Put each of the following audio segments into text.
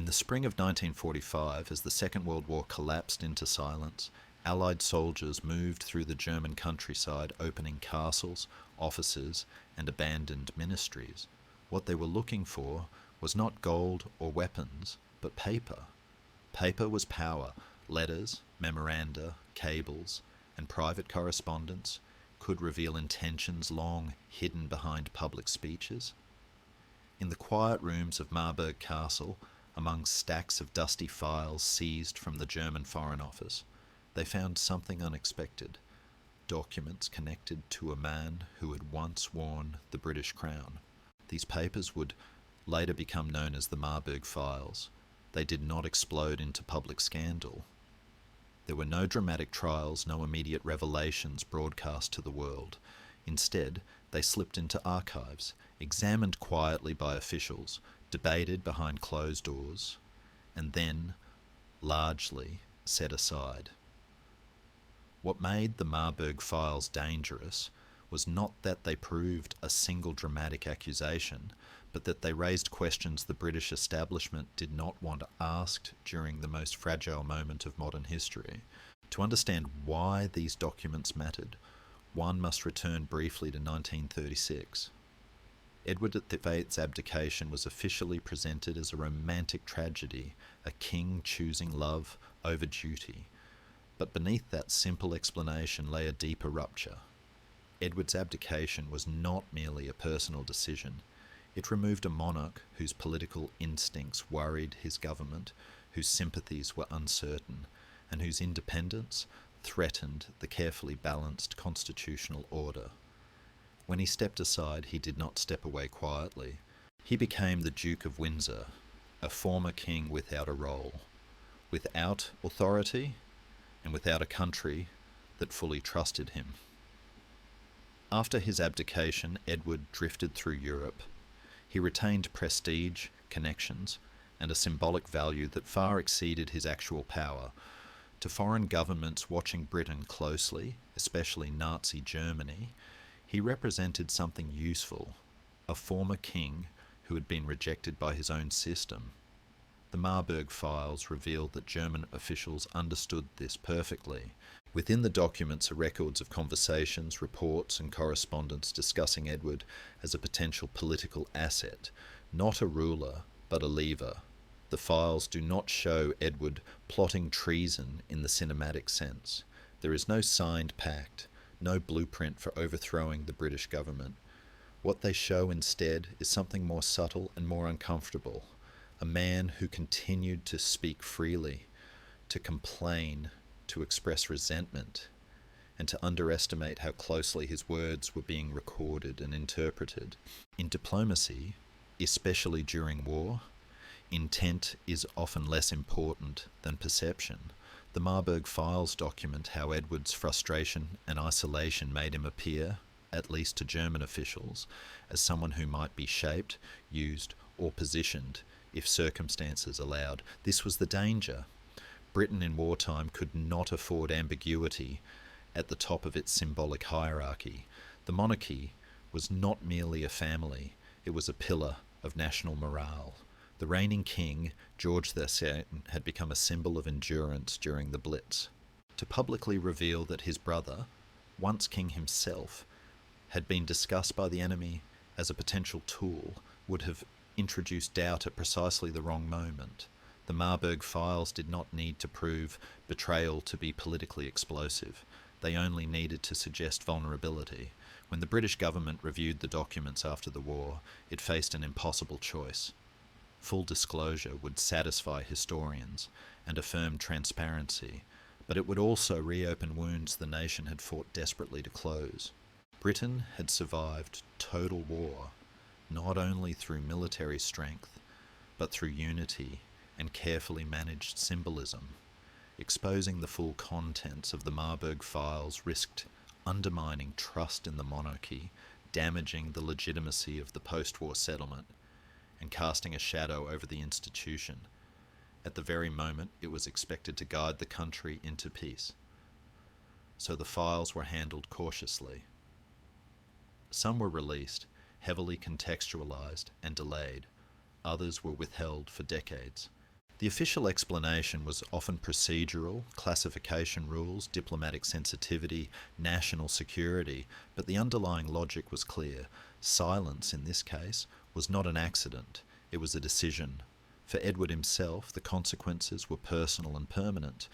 the spring of 1945, as the Second World War collapsed into silence, Allied soldiers moved through the German countryside, opening castles, offices, and abandoned ministries. What they were looking for was not gold or weapons, but paper. Paper was power. Letters, memoranda, cables, and private correspondence could reveal intentions long hidden behind public speeches. In the quiet rooms of Marburg Castle, among stacks of dusty files seized from the German Foreign Office, they found something unexpected: documents connected to a man who had once worn the British crown. These papers would later become known as the Marburg Files. They did not explode into public scandal. There were no dramatic trials, no immediate revelations broadcast to the world. Instead, they slipped into archives, examined quietly by officials, debated behind closed doors, and then, largely, set aside. What made the Marburg Files dangerous was not that they proved a single dramatic accusation, but that they raised questions the British establishment did not want asked during the most fragile moment of modern history. To understand why these documents mattered, one must return briefly to 1936. Edward VIII's abdication was officially presented as a romantic tragedy, a king choosing love over duty. But beneath that simple explanation lay a deeper rupture. Edward's abdication was not merely a personal decision. It removed a monarch whose political instincts worried his government, whose sympathies were uncertain, and whose independence threatened the carefully balanced constitutional order. When he stepped aside, he did not step away quietly. He became the Duke of Windsor, a former king without a role, without authority, and without a country that fully trusted him. After his abdication, Edward drifted through Europe. He retained prestige, connections, and a symbolic value that far exceeded his actual power. To foreign governments watching Britain closely, especially Nazi Germany, he represented something useful, a former king who had been rejected by his own system. The Marburg Files revealed that German officials understood this perfectly. Within the documents are records of conversations, reports, and correspondence discussing Edward as a potential political asset, not a ruler, but a lever. The files do not show Edward plotting treason in the cinematic sense. There is no signed pact, no blueprint for overthrowing the British government. What they show instead is something more subtle and more uncomfortable. A man who continued to speak freely, to complain, to express resentment, and to underestimate how closely his words were being recorded and interpreted. In diplomacy, especially during war, intent is often less important than perception. The Marburg Files document how Edward's frustration and isolation made him appear, at least to German officials, as someone who might be shaped, used, or positioned if circumstances allowed. This was the danger. Britain in wartime could not afford ambiguity at the top of its symbolic hierarchy. The monarchy was not merely a family, it was a pillar of national morale. The reigning king, George VIII, had become a symbol of endurance during the Blitz. To publicly reveal that his brother, once king himself, had been discussed by the enemy as a potential tool would have introduced doubt at precisely the wrong moment. The Marburg Files did not need to prove betrayal to be politically explosive. They only needed to suggest vulnerability. When the British government reviewed the documents after the war, it faced an impossible choice. Full disclosure would satisfy historians and affirm transparency, but it would also reopen wounds the nation had fought desperately to close. Britain had survived total war, not only through military strength, but through unity and carefully managed symbolism. Exposing the full contents of the Marburg Files risked undermining trust in the monarchy, damaging the legitimacy of the post-war settlement, and casting a shadow over the institution at the very moment it was expected to guide the country into peace. So the files were handled cautiously. Some were released, heavily contextualized and delayed. Others were withheld for decades. The official explanation was often procedural, classification rules, diplomatic sensitivity, national security, but the underlying logic was clear. Silence, in this case, was not an accident, it was a decision. For Edward himself, the consequences were personal and permanent.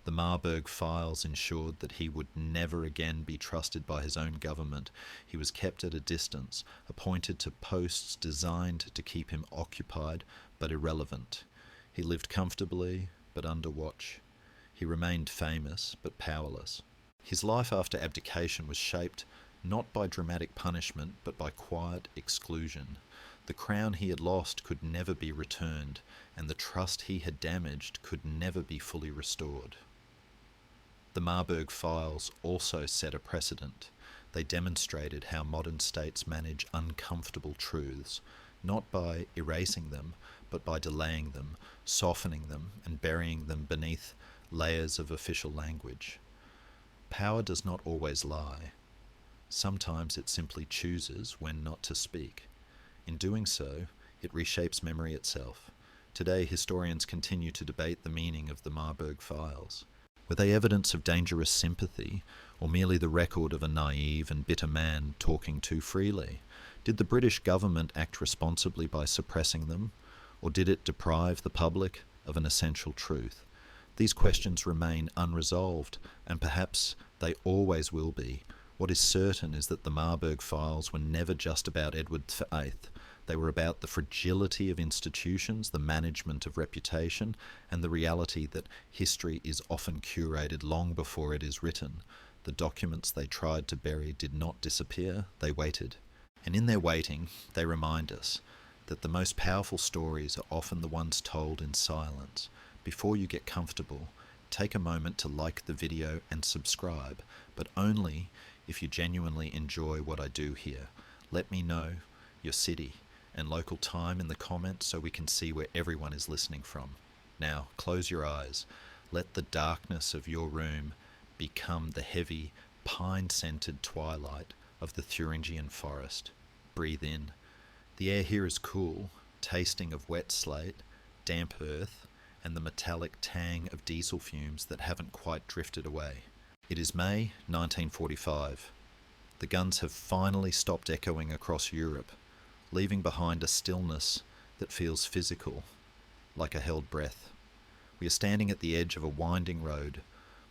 The Marburg Files ensured that he would never again be trusted by his own government. He was kept at a distance, appointed to posts designed to keep him occupied but irrelevant. He lived comfortably but under watch. He remained famous but powerless. His life after abdication was shaped not by dramatic punishment but by quiet exclusion. The crown he had lost could never be returned, and the trust he had damaged could never be fully restored. The Marburg Files also set a precedent. They demonstrated how modern states manage uncomfortable truths, not by erasing them, but by delaying them, softening them, and burying them beneath layers of official language. Power does not always lie. Sometimes it simply chooses when not to speak. In doing so, it reshapes memory itself. Today, historians continue to debate the meaning of the Marburg Files. Were they evidence of dangerous sympathy, or merely the record of a naive and bitter man talking too freely? Did the British government act responsibly by suppressing them, or did it deprive the public of an essential truth? These questions remain unresolved, and perhaps they always will be. What is certain is that the Marburg Files were never just about Edward VIII. They were about the fragility of institutions, the management of reputation, and the reality that history is often curated long before it is written. The documents they tried to bury did not disappear, they waited. And in their waiting, they remind us that the most powerful stories are often the ones told in silence. Before you get comfortable, take a moment to like the video and subscribe, but only if you genuinely enjoy what I do here. Let me know your city and local time in the comments so we can see where everyone is listening from. Now, close your eyes. Let the darkness of your room become the heavy, pine-scented twilight of the Thuringian forest. Breathe in. The air here is cool, tasting of wet slate, damp earth, and the metallic tang of diesel fumes that haven't quite drifted away. It is May 1945. The guns have finally stopped echoing across Europe, leaving behind a stillness that feels physical, like a held breath. We are standing at the edge of a winding road,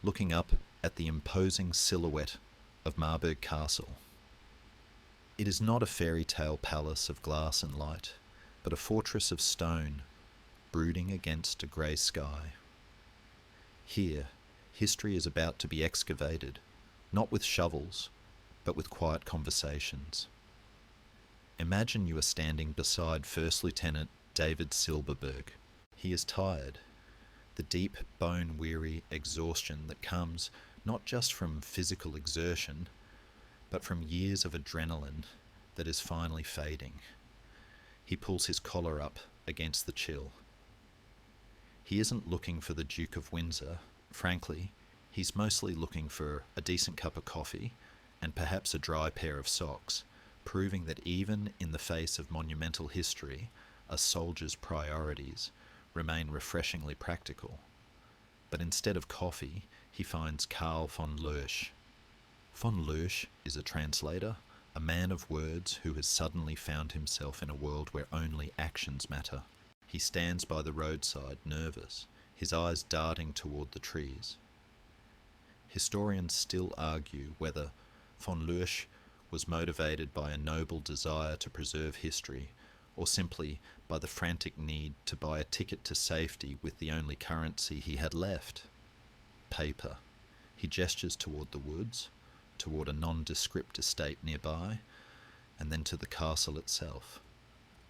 looking up at the imposing silhouette of Marburg Castle. It is not a fairy tale palace of glass and light, but a fortress of stone, brooding against a grey sky. Here, history is about to be excavated, not with shovels, but with quiet conversations. Imagine you are standing beside First Lieutenant David Silberberg. He is tired. The deep, bone-weary exhaustion that comes not just from physical exertion, but from years of adrenaline that is finally fading. He pulls his collar up against the chill. He isn't looking for the Duke of Windsor. Frankly, he's mostly looking for a decent cup of coffee and perhaps a dry pair of socks, proving that even in the face of monumental history, a soldier's priorities remain refreshingly practical. But instead of coffee, he finds Karl von Lurch. Von Lurch is a translator, a man of words who has suddenly found himself in a world where only actions matter. He stands by the roadside, nervous, his eyes darting toward the trees. Historians still argue whether von Lurch was motivated by a noble desire to preserve history, or simply by the frantic need to buy a ticket to safety with the only currency he had left: paper. He gestures toward the woods, toward a nondescript estate nearby, and then to the castle itself.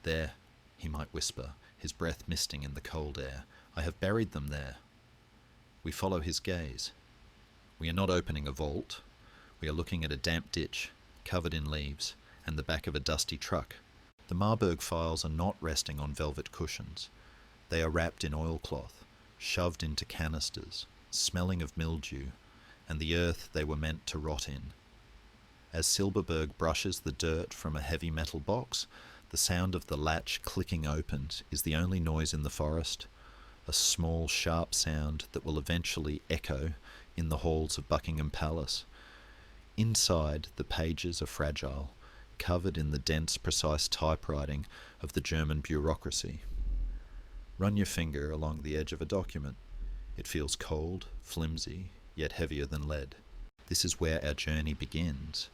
There, he might whisper, his breath misting in the cold air. I have buried them there. We follow his gaze. We are not opening a vault. We are looking at a damp ditch, covered in leaves, and the back of a dusty truck. The Marburg Files are not resting on velvet cushions. They are wrapped in oilcloth, shoved into canisters, smelling of mildew, and the earth they were meant to rot in. As Silberberg brushes the dirt from a heavy metal box, the sound of the latch clicking open is the only noise in the forest. a small, sharp sound that will eventually echo in the halls of Buckingham Palace. Inside, the pages are fragile, covered in the dense, precise typewriting of the German bureaucracy. Run your finger along the edge of a document. It feels cold, flimsy, yet heavier than lead. This is where our journey begins.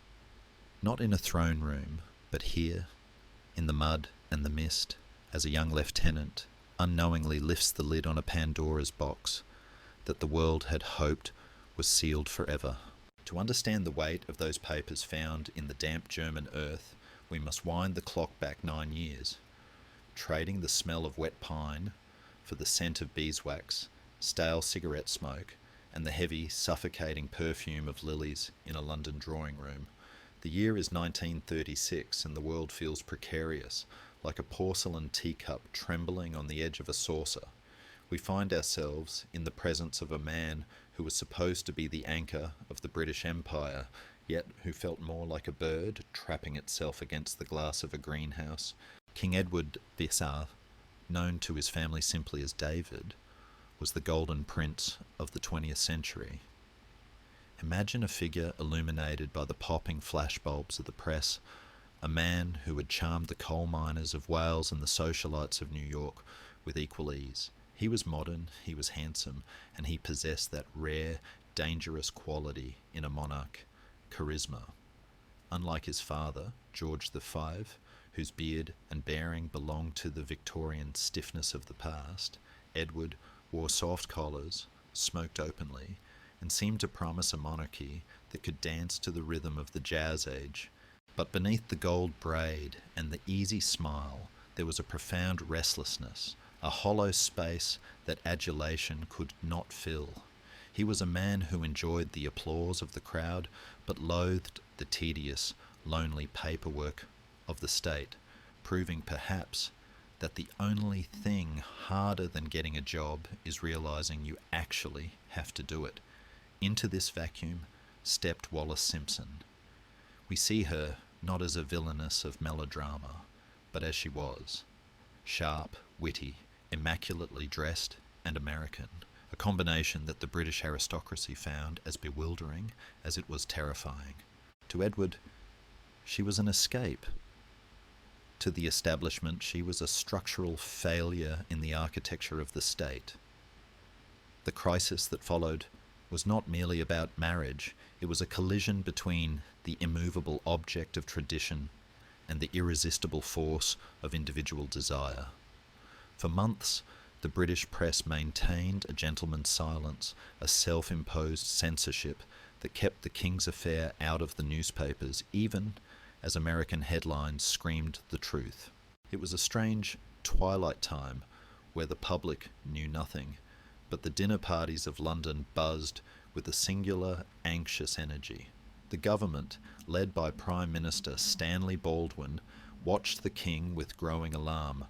Not in a throne room, but here, in the mud and the mist, as a young lieutenant unknowingly lifts the lid on a Pandora's box that the world had hoped was sealed forever. To understand the weight of those papers found in the damp German earth, we must wind the clock back 9 years, trading the smell of wet pine for the scent of beeswax, stale cigarette smoke, and the heavy, suffocating perfume of lilies in a London drawing room. The year is 1936, and the world feels precarious, like a porcelain teacup trembling on the edge of a saucer. We find ourselves in the presence of a man who was supposed to be the anchor of the British Empire, yet who felt more like a bird trapping itself against the glass of a greenhouse. King Edward VIII, known to his family simply as David, was the golden prince of the 20th century. Imagine a figure illuminated by the popping flashbulbs of the press, a man who had charmed the coal miners of Wales and the socialites of New York with equal ease. He was modern, he was handsome, and he possessed that rare, dangerous quality in a monarch, charisma. Unlike his father, George V, whose beard and bearing belonged to the Victorian stiffness of the past, Edward wore soft collars, smoked openly, and seemed to promise a monarchy that could dance to the rhythm of the Jazz Age. But beneath the gold braid and the easy smile, there was a profound restlessness, a hollow space that adulation could not fill. He was a man who enjoyed the applause of the crowd, but loathed the tedious, lonely paperwork of the state, proving perhaps that the only thing harder than getting a job is realizing you actually have to do it. Into this vacuum stepped Wallis Simpson. We see her not as a villainess of melodrama, but as she was. Sharp, witty, immaculately dressed, and American. A combination that the British aristocracy found as bewildering as it was terrifying. To Edward, she was an escape. To the establishment, she was a structural failure in the architecture of the state. The crisis that followed was not merely about marriage, it was a collision between the immovable object of tradition and the irresistible force of individual desire. For months, the British press maintained a gentleman's silence, a self-imposed censorship that kept the King's affair out of the newspapers, even as American headlines screamed the truth. It was a strange twilight time where the public knew nothing, but the dinner parties of London buzzed with a singular, anxious energy. The government, led by Prime Minister Stanley Baldwin, watched the King with growing alarm.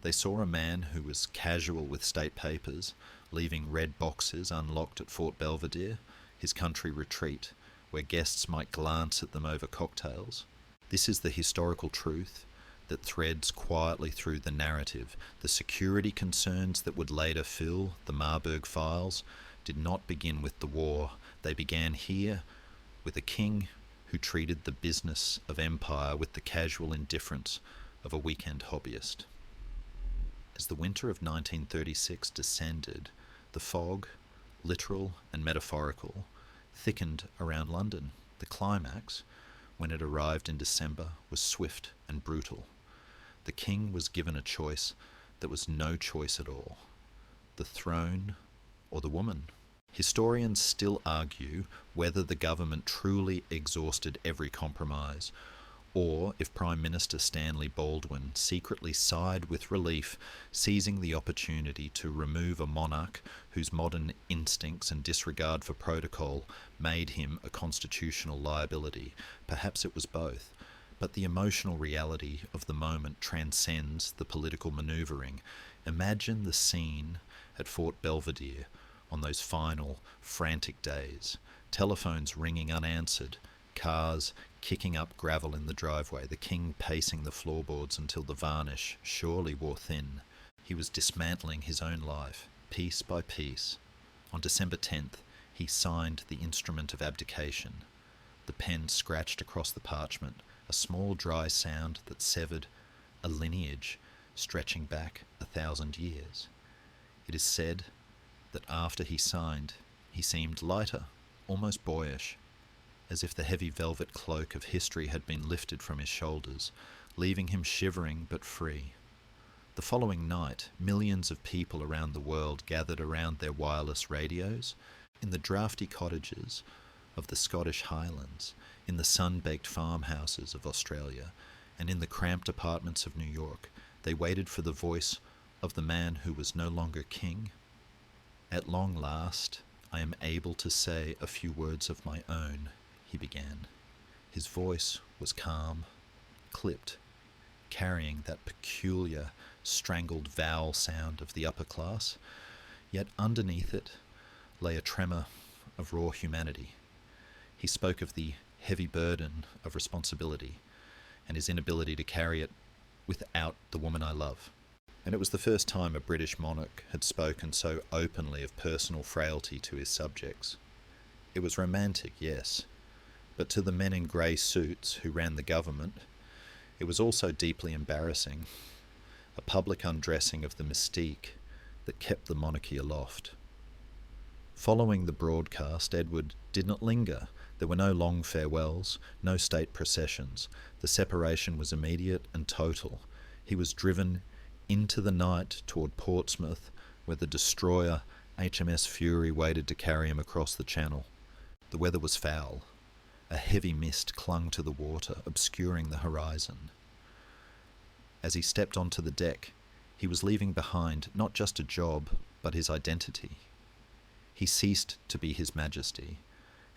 They saw a man who was casual with state papers, leaving red boxes unlocked at Fort Belvedere, his country retreat, where guests might glance at them over cocktails. This is the historical truth that threads quietly through the narrative. The security concerns that would later fill the Marburg Files did not begin with the war. They began here with a king who treated the business of empire with the casual indifference of a weekend hobbyist. As the winter of 1936 descended, the fog, literal and metaphorical, thickened around London. The climax, when it arrived in December, was swift and brutal. The king was given a choice that was no choice at all: the throne or the woman. Historians still argue whether the government truly exhausted every compromise, or if Prime Minister Stanley Baldwin secretly sighed with relief, seizing the opportunity to remove a monarch whose modern instincts and disregard for protocol made him a constitutional liability. Perhaps it was both, but the emotional reality of the moment transcends the political manoeuvring. Imagine the scene at Fort Belvedere on those final, frantic days. Telephones ringing unanswered, cars kicking up gravel in the driveway, the king pacing the floorboards until the varnish surely wore thin. He was dismantling his own life, piece by piece. On December 10th, he signed the instrument of abdication. The pen scratched across the parchment, a small dry sound that severed a lineage stretching back 1,000 years. It is said that after he signed, he seemed lighter, almost boyish, as if the heavy velvet cloak of history had been lifted from his shoulders, leaving him shivering but free. The following night, millions of people around the world gathered around their wireless radios, in the drafty cottages of the Scottish Highlands, in the sun-baked farmhouses of Australia, and in the cramped apartments of New York. They waited for the voice of the man who was no longer king. "At long last, I am able to say a few words of my own," he began. His voice was calm, clipped, carrying that peculiar, strangled vowel sound of the upper class, yet underneath it lay a tremor of raw humanity. He spoke of the heavy burden of responsibility and his inability to carry it without the woman I love. And it was the first time a British monarch had spoken so openly of personal frailty to his subjects. It was romantic, yes, but to the men in grey suits who ran the government, it was also deeply embarrassing, a public undressing of the mystique that kept the monarchy aloft. Following the broadcast, Edward did not linger. There were no long farewells, no state processions. The separation was immediate and total. He was driven into the night toward Portsmouth, where the destroyer HMS Fury waited to carry him across the channel. The weather was foul. A heavy mist clung to the water, obscuring the horizon. As he stepped onto the deck, he was leaving behind not just a job, but his identity. He ceased to be His Majesty,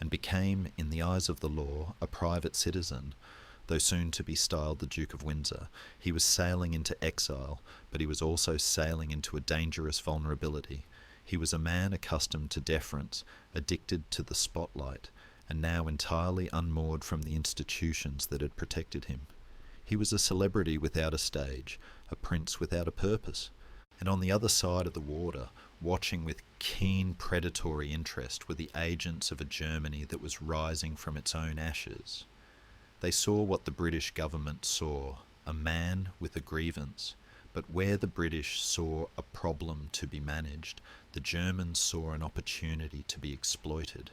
and became, in the eyes of the law, a private citizen, though soon to be styled the Duke of Windsor. He was sailing into exile, but he was also sailing into a dangerous vulnerability. He was a man accustomed to deference, addicted to the spotlight, and now entirely unmoored from the institutions that had protected him. He was a celebrity without a stage, a prince without a purpose. And on the other side of the water, watching with keen predatory interest, were the agents of a Germany that was rising from its own ashes. They saw what the British government saw, a man with a grievance. But where the British saw a problem to be managed, the Germans saw an opportunity to be exploited.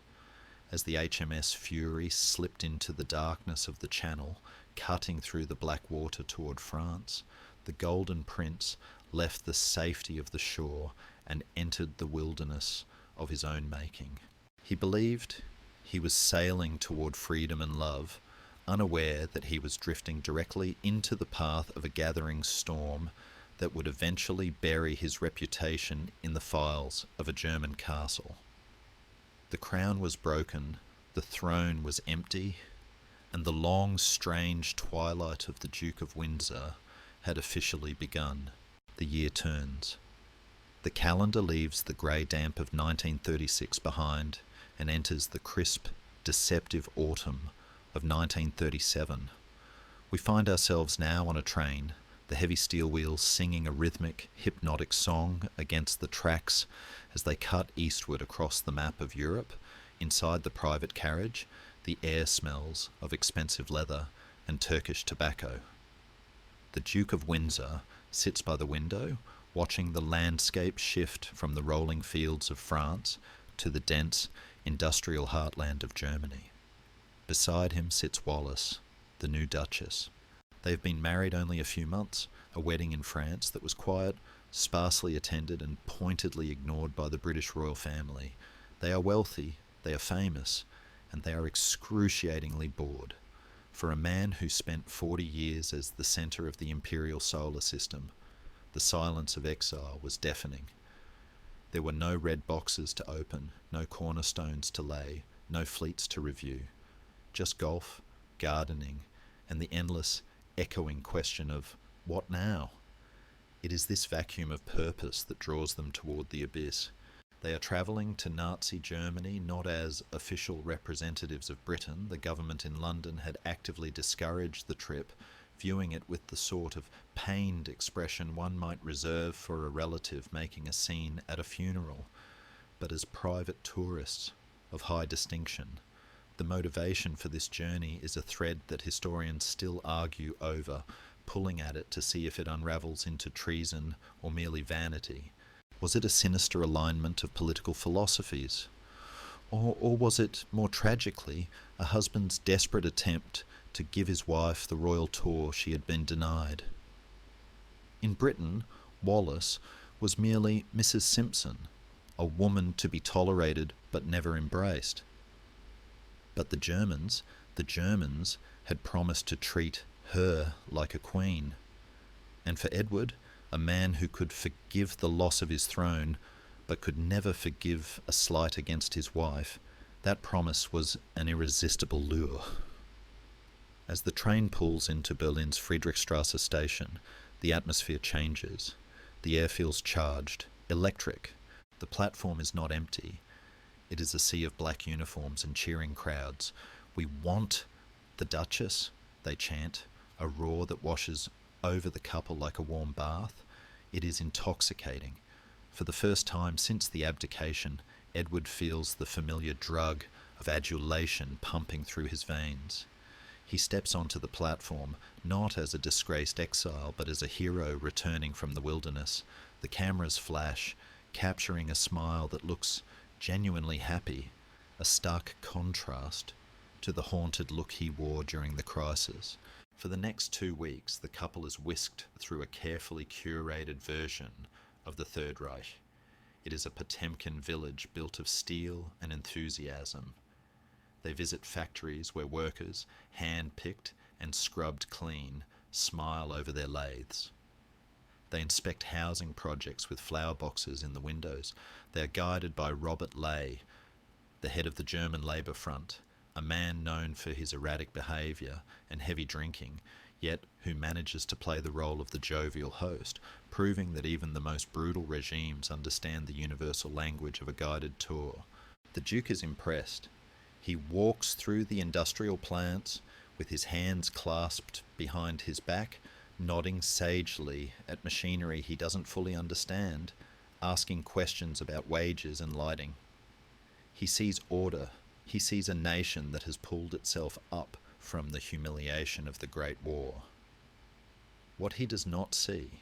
As the HMS Fury slipped into the darkness of the Channel, cutting through the black water toward France, the Golden Prince left the safety of the shore and entered the wilderness of his own making. He believed he was sailing toward freedom and love, unaware that he was drifting directly into the path of a gathering storm that would eventually bury his reputation in the files of a German castle. The crown was broken, the throne was empty, and the long, strange twilight of the Duke of Windsor had officially begun. The year turns. The calendar leaves the grey damp of 1936 behind and enters the crisp, deceptive autumn of 1937. We find ourselves now on a train, the heavy steel wheels singing a rhythmic, hypnotic song against the tracks as they cut eastward across the map of Europe. Inside the private carriage, the air smells of expensive leather and Turkish tobacco. The Duke of Windsor sits by the window, watching the landscape shift from the rolling fields of France to the dense, industrial heartland of Germany. Beside him sits Wallis, the new Duchess. They've been married only a few months, a wedding in France that was quiet, sparsely attended and pointedly ignored by the British royal family. They are wealthy, they are famous, and they are excruciatingly bored. For a man who spent 40 years as the centre of the imperial solar system, the silence of exile was deafening. There were no red boxes to open, no cornerstones to lay, no fleets to review. Just golf, gardening, and the endless, echoing question of, what now? It is this vacuum of purpose that draws them toward the abyss. They are travelling to Nazi Germany not as official representatives of Britain. The government in London had actively discouraged the trip, viewing it with the sort of pained expression one might reserve for a relative making a scene at a funeral, but as private tourists of high distinction. The motivation for this journey is a thread that historians still argue over, pulling at it to see if it unravels into treason or merely vanity. Was it a sinister alignment of political philosophies? Or was it, more tragically, a husband's desperate attempt to give his wife the royal tour she had been denied? In Britain, Wallis was merely Mrs. Simpson, a woman to be tolerated but never embraced. But the Germans had promised to treat her like a queen. And for Edward, a man who could forgive the loss of his throne, but could never forgive a slight against his wife, that promise was an irresistible lure. As the train pulls into Berlin's Friedrichstrasse station, the atmosphere changes. The air feels charged, electric. The platform is not empty. It is a sea of black uniforms and cheering crowds. "We want the Duchess," they chant, a roar that washes over the couple like a warm bath. It is intoxicating. For the first time since the abdication, Edward feels the familiar drug of adulation pumping through his veins. He steps onto the platform, not as a disgraced exile, but as a hero returning from the wilderness. The cameras flash, capturing a smile that looks genuinely happy, a stark contrast to the haunted look he wore during the crisis. For the next 2 weeks, the couple is whisked through a carefully curated version of the Third Reich. It is a Potemkin village built of steel and enthusiasm. They visit factories where workers, hand-picked and scrubbed clean, smile over their lathes. They inspect housing projects with flower boxes in the windows. They are guided by Robert Ley, the head of the German Labour Front, a man known for his erratic behaviour and heavy drinking, yet who manages to play the role of the jovial host, proving that even the most brutal regimes understand the universal language of a guided tour. The Duke is impressed. He walks through the industrial plants with his hands clasped behind his back, nodding sagely at machinery he doesn't fully understand, asking questions about wages and lighting. He sees order. He sees a nation that has pulled itself up from the humiliation of the Great War. What he does not see,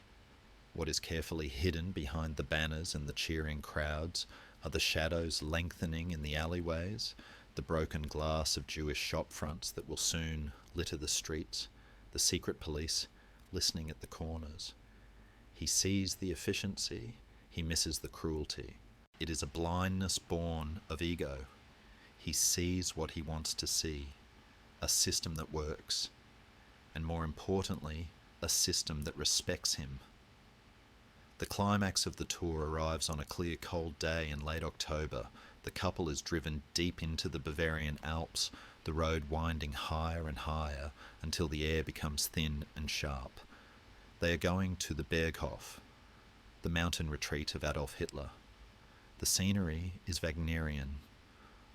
what is carefully hidden behind the banners and the cheering crowds, are the shadows lengthening in the alleyways, the broken glass of Jewish shop fronts that will soon litter the streets, the secret police listening at the corners. He sees the efficiency, he misses the cruelty. It is a blindness born of ego. He sees what he wants to see, a system that works, and more importantly, a system that respects him. The climax of the tour arrives on a clear, cold day in late October. The couple is driven deep into the Bavarian Alps, the road winding higher and higher until the air becomes thin and sharp. They are going to the Berghof, the mountain retreat of Adolf Hitler. The scenery is Wagnerian,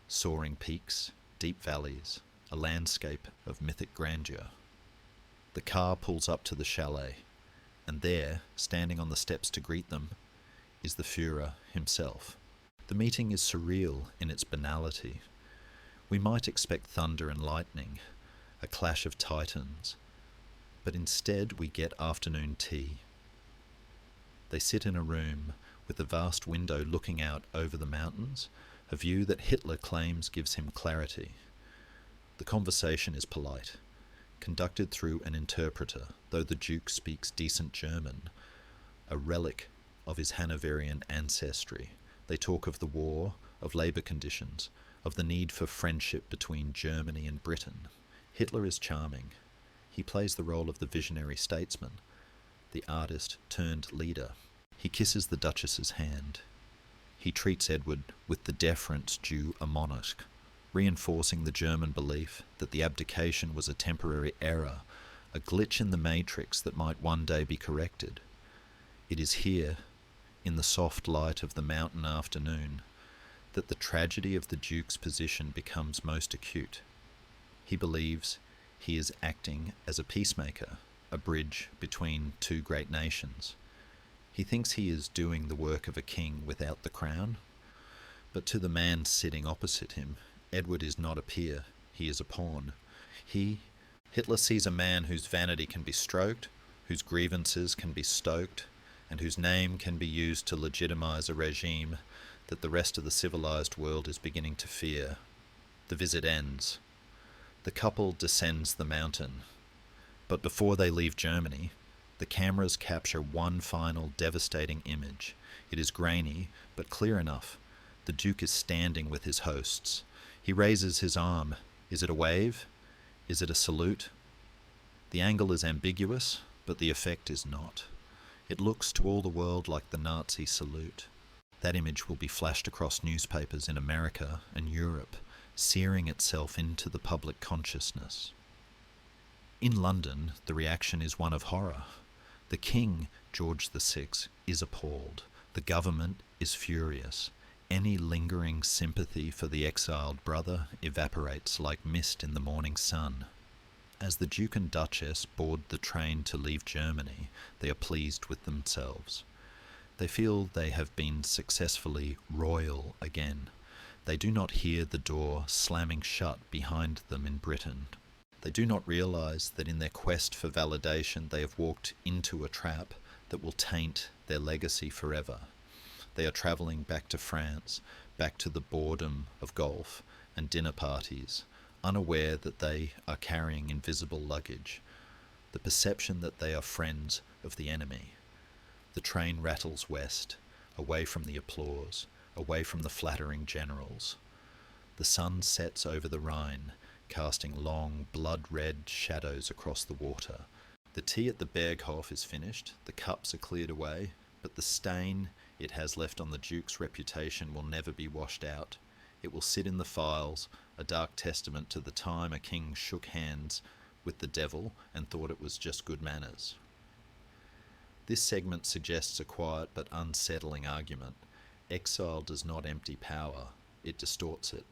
soaring peaks, deep valleys, a landscape of mythic grandeur. The car pulls up to the chalet, and there, standing on the steps to greet them, is the Führer himself. The meeting is surreal in its banality. We might expect thunder and lightning, a clash of titans, but instead we get afternoon tea. They sit in a room with a vast window looking out over the mountains, a view that Hitler claims gives him clarity. The conversation is polite, conducted through an interpreter, though the Duke speaks decent German, a relic of his Hanoverian ancestry. They talk of the war, of labour conditions, of the need for friendship between Germany and Britain. Hitler is charming. He plays the role of the visionary statesman, the artist turned leader. He kisses the Duchess's hand. He treats Edward with the deference due a monarch, reinforcing the German belief that the abdication was a temporary error, a glitch in the matrix that might one day be corrected. It is here, in the soft light of the mountain afternoon, that the tragedy of the Duke's position becomes most acute. He believes he is acting as a peacemaker, a bridge between two great nations. He thinks he is doing the work of a king without the crown, but to the man sitting opposite him, Edward is not a peer, he is a pawn. Hitler sees a man whose vanity can be stroked, whose grievances can be stoked, and whose name can be used to legitimize a regime that the rest of the civilized world is beginning to fear. The visit ends. The couple descends the mountain. But before they leave Germany, the cameras capture one final devastating image. It is grainy, but clear enough. The Duke is standing with his hosts. He raises his arm. Is it a wave? Is it a salute? The angle is ambiguous, but the effect is not. It looks to all the world like the Nazi salute. That image will be flashed across newspapers in America and Europe, searing itself into the public consciousness. In London, the reaction is one of horror. The King, George VI, is appalled. The government is furious. Any lingering sympathy for the exiled brother evaporates like mist in the morning sun. As the Duke and Duchess board the train to leave Germany, they are pleased with themselves. They feel they have been successfully royal again. They do not hear the door slamming shut behind them in Britain. They do not realise that in their quest for validation they have walked into a trap that will taint their legacy forever. They are travelling back to France, back to the boredom of golf and dinner parties, unaware that they are carrying invisible luggage, the perception that they are friends of the enemy. The train rattles west, away from the applause, away from the flattering generals. The sun sets over the Rhine, casting long, blood-red shadows across the water. The tea at the Berghof is finished, the cups are cleared away, but the stain it has left on the Duke's reputation will never be washed out. It will sit in the files, a dark testament to the time a king shook hands with the devil and thought it was just good manners. This segment suggests a quiet but unsettling argument. Exile does not empty power, it distorts it.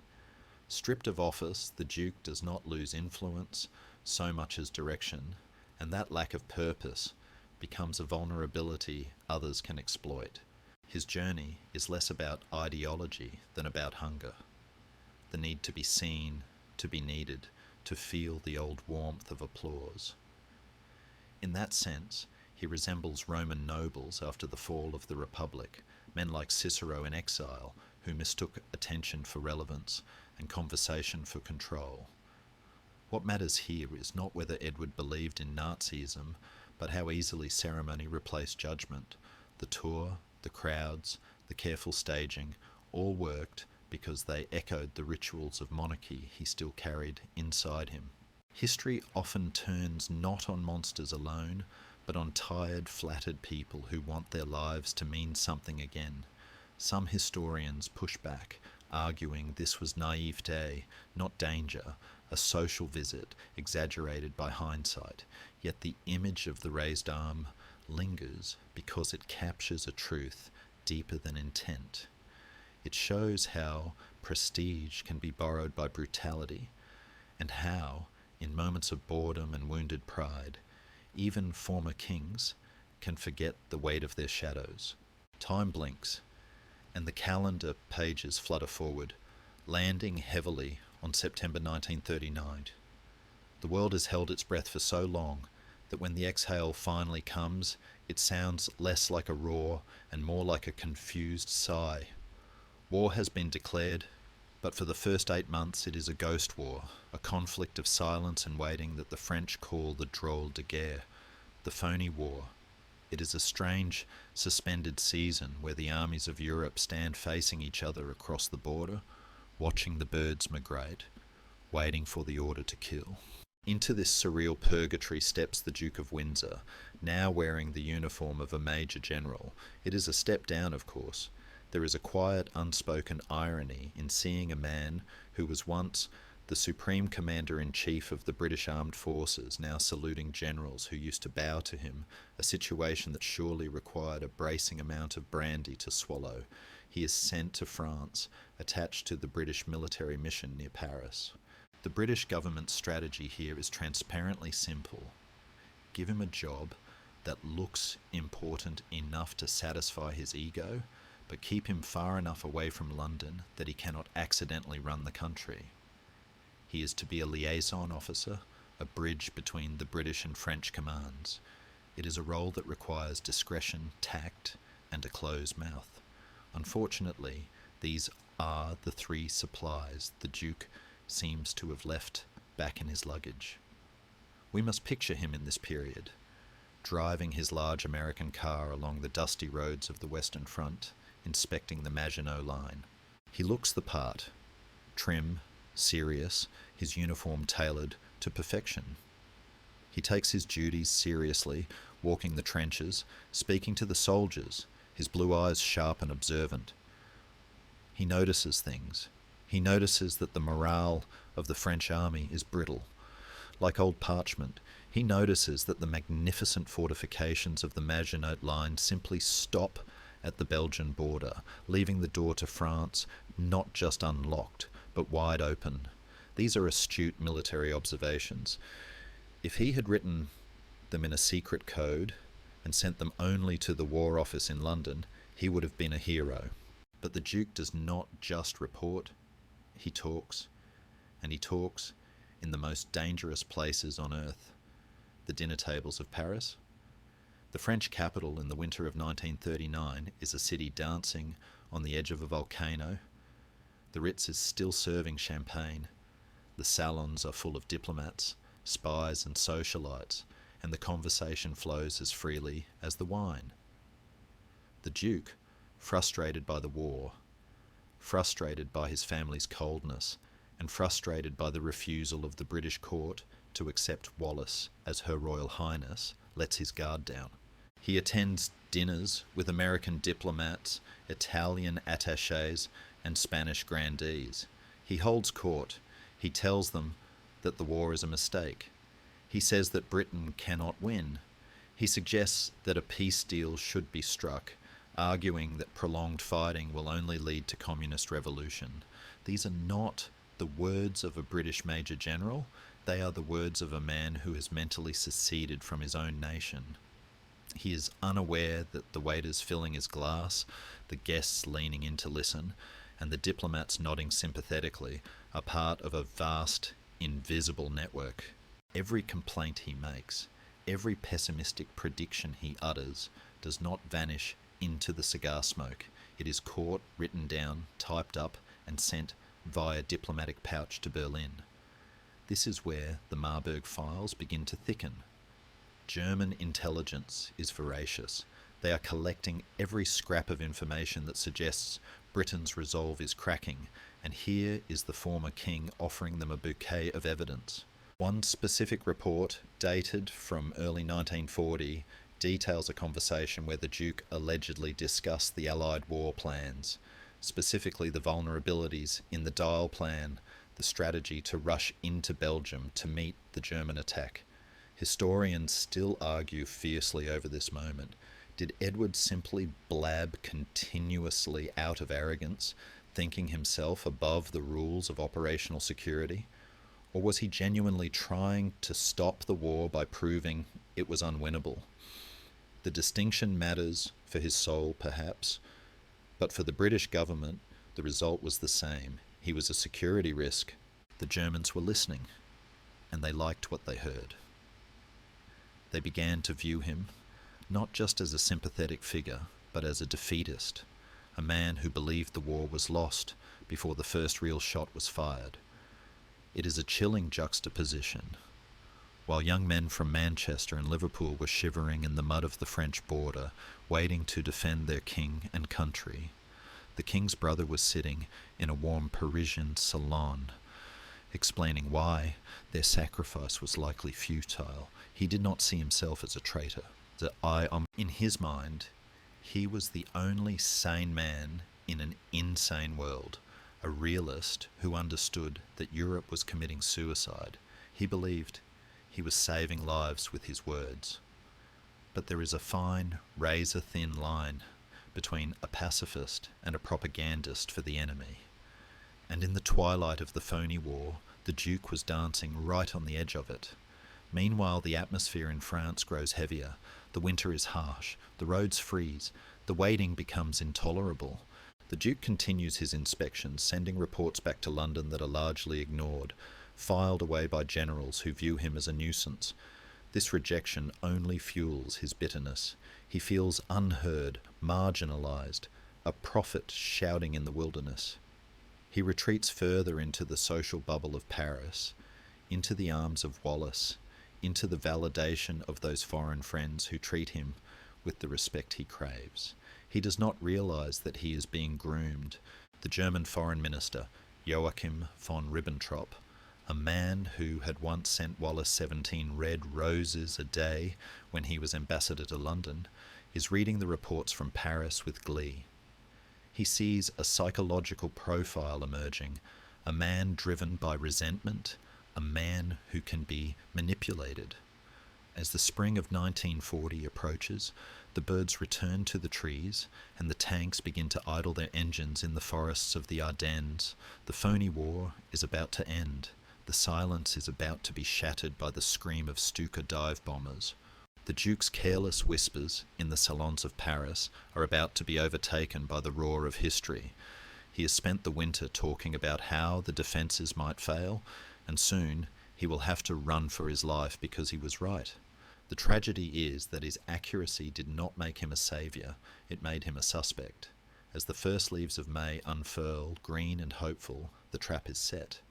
Stripped of office, the Duke does not lose influence so much as direction, and that lack of purpose becomes a vulnerability others can exploit. His journey is less about ideology than about hunger. The need to be seen, to be needed, to feel the old warmth of applause. In that sense, he resembles Roman nobles after the fall of the Republic, men like Cicero in exile, who mistook attention for relevance and conversation for control. What matters here is not whether Edward believed in Nazism, but how easily ceremony replaced judgment. The tour, the crowds, the careful staging, all worked because they echoed the rituals of monarchy he still carried inside him. History often turns not on monsters alone, but on tired, flattered people who want their lives to mean something again. Some historians push back, arguing this was naivete, not danger, a social visit exaggerated by hindsight, yet the image of the raised arm lingers because it captures a truth deeper than intent. It shows how prestige can be borrowed by brutality, and how, in moments of boredom and wounded pride, even former kings can forget the weight of their shadows. Time blinks, and the calendar pages flutter forward, landing heavily on September 1939. The world has held its breath for so long that when the exhale finally comes, it sounds less like a roar and more like a confused sigh. War has been declared, but for the first 8 months it is a ghost war, a conflict of silence and waiting that the French call the drôle de guerre, the phony war. It is a strange, suspended season where the armies of Europe stand facing each other across the border, watching the birds migrate, waiting for the order to kill. Into this surreal purgatory steps the Duke of Windsor, now wearing the uniform of a major general. It is a step down, of course. There is a quiet, unspoken irony in seeing a man who was once the Supreme Commander-in-Chief of the British Armed Forces now saluting generals who used to bow to him, a situation that surely required a bracing amount of brandy to swallow. He is sent to France, attached to the British military mission near Paris. The British government's strategy here is transparently simple. Give him a job that looks important enough to satisfy his ego, but keep him far enough away from London that he cannot accidentally run the country. He is to be a liaison officer, a bridge between the British and French commands. It is a role that requires discretion, tact, and a closed mouth. Unfortunately, these are the three supplies the Duke seems to have left back in his luggage. We must picture him in this period, driving his large American car along the dusty roads of the Western Front, inspecting the Maginot Line. He looks the part, trim, serious, his uniform tailored to perfection. He takes his duties seriously, walking the trenches, speaking to the soldiers, his blue eyes sharp and observant. He notices things. He notices that the morale of the French army is brittle. Like old parchment, he notices that the magnificent fortifications of the Maginot Line simply stop at the Belgian border, leaving the door to France not just unlocked, but wide open. These are astute military observations. If he had written them in a secret code and sent them only to the War Office in London, he would have been a hero. But the Duke does not just report, he talks, and he talks in the most dangerous places on earth. The dinner tables of Paris. The French capital in the winter of 1939 is a city dancing on the edge of a volcano. The Ritz is still serving champagne. The salons are full of diplomats, spies and socialites, and the conversation flows as freely as the wine. The Duke, frustrated by the war, frustrated by his family's coldness, and frustrated by the refusal of the British court to accept Wallis as Her Royal Highness, lets his guard down. He attends dinners with American diplomats, Italian attachés, and Spanish grandees. He holds court. He tells them that the war is a mistake. He says that Britain cannot win. He suggests that a peace deal should be struck, arguing that prolonged fighting will only lead to communist revolution. These are not the words of a British Major General. They are the words of a man who has mentally seceded from his own nation. He is unaware that the waiters filling his glass, the guests leaning in to listen, and the diplomats nodding sympathetically are part of a vast, invisible network. Every complaint he makes, every pessimistic prediction he utters, does not vanish into the cigar smoke. It is caught, written down, typed up, and sent via diplomatic pouch to Berlin. This is where the Marburg Files begin to thicken. German intelligence is voracious. They are collecting every scrap of information that suggests Britain's resolve is cracking, and here is the former king offering them a bouquet of evidence. One specific report, dated from early 1940, details a conversation where the Duke allegedly discussed the Allied war plans, specifically the vulnerabilities in the Dial Plan, the strategy to rush into Belgium to meet the German attack. Historians still argue fiercely over this moment. Did Edward simply blab continuously out of arrogance, thinking himself above the rules of operational security? Or was he genuinely trying to stop the war by proving it was unwinnable? The distinction matters for his soul, perhaps, but for the British government, the result was the same. He was a security risk. The Germans were listening, and they liked what they heard. They began to view him not just as a sympathetic figure, but as a defeatist, a man who believed the war was lost before the first real shot was fired. It is a chilling juxtaposition. While young men from Manchester and Liverpool were shivering in the mud of the French border, waiting to defend their king and country, the king's brother was sitting in a warm Parisian salon, explaining why their sacrifice was likely futile. He did not see himself as a traitor. In his mind, he was the only sane man in an insane world, a realist who understood that Europe was committing suicide. He believed he was saving lives with his words. But there is a fine, razor-thin line between a pacifist and a propagandist for the enemy. And in the twilight of the phony war, the Duke was dancing right on the edge of it. Meanwhile, the atmosphere in France grows heavier. The winter is harsh. The roads freeze. The waiting becomes intolerable. The Duke continues his inspections, sending reports back to London that are largely ignored, filed away by generals who view him as a nuisance. This rejection only fuels his bitterness. He feels unheard, marginalised, a prophet shouting in the wilderness. He retreats further into the social bubble of Paris, into the arms of Wallace, into the validation of those foreign friends who treat him with the respect he craves. He does not realise that he is being groomed. The German foreign minister, Joachim von Ribbentrop, a man who had once sent Wallace 17 red roses a day when he was ambassador to London, is reading the reports from Paris with glee. He sees a psychological profile emerging, a man driven by resentment, a man who can be manipulated. As the spring of 1940 approaches, the birds return to the trees and the tanks begin to idle their engines in the forests of the Ardennes. The phony war is about to end. The silence is about to be shattered by the scream of Stuka dive bombers. The Duke's careless whispers in the salons of Paris are about to be overtaken by the roar of history. He has spent the winter talking about how the defences might fail, and soon he will have to run for his life because he was right. The tragedy is that his accuracy did not make him a saviour, it made him a suspect. As the first leaves of May unfurl, green and hopeful, the trap is set.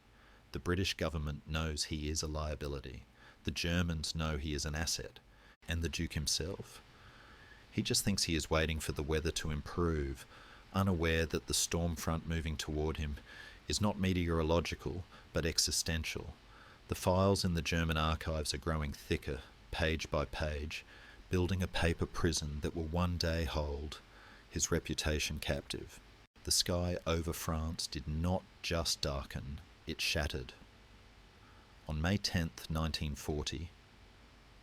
The British government knows he is a liability. The Germans know he is an asset. And the Duke himself? He just thinks he is waiting for the weather to improve, unaware that the storm front moving toward him is not meteorological, but existential. The files in the German archives are growing thicker, page by page, building a paper prison that will one day hold his reputation captive. The sky over France did not just darken, it shattered. On May 10th, 1940,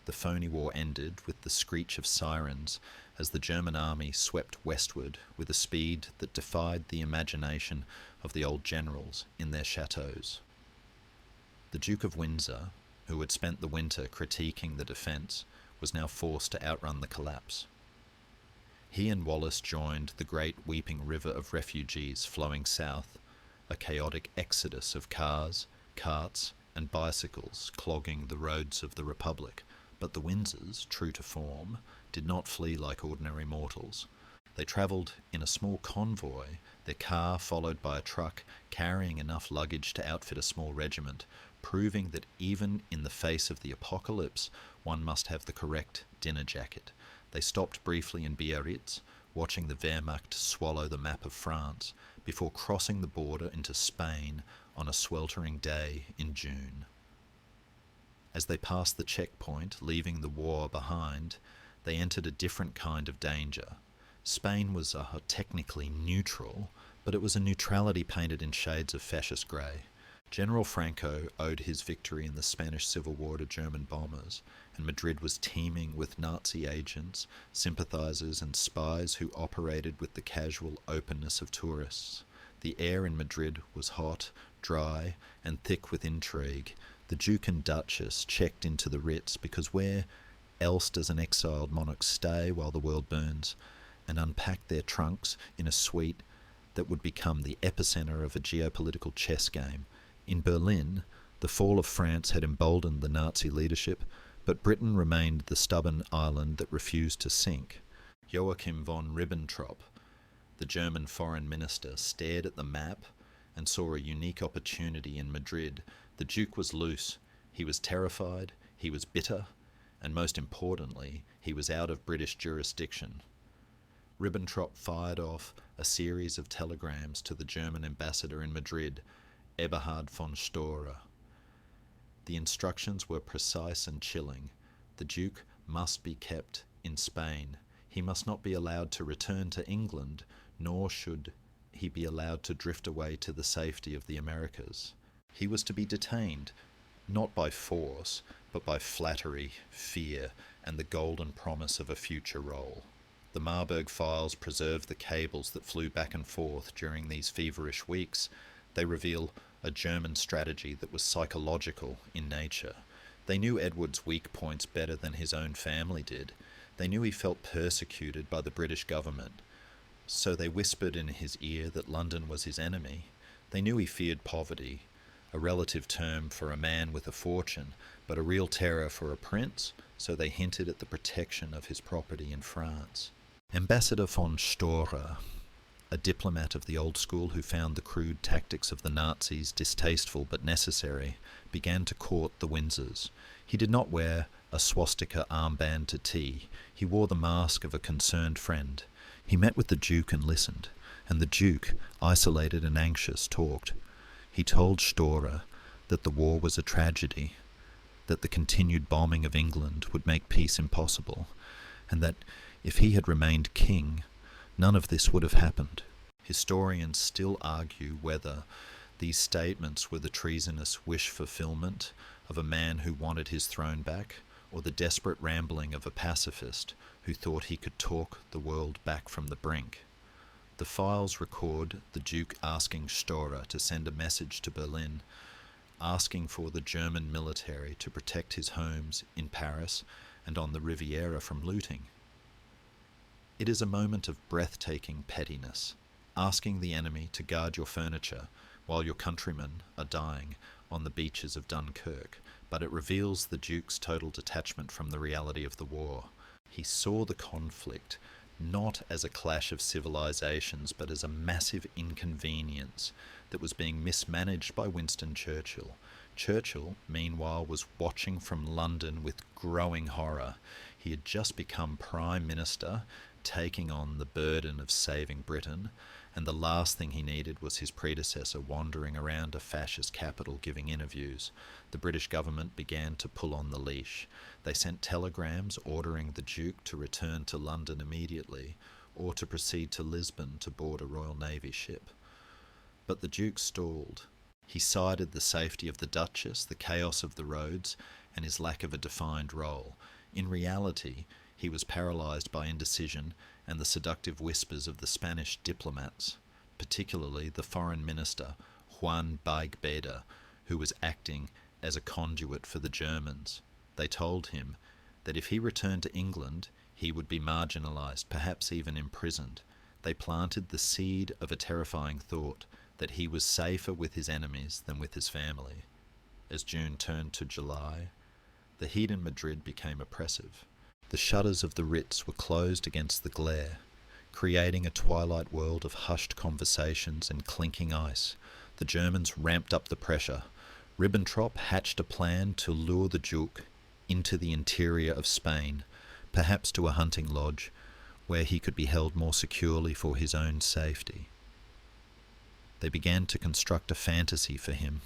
the phony war ended with the screech of sirens as the German army swept westward with a speed that defied the imagination of the old generals in their chateaux. The Duke of Windsor, who had spent the winter critiquing the defence, was now forced to outrun the collapse. He and Wallace joined the great weeping river of refugees flowing south, a chaotic exodus of cars, carts, and bicycles clogging the roads of the Republic. But the Windsors, true to form, did not flee like ordinary mortals. They travelled in a small convoy, their car followed by a truck carrying enough luggage to outfit a small regiment, proving that even in the face of the apocalypse, one must have the correct dinner jacket. They stopped briefly in Biarritz, watching the Wehrmacht swallow the map of France, before crossing the border into Spain on a sweltering day in June. As they passed the checkpoint, leaving the war behind, they entered a different kind of danger. Spain was technically neutral, but it was a neutrality painted in shades of fascist grey. General Franco owed his victory in the Spanish Civil War to German bombers, and Madrid was teeming with Nazi agents, sympathisers and spies who operated with the casual openness of tourists. The air in Madrid was hot, dry, and thick with intrigue. The Duke and Duchess checked into the Ritz because where else does an exiled monarch stay while the world burns, and unpack their trunks in a suite that would become the epicentre of a geopolitical chess game. In Berlin, the fall of France had emboldened the Nazi leadership, but Britain remained the stubborn island that refused to sink. Joachim von Ribbentrop, the German foreign minister, stared at the map and saw a unique opportunity in Madrid. The Duke was loose, he was terrified, he was bitter, and most importantly, he was out of British jurisdiction. Ribbentrop fired off a series of telegrams to the German ambassador in Madrid, Eberhard von Storer. The instructions were precise and chilling. The Duke must be kept in Spain. He must not be allowed to return to England, nor should he be allowed to drift away to the safety of the Americas. He was to be detained, not by force, but by flattery, fear, and the golden promise of a future role. The Marburg Files preserve the cables that flew back and forth during these feverish weeks. They reveal a German strategy that was psychological in nature. They knew Edward's weak points better than his own family did. They knew he felt persecuted by the British government, so they whispered in his ear that London was his enemy. They knew he feared poverty, a relative term for a man with a fortune, but a real terror for a prince, so they hinted at the protection of his property in France. Ambassador von Storer, a diplomat of the old school who found the crude tactics of the Nazis distasteful but necessary, began to court the Windsors. He did not wear a swastika armband to tea. He wore the mask of a concerned friend. He met with the Duke and listened, and the Duke, isolated and anxious, talked. He told Storer that the war was a tragedy, that the continued bombing of England would make peace impossible, and that if he had remained king, none of this would have happened. Historians still argue whether these statements were the treasonous wish fulfillment of a man who wanted his throne back, or the desperate rambling of a pacifist who thought he could talk the world back from the brink. The files record the Duke asking Storer to send a message to Berlin, asking for the German military to protect his homes in Paris and on the Riviera from looting. It is a moment of breathtaking pettiness, asking the enemy to guard your furniture while your countrymen are dying on the beaches of Dunkirk, but it reveals the Duke's total detachment from the reality of the war. He saw the conflict not as a clash of civilizations, but as a massive inconvenience that was being mismanaged by Winston Churchill. Churchill, meanwhile, was watching from London with growing horror. He had just become Prime Minister, taking on the burden of saving Britain, and the last thing he needed was his predecessor wandering around a fascist capital giving interviews. The British government began to pull on the leash. They sent telegrams ordering the Duke to return to London immediately, or to proceed to Lisbon to board a Royal Navy ship. But the Duke stalled. He cited the safety of the Duchess, the chaos of the roads, and his lack of a defined role. In reality, he was paralysed by indecision and the seductive whispers of the Spanish diplomats, particularly the foreign minister, Juan Baig-Beda, who was acting as a conduit for the Germans. They told him that if he returned to England, he would be marginalised, perhaps even imprisoned. They planted the seed of a terrifying thought that he was safer with his enemies than with his family. As June turned to July, the heat in Madrid became oppressive. The shutters of the Ritz were closed against the glare, creating a twilight world of hushed conversations and clinking ice. The Germans ramped up the pressure. Ribbentrop hatched a plan to lure the Duke into the interior of Spain, perhaps to a hunting lodge, where he could be held more securely for his own safety. They began to construct a fantasy for him,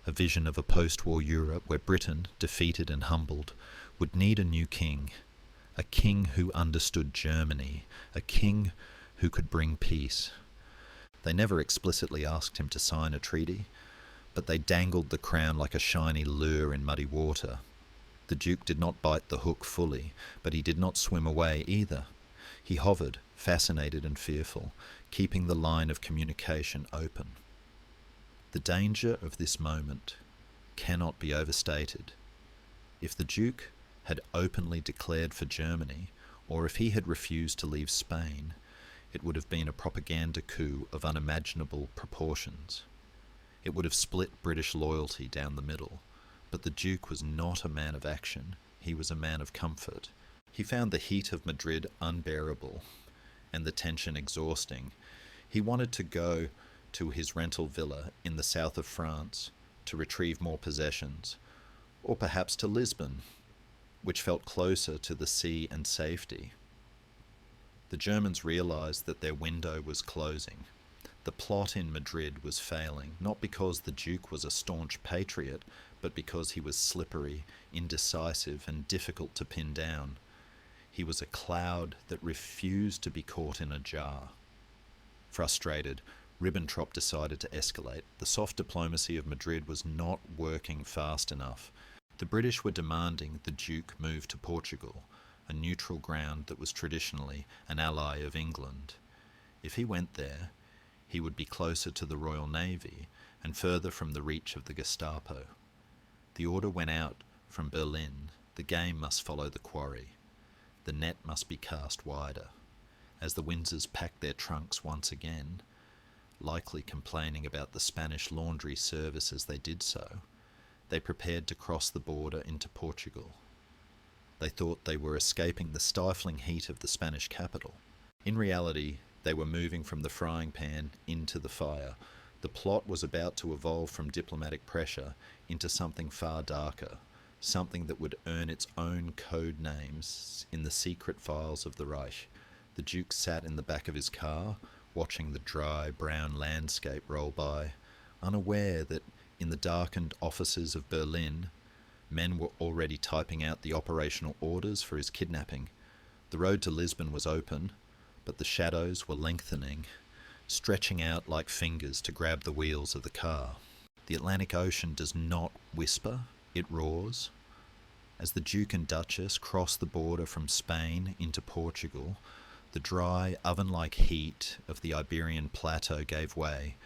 a vision of a post-war Europe where Britain, defeated and humbled, would need a new king, a king who understood Germany, a king who could bring peace. They never explicitly asked him to sign a treaty, but they dangled the crown like a shiny lure in muddy water. The Duke did not bite the hook fully, but he did not swim away either. He hovered, fascinated and fearful, keeping the line of communication open. The danger of this moment cannot be overstated. If the Duke had openly declared for Germany, or if he had refused to leave Spain, it would have been a propaganda coup of unimaginable proportions. It would have split British loyalty down the middle. But the Duke was not a man of action. He was a man of comfort. He found the heat of Madrid unbearable and the tension exhausting. He wanted to go to his rental villa in the south of France to retrieve more possessions, or perhaps to Lisbon, which felt closer to the sea and safety. The Germans realized that their window was closing. The plot in Madrid was failing, not because the Duke was a staunch patriot, but because he was slippery, indecisive, and difficult to pin down. He was a cloud that refused to be caught in a jar. Frustrated, Ribbentrop decided to escalate. The soft diplomacy of Madrid was not working fast enough. The British were demanding the Duke move to Portugal, a neutral ground that was traditionally an ally of England. If he went there, he would be closer to the Royal Navy and further from the reach of the Gestapo. The order went out from Berlin, the game must follow the quarry. The net must be cast wider. As the Windsors packed their trunks once again, likely complaining about the Spanish laundry service as they did so, they prepared to cross the border into Portugal. They thought they were escaping the stifling heat of the Spanish capital. In reality, they were moving from the frying pan into the fire. The plot was about to evolve from diplomatic pressure into something far darker, something that would earn its own code names in the secret files of the Reich. The Duke sat in the back of his car, watching the dry, brown landscape roll by, unaware that in the darkened offices of Berlin, men were already typing out the operational orders for his kidnapping. The road to Lisbon was open, but the shadows were lengthening, stretching out like fingers to grab the wheels of the car. The Atlantic Ocean does not whisper, it roars. As the Duke and Duchess crossed the border from Spain into Portugal, the dry, oven-like heat of the Iberian plateau gave way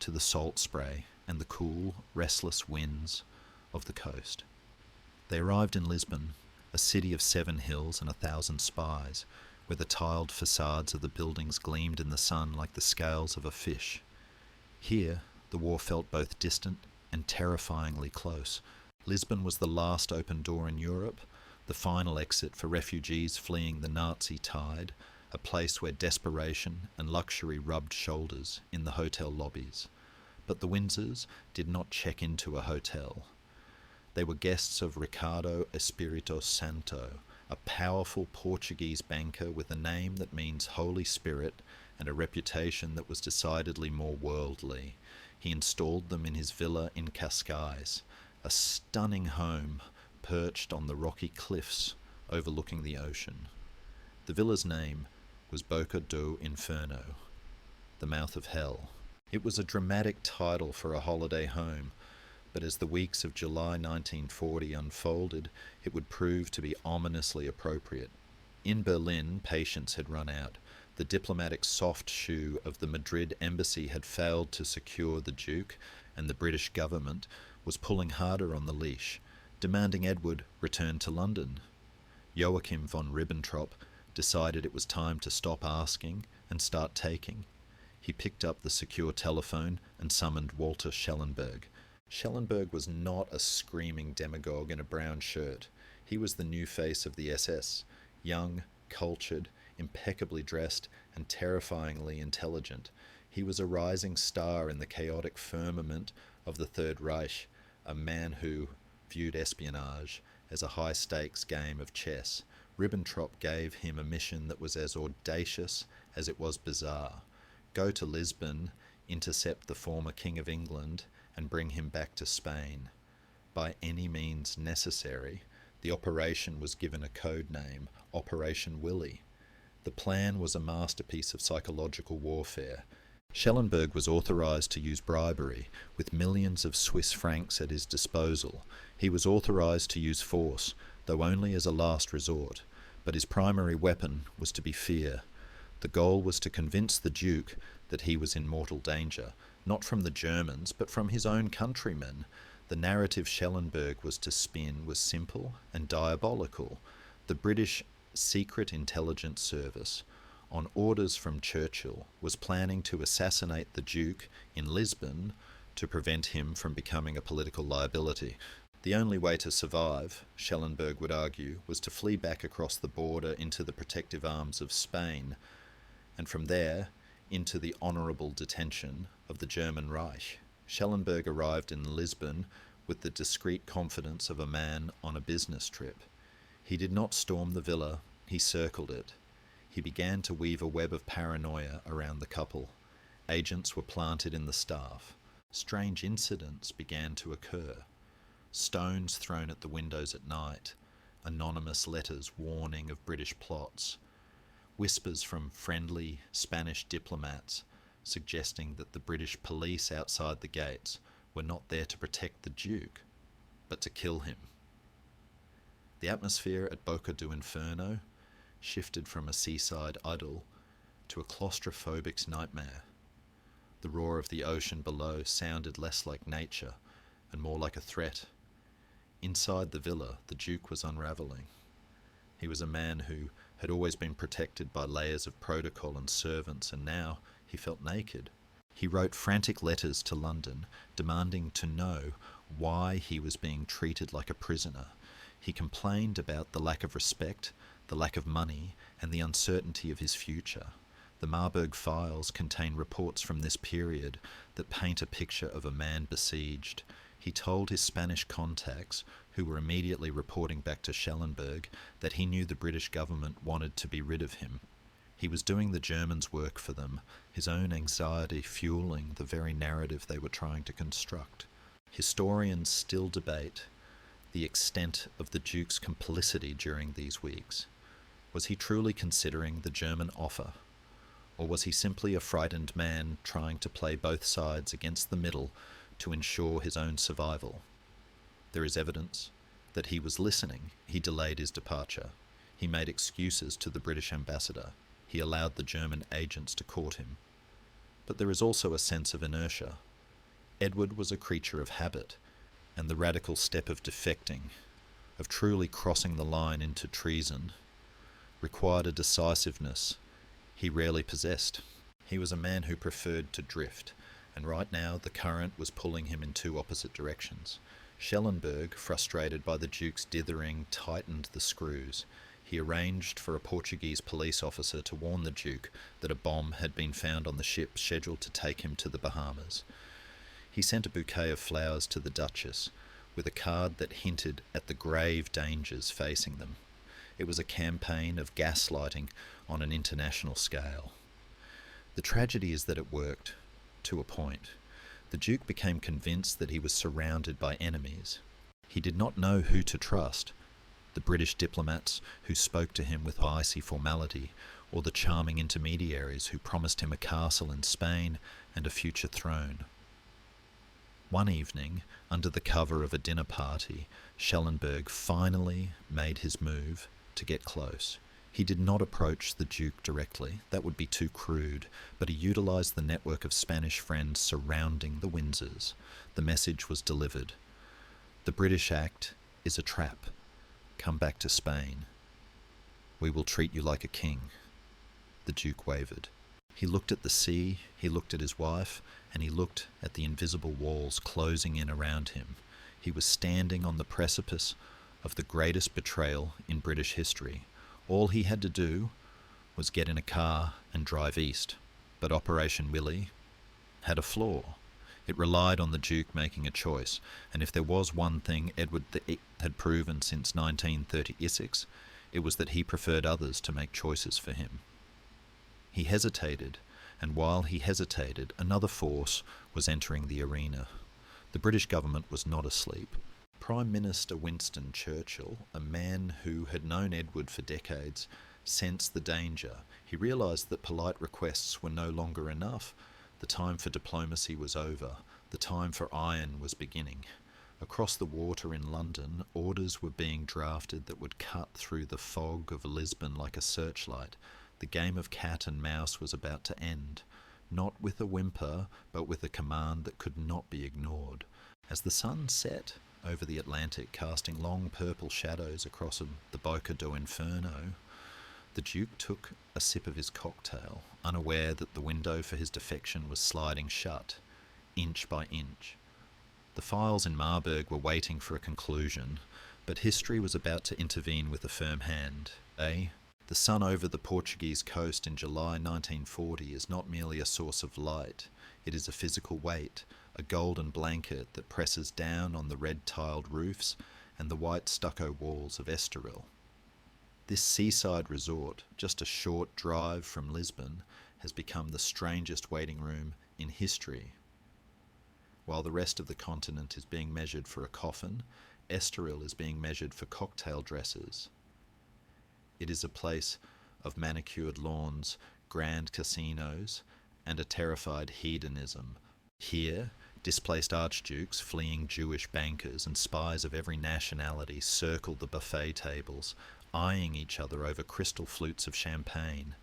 to the salt spray and the cool, restless winds of the coast. They arrived in Lisbon, a city of 7 hills and 1,000 spies, where the tiled facades of the buildings gleamed in the sun like the scales of a fish. Here, the war felt both distant and terrifyingly close. Lisbon was the last open door in Europe, the final exit for refugees fleeing the Nazi tide, a place where desperation and luxury rubbed shoulders in the hotel lobbies. But the Windsors did not check into a hotel. They were guests of Ricardo Espírito Santo, a powerful Portuguese banker with a name that means Holy Spirit and a reputation that was decidedly more worldly. He installed them in his villa in Cascais, a stunning home perched on the rocky cliffs overlooking the ocean. The villa's name was Boca do Inferno, the mouth of hell. It was a dramatic title for a holiday home, but as the weeks of July 1940 unfolded, it would prove to be ominously appropriate. In Berlin, patience had run out. The diplomatic soft shoe of the Madrid embassy had failed to secure the Duke, and the British government was pulling harder on the leash, demanding Edward return to London. Joachim von Ribbentrop decided it was time to stop asking and start taking. He picked up the secure telephone and summoned Walter Schellenberg. Schellenberg was not a screaming demagogue in a brown shirt. He was the new face of the SS, young, cultured, impeccably dressed, and terrifyingly intelligent. He was a rising star in the chaotic firmament of the Third Reich, a man who viewed espionage as a high-stakes game of chess. Ribbentrop gave him a mission that was as audacious as it was bizarre. Go to Lisbon, intercept the former King of England, and bring him back to Spain. By any means necessary, the operation was given a code name, Operation Willie. The plan was a masterpiece of psychological warfare. Schellenberg was authorized to use bribery, with millions of Swiss francs at his disposal. He was authorized to use force, though only as a last resort, but his primary weapon was to be fear. The goal was to convince the Duke that he was in mortal danger, not from the Germans, but from his own countrymen. The narrative Schellenberg was to spin was simple and diabolical. The British Secret Intelligence Service, on orders from Churchill, was planning to assassinate the Duke in Lisbon to prevent him from becoming a political liability. The only way to survive, Schellenberg would argue, was to flee back across the border into the protective arms of Spain, and from there into the honourable detention of the German Reich. Schellenberg arrived in Lisbon with the discreet confidence of a man on a business trip. He did not storm the villa, he circled it. He began to weave a web of paranoia around the couple. Agents were planted in the staff. Strange incidents began to occur. Stones thrown at the windows at night, anonymous letters warning of British plots, whispers from friendly Spanish diplomats suggesting that the British police outside the gates were not there to protect the Duke, but to kill him. The atmosphere at Boca do Inferno shifted from a seaside idyll to a claustrophobic nightmare. The roar of the ocean below sounded less like nature and more like a threat. Inside the villa, the Duke was unravelling. He was a man who had always been protected by layers of protocol and servants, and now he felt naked. He wrote frantic letters to London, demanding to know why he was being treated like a prisoner. He complained about the lack of respect, the lack of money, and the uncertainty of his future. The Marburg Files contain reports from this period that paint a picture of a man besieged. He told his Spanish contacts, who were immediately reporting back to Schellenberg, that he knew the British government wanted to be rid of him. He was doing the Germans' work for them, his own anxiety fueling the very narrative they were trying to construct. Historians still debate the extent of the Duke's complicity during these weeks. Was he truly considering the German offer? Or was he simply a frightened man trying to play both sides against the middle to ensure his own survival? There is evidence that he was listening. He delayed his departure. He made excuses to the British ambassador. He allowed the German agents to court him. But there is also a sense of inertia. Edward was a creature of habit, and the radical step of defecting, of truly crossing the line into treason, required a decisiveness he rarely possessed. He was a man who preferred to drift, and right now the current was pulling him in two opposite directions. Schellenberg, frustrated by the Duke's dithering, tightened the screws. He arranged for a Portuguese police officer to warn the Duke that a bomb had been found on the ship scheduled to take him to the Bahamas. He sent a bouquet of flowers to the Duchess, with a card that hinted at the grave dangers facing them. It was a campaign of gaslighting on an international scale. The tragedy is that it worked, to a point. The Duke became convinced that he was surrounded by enemies. He did not know who to trust, the British diplomats who spoke to him with icy formality, or the charming intermediaries who promised him a castle in Spain and a future throne. One evening, under the cover of a dinner party, Schellenberg finally made his move to get close. He did not approach the Duke directly, that would be too crude, but he utilised the network of Spanish friends surrounding the Windsors. The message was delivered. The British act is a trap. Come back to Spain. We will treat you like a king. The Duke wavered. He looked at the sea, he looked at his wife, and he looked at the invisible walls closing in around him. He was standing on the precipice of the greatest betrayal in British history. All he had to do was get in a car and drive east. But Operation Willie had a flaw. It relied on the Duke making a choice, and if there was one thing Edward VIII had proven since 1936, it was that he preferred others to make choices for him. He hesitated, and while he hesitated, another force was entering the arena. The British government was not asleep. Prime Minister Winston Churchill, a man who had known Edward for decades, sensed the danger. He realised that polite requests were no longer enough. The time for diplomacy was over. The time for iron was beginning. Across the water in London, orders were being drafted that would cut through the fog of Lisbon like a searchlight. The game of cat and mouse was about to end, not with a whimper, but with a command that could not be ignored. As the sun set over the Atlantic, casting long purple shadows across the Boca do Inferno, the Duke took a sip of his cocktail, unaware that the window for his defection was sliding shut, inch by inch. The files in Marburg were waiting for a conclusion, but history was about to intervene with a firm hand. The sun over the Portuguese coast in July 1940 is not merely a source of light, it is a physical weight, a golden blanket that presses down on the red-tiled roofs and the white stucco walls of Estoril. This seaside resort, just a short drive from Lisbon, has become the strangest waiting room in history. While the rest of the continent is being measured for a coffin, Estoril is being measured for cocktail dresses. It is a place of manicured lawns, grand casinos, and a terrified hedonism. Here, displaced archdukes, fleeing Jewish bankers, and spies of every nationality circle the buffet tables, eyeing each other over crystal flutes of champagne.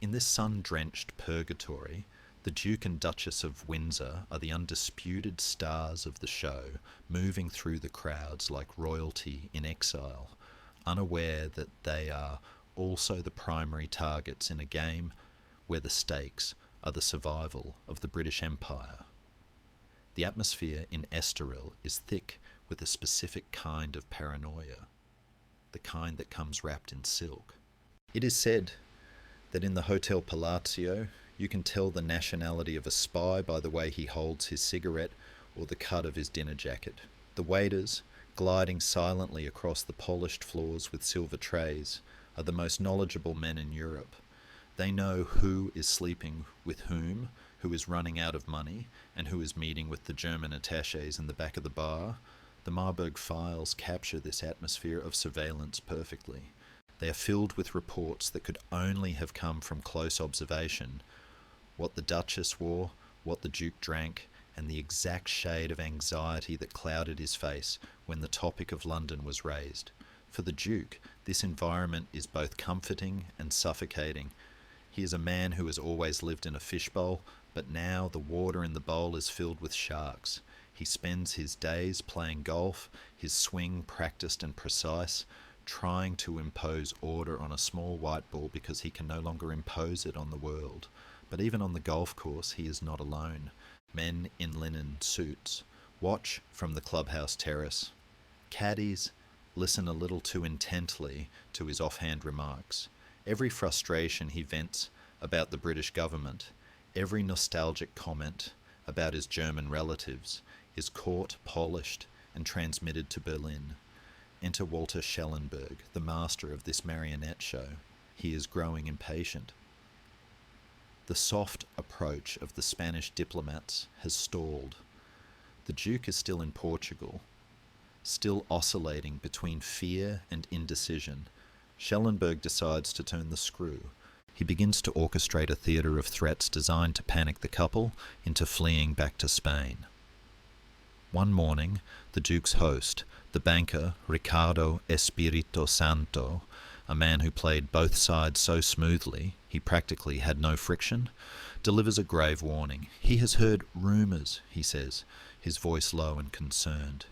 In this sun-drenched purgatory, The Duke and Duchess of Windsor are the undisputed stars of the show, moving through the crowds like royalty in exile, unaware that they are also the primary targets in a game where the stakes are the survival of the British Empire. The atmosphere in Estoril is thick with a specific kind of paranoia, the kind that comes wrapped in silk. It is said that in the Hotel Palazzo you can tell the nationality of a spy by the way he holds his cigarette or the cut of his dinner jacket. The waiters, gliding silently across the polished floors with silver trays, are the most knowledgeable men in Europe. They know who is sleeping with whom, who is running out of money, and who is meeting with the German attachés in the back of the bar. The Marburg Files capture this atmosphere of surveillance perfectly. They are filled with reports that could only have come from close observation. What the Duchess wore, what the Duke drank, and the exact shade of anxiety that clouded his face when the topic of London was raised. For the Duke, this environment is both comforting and suffocating. He is a man who has always lived in a fishbowl, but now the water in the bowl is filled with sharks. He spends his days playing golf, his swing practiced and precise, trying to impose order on a small white ball because he can no longer impose it on the world. But even on the golf course, he is not alone. Men in linen suits watch from the clubhouse terrace. Caddies listen a little too intently to his offhand remarks. Every frustration he vents about the British government, every nostalgic comment about his German relatives, is caught, polished, and transmitted to Berlin. Enter Walter Schellenberg, the master of this marionette show. He is growing impatient. The soft approach of the Spanish diplomats has stalled. The Duke is still in Portugal, still oscillating between fear and indecision. Schellenberg decides to turn the screw. He begins to orchestrate a theatre of threats designed to panic the couple into fleeing back to Spain. One morning, the Duke's host, the banker Ricardo Espirito Santo, a man who played both sides so smoothly he practically had no friction, delivers a grave warning. He has heard rumours, he says, his voice low and concerned.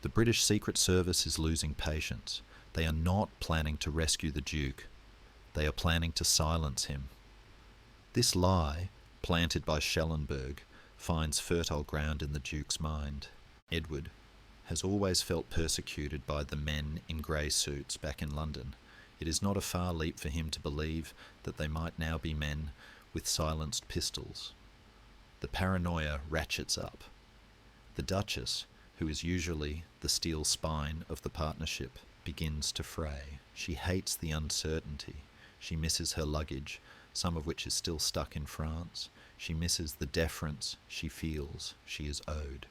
The British Secret Service is losing patience. They are not planning to rescue the Duke. They are planning to silence him. This lie, planted by Schellenberg, finds fertile ground in the Duke's mind. Edward has always felt persecuted by the men in grey suits back in London. It is not a far leap for him to believe that they might now be men with silenced pistols. The paranoia ratchets up. The Duchess, who is usually the steel spine of the partnership, begins to fray. She hates the uncertainty. She misses her luggage, some of which is still stuck in France. She misses the deference she feels she is owed.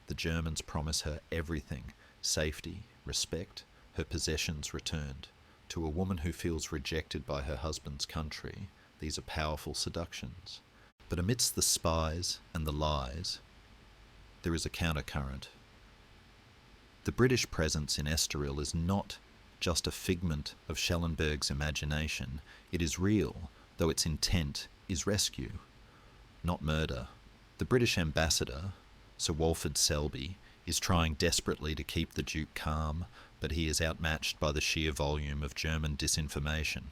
The Germans promise her everything: safety, respect, her possessions returned. To a woman who feels rejected by her husband's country, these are powerful seductions. But amidst the spies and the lies, there is a countercurrent. The British presence in Estoril is not just a figment of Schellenberg's imagination. It is real, though its intent is rescue, not murder. The British ambassador, Sir Walford Selby, is trying desperately to keep the Duke calm, but he is outmatched by the sheer volume of German disinformation.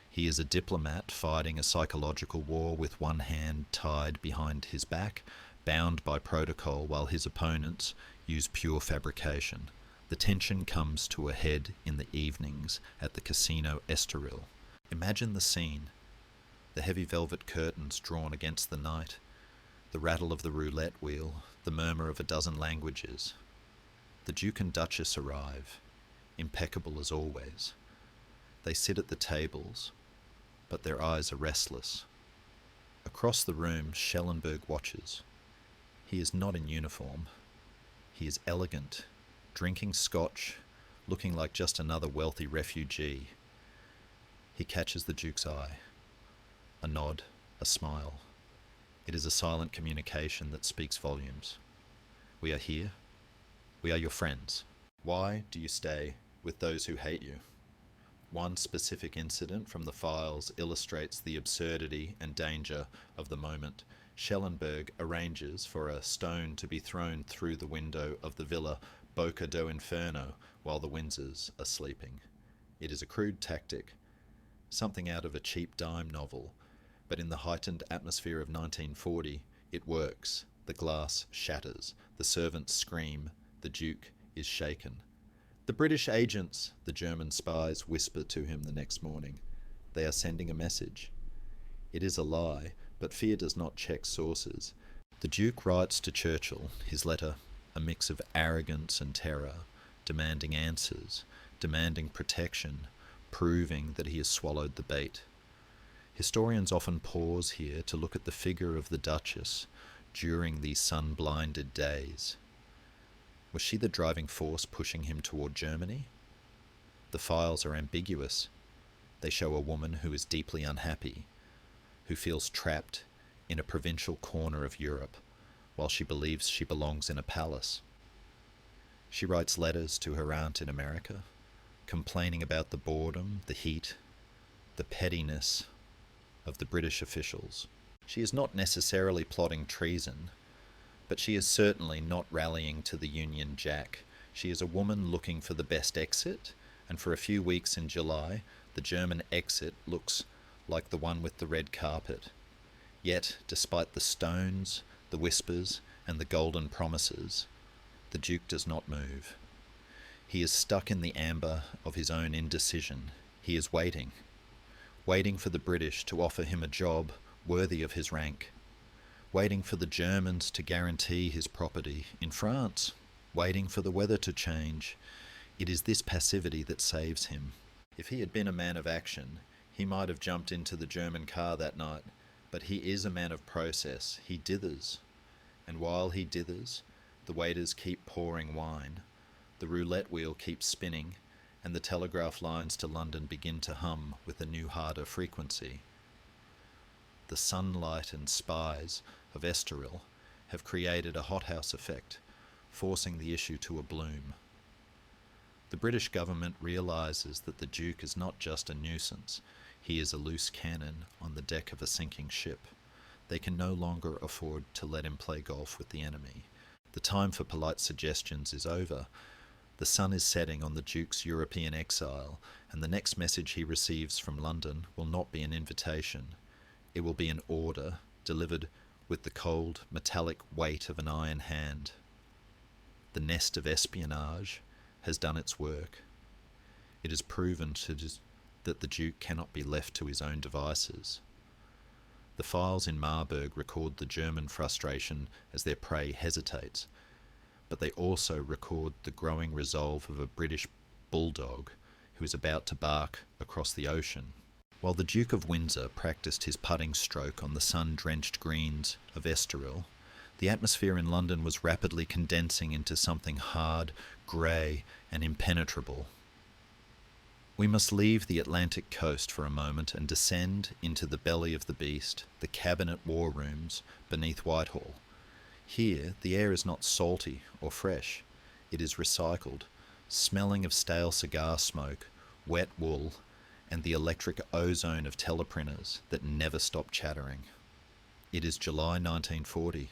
He is a diplomat fighting a psychological war with one hand tied behind his back, bound by protocol, while his opponents use pure fabrication. The tension comes to a head in the evenings at the Casino Estoril. Imagine the scene: the heavy velvet curtains drawn against the night, the rattle of the roulette wheel, the murmur of a dozen languages. The Duke and Duchess arrive, impeccable as always. They sit at the tables, but their eyes are restless. Across the room, Schellenberg watches. He is not in uniform. He is elegant, drinking scotch, looking like just another wealthy refugee. He catches the Duke's eye. A nod, a smile. It is a silent communication that speaks volumes. We are here. We are your friends. Why do you stay with those who hate you? One specific incident from the files illustrates the absurdity and danger of the moment. Schellenberg arranges for a stone to be thrown through the window of the villa Bocca do Inferno while the Windsors are sleeping. It is a crude tactic, something out of a cheap dime novel, but in the heightened atmosphere of 1940, it works. The glass shatters, the servants scream, the Duke is shaken. "The British agents," the German spies whisper to him the next morning. They are sending a message. It is a lie, but fear does not check sources. The Duke writes to Churchill, his letter, a mix of arrogance and terror, demanding answers, demanding protection, proving that he has swallowed the bait. Historians often pause here to look at the figure of the Duchess during these sun-blinded days. Was she the driving force pushing him toward Germany? The files are ambiguous. They show a woman who is deeply unhappy, who feels trapped in a provincial corner of Europe, while she believes she belongs in a palace. She writes letters to her aunt in America, complaining about the boredom, the heat, the pettiness of the British officials. She is not necessarily plotting treason, but she is certainly not rallying to the Union Jack. She is a woman looking for the best exit, and for a few weeks in July, the German exit looks like the one with the red carpet. Yet, despite the stones, the whispers, and the golden promises, the Duke does not move. He is stuck in the amber of his own indecision. He is waiting for the British to offer him a job worthy of his rank, waiting for the Germans to guarantee his property in France, waiting for the weather to change. It is this passivity that saves him. If he had been a man of action, he might have jumped into the German car that night, but he is a man of process. He dithers, and while he dithers, the waiters keep pouring wine, the roulette wheel keeps spinning, and the telegraph lines to London begin to hum with a new, harder frequency. The sunlight and spies of Estoril have created a hothouse effect, forcing the issue to a bloom. The British government realises that the Duke is not just a nuisance, he is a loose cannon on the deck of a sinking ship. They can no longer afford to let him play golf with the enemy. The time for polite suggestions is over. The sun is setting on the Duke's European exile, and the next message he receives from London will not be an invitation. It will be an order, delivered with the cold, metallic weight of an iron hand. The nest of espionage has done its work. It has proven that the Duke cannot be left to his own devices. The files in Marburg record the German frustration as their prey hesitates, but they also record the growing resolve of a British bulldog who is about to bark across the ocean. While the Duke of Windsor practiced his putting stroke on the sun-drenched greens of Estoril, the atmosphere in London was rapidly condensing into something hard, grey, and impenetrable. We must leave the Atlantic coast for a moment and descend into the belly of the beast, the cabinet war rooms beneath Whitehall. Here, the air is not salty or fresh. It is recycled, smelling of stale cigar smoke, wet wool, and the electric ozone of teleprinters that never stop chattering. It is July 1940.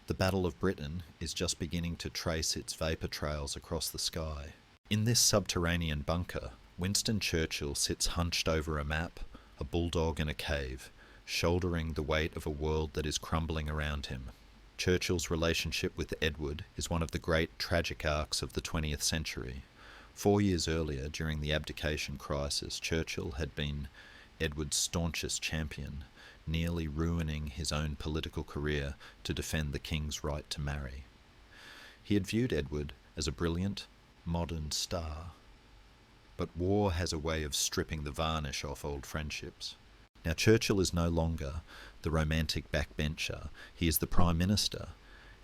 The Battle of Britain is just beginning to trace its vapour trails across the sky. In this subterranean bunker, Winston Churchill sits hunched over a map, a bulldog in a cave, shouldering the weight of a world that is crumbling around him. Churchill's relationship with Edward is one of the great tragic arcs of the 20th century. 4 years earlier, during the abdication crisis, Churchill had been Edward's staunchest champion, nearly ruining his own political career to defend the king's right to marry. He had viewed Edward as a brilliant, modern star. But war has a way of stripping the varnish off old friendships. Now Churchill is no longer the romantic backbencher. He is the Prime Minister,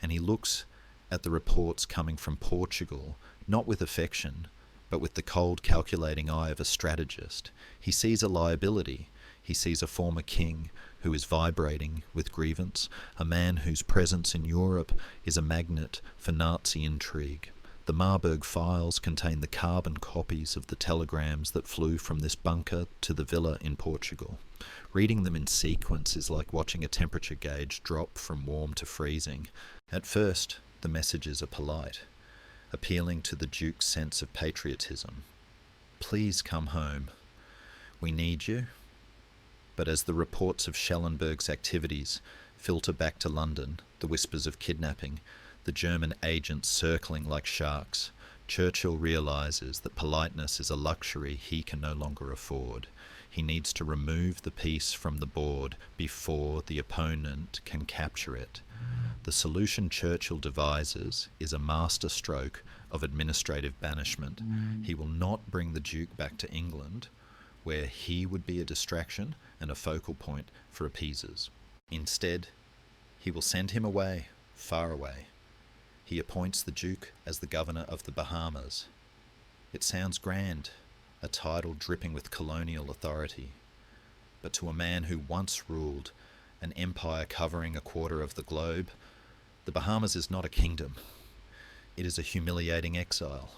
and he looks at the reports coming from Portugal, not with affection, but with the cold, calculating eye of a strategist. He sees a liability. He sees a former king who is vibrating with grievance, a man whose presence in Europe is a magnet for Nazi intrigue. The Marburg Files contain the carbon copies of the telegrams that flew from this bunker to the villa in Portugal. Reading them in sequence is like watching a temperature gauge drop from warm to freezing. At first, the messages are polite, appealing to the Duke's sense of patriotism. Please come home. We need you. But as the reports of Schellenberg's activities filter back to London, the whispers of kidnapping, the German agents circling like sharks, Churchill realises that politeness is a luxury he can no longer afford. He needs to remove the piece from the board before the opponent can capture it. The solution Churchill devises is a masterstroke of administrative banishment. He will not bring the Duke back to England, where he would be a distraction and a focal point for appeasers. Instead, he will send him away, far away. He appoints the Duke as the governor of the Bahamas. It sounds grand, a title dripping with colonial authority. But to a man who once ruled an empire covering a quarter of the globe, the Bahamas is not a kingdom. It is a humiliating exile.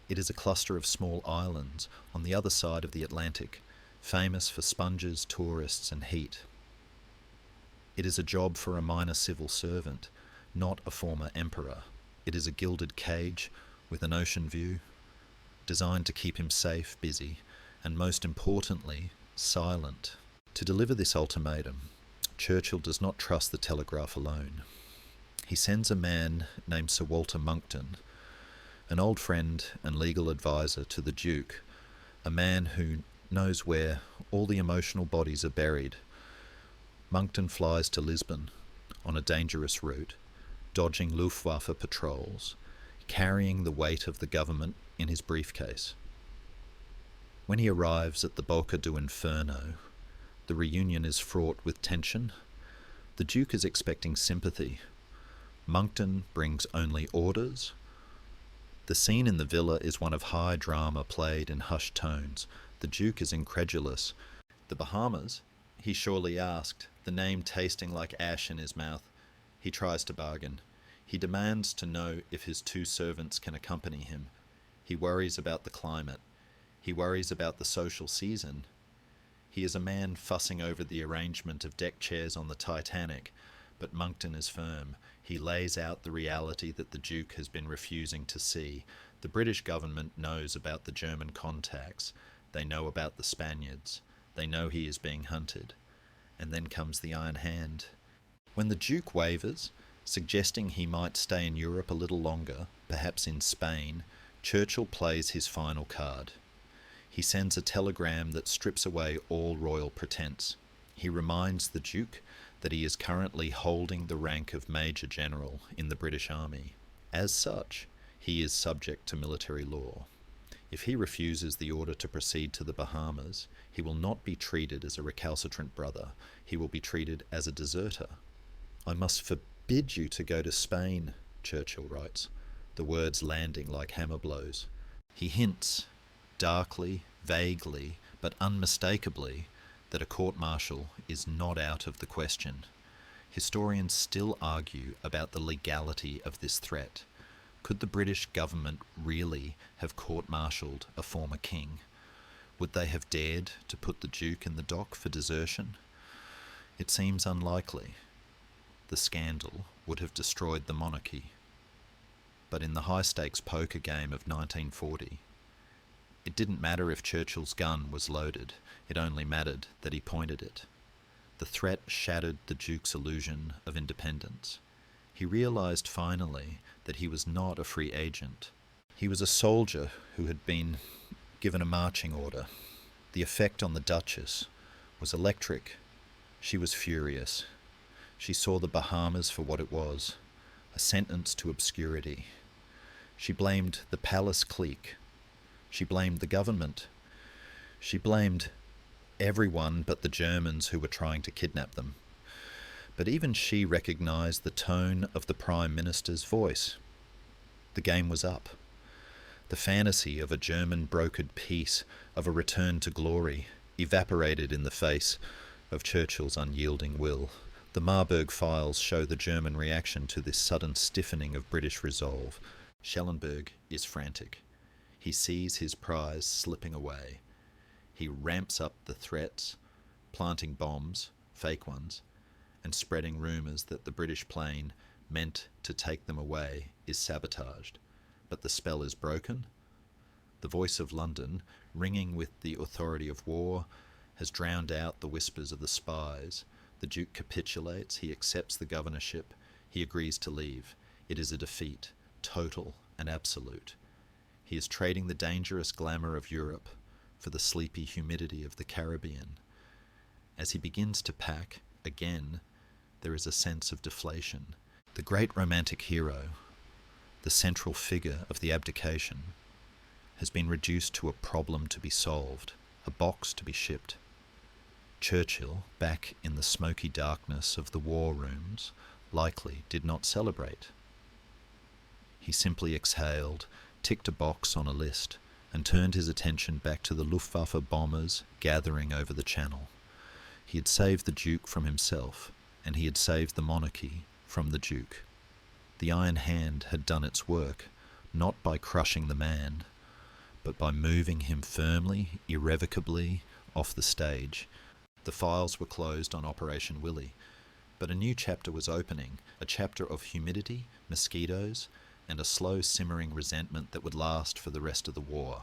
It is a cluster of small islands on the other side of the Atlantic, famous for sponges, tourists, and heat. It is a job for a minor civil servant, not a former emperor. It is a gilded cage with an ocean view, designed to keep him safe, busy, and most importantly, silent. To deliver this ultimatum, Churchill does not trust the telegraph alone. He sends a man named Sir Walter Monckton, an old friend and legal advisor to the Duke, a man who knows where all the emotional bodies are buried. Monckton flies to Lisbon on a dangerous route, dodging Luftwaffe patrols, carrying the weight of the government in his briefcase. When he arrives at the Boca do Inferno, the reunion is fraught with tension. The Duke is expecting sympathy. Monckton brings only orders. The scene in the villa is one of high drama played in hushed tones. The Duke is incredulous. The Bahamas? He surely asked, the name tasting like ash in his mouth. He tries to bargain. He demands to know if his two servants can accompany him. He worries about the climate. He worries about the social season. He is a man fussing over the arrangement of deck chairs on the Titanic, but Monckton is firm. He lays out the reality that the Duke has been refusing to see. The British government knows about the German contacts. They know about the Spaniards. They know he is being hunted. And then comes the Iron Hand. When the Duke wavers, suggesting he might stay in Europe a little longer, perhaps in Spain, Churchill plays his final card. He sends a telegram that strips away all royal pretense. He reminds the Duke that he is currently holding the rank of Major General in the British Army. As such, he is subject to military law. If he refuses the order to proceed to the Bahamas, he will not be treated as a recalcitrant brother. He will be treated as a deserter. I must forbid you to go to Spain, Churchill writes, the words landing like hammer blows. He hints, darkly, vaguely, but unmistakably, that a court-martial is not out of the question. Historians still argue about the legality of this threat. Could the British government really have court-martialed a former king? Would they have dared to put the Duke in the dock for desertion? It seems unlikely. The scandal would have destroyed the monarchy. But in the high-stakes poker game of 1940, it didn't matter if Churchill's gun was loaded. It only mattered that he pointed it. The threat shattered the Duke's illusion of independence. He realised finally that he was not a free agent. He was a soldier who had been given a marching order. The effect on the Duchess was electric. She was furious. She saw the Bahamas for what it was, a sentence to obscurity. She blamed the palace clique. She blamed the government. She blamed everyone but the Germans who were trying to kidnap them. But even she recognised the tone of the Prime Minister's voice. The game was up. The fantasy of a German brokered peace, of a return to glory, evaporated in the face of Churchill's unyielding will. The Marburg Files show the German reaction to this sudden stiffening of British resolve. Schellenberg is frantic. He sees his prize slipping away. He ramps up the threats, planting bombs, fake ones, and spreading rumours that the British plane meant to take them away is sabotaged. But the spell is broken. The voice of London, ringing with the authority of war, has drowned out the whispers of the spies. The Duke capitulates, he accepts the governorship, he agrees to leave. It is a defeat, total and absolute. He is trading the dangerous glamour of Europe for the sleepy humidity of the Caribbean. As he begins to pack, again, there is a sense of deflation. The great romantic hero, the central figure of the abdication, has been reduced to a problem to be solved, a box to be shipped. Churchill, back in the smoky darkness of the war rooms, likely did not celebrate. He simply exhaled, ticked a box on a list, and turned his attention back to the Luftwaffe bombers gathering over the Channel. He had saved the Duke from himself, and he had saved the monarchy from the Duke. The Iron Hand had done its work, not by crushing the man, but by moving him firmly, irrevocably, off the stage. The files were closed on Operation Willie, but a new chapter was opening, a chapter of humidity, mosquitoes, and a slow simmering resentment that would last for the rest of the war.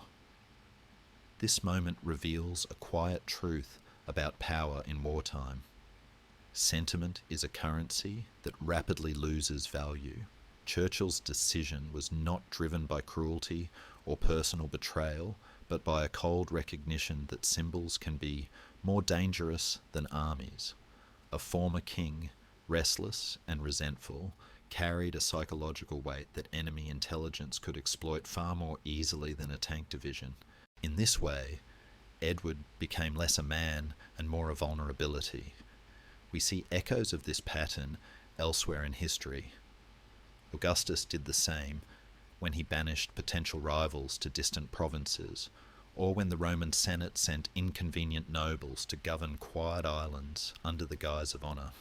This moment reveals a quiet truth about power in wartime. Sentiment is a currency that rapidly loses value. Churchill's decision was not driven by cruelty or personal betrayal, but by a cold recognition that symbols can be more dangerous than armies. A former king, restless and resentful, carried a psychological weight that enemy intelligence could exploit far more easily than a tank division. In this way, Edward became less a man and more a vulnerability. We see echoes of this pattern elsewhere in history. Augustus did the same when he banished potential rivals to distant provinces, or when the Roman Senate sent inconvenient nobles to govern quiet islands under the guise of honour.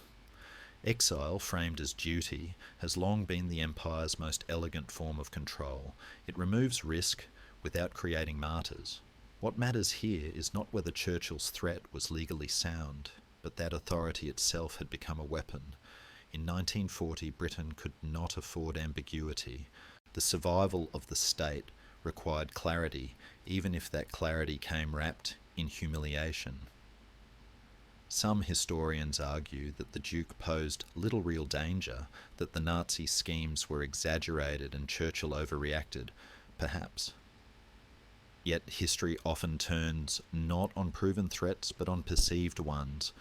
Exile, framed as duty, has long been the empire's most elegant form of control. It removes risk without creating martyrs. What matters here is not whether Churchill's threat was legally sound, but that authority itself had become a weapon. In 1940, Britain could not afford ambiguity. The survival of the state required clarity, even if that clarity came wrapped in humiliation. Some historians argue that the Duke posed little real danger, that the Nazi schemes were exaggerated and Churchill overreacted, perhaps. Yet history often turns not on proven threats but on perceived ones.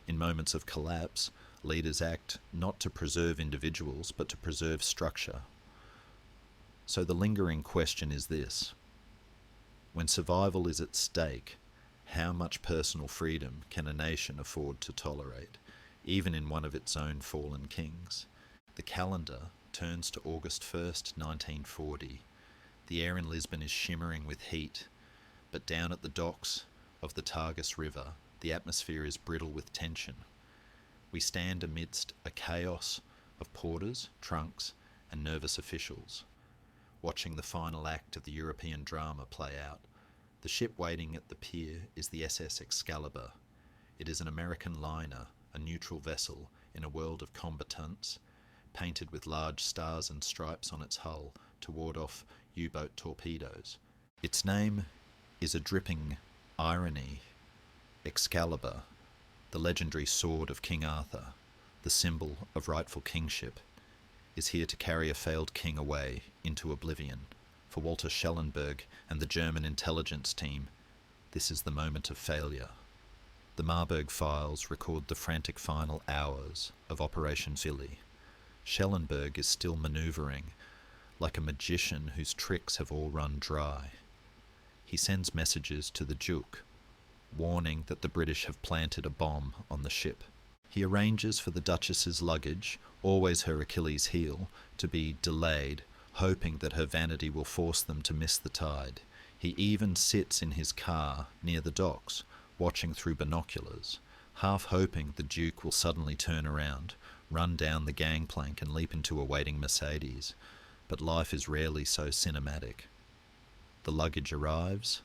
In moments of collapse, leaders act not to preserve individuals but to preserve structure. So the lingering question is this: when survival is at stake, how much personal freedom can a nation afford to tolerate, even in one of its own fallen kings? The calendar turns to August 1st, 1940. The air in Lisbon is shimmering with heat, but down at the docks of the Tagus River, the atmosphere is brittle with tension. We stand amidst a chaos of porters, trunks, and nervous officials, watching the final act of the European drama play out. The ship waiting at the pier is the SS Excalibur. It is an American liner, a neutral vessel in a world of combatants, painted with large stars and stripes on its hull to ward off U-boat torpedoes. Its name is a dripping irony. Excalibur, the legendary sword of King Arthur, the symbol of rightful kingship, is here to carry a failed king away into oblivion. For Walter Schellenberg and the German intelligence team, this is the moment of failure. The Marburg Files record the frantic final hours of Operation Willie. Schellenberg is still manoeuvring, like a magician whose tricks have all run dry. He sends messages to the Duke, warning that the British have planted a bomb on the ship. He arranges for the Duchess's luggage, always her Achilles heel, to be delayed, hoping that her vanity will force them to miss the tide. He even sits in his car near the docks, watching through binoculars, half hoping the Duke will suddenly turn around, run down the gangplank and leap into a waiting Mercedes. but life is rarely so cinematic. The luggage arrives,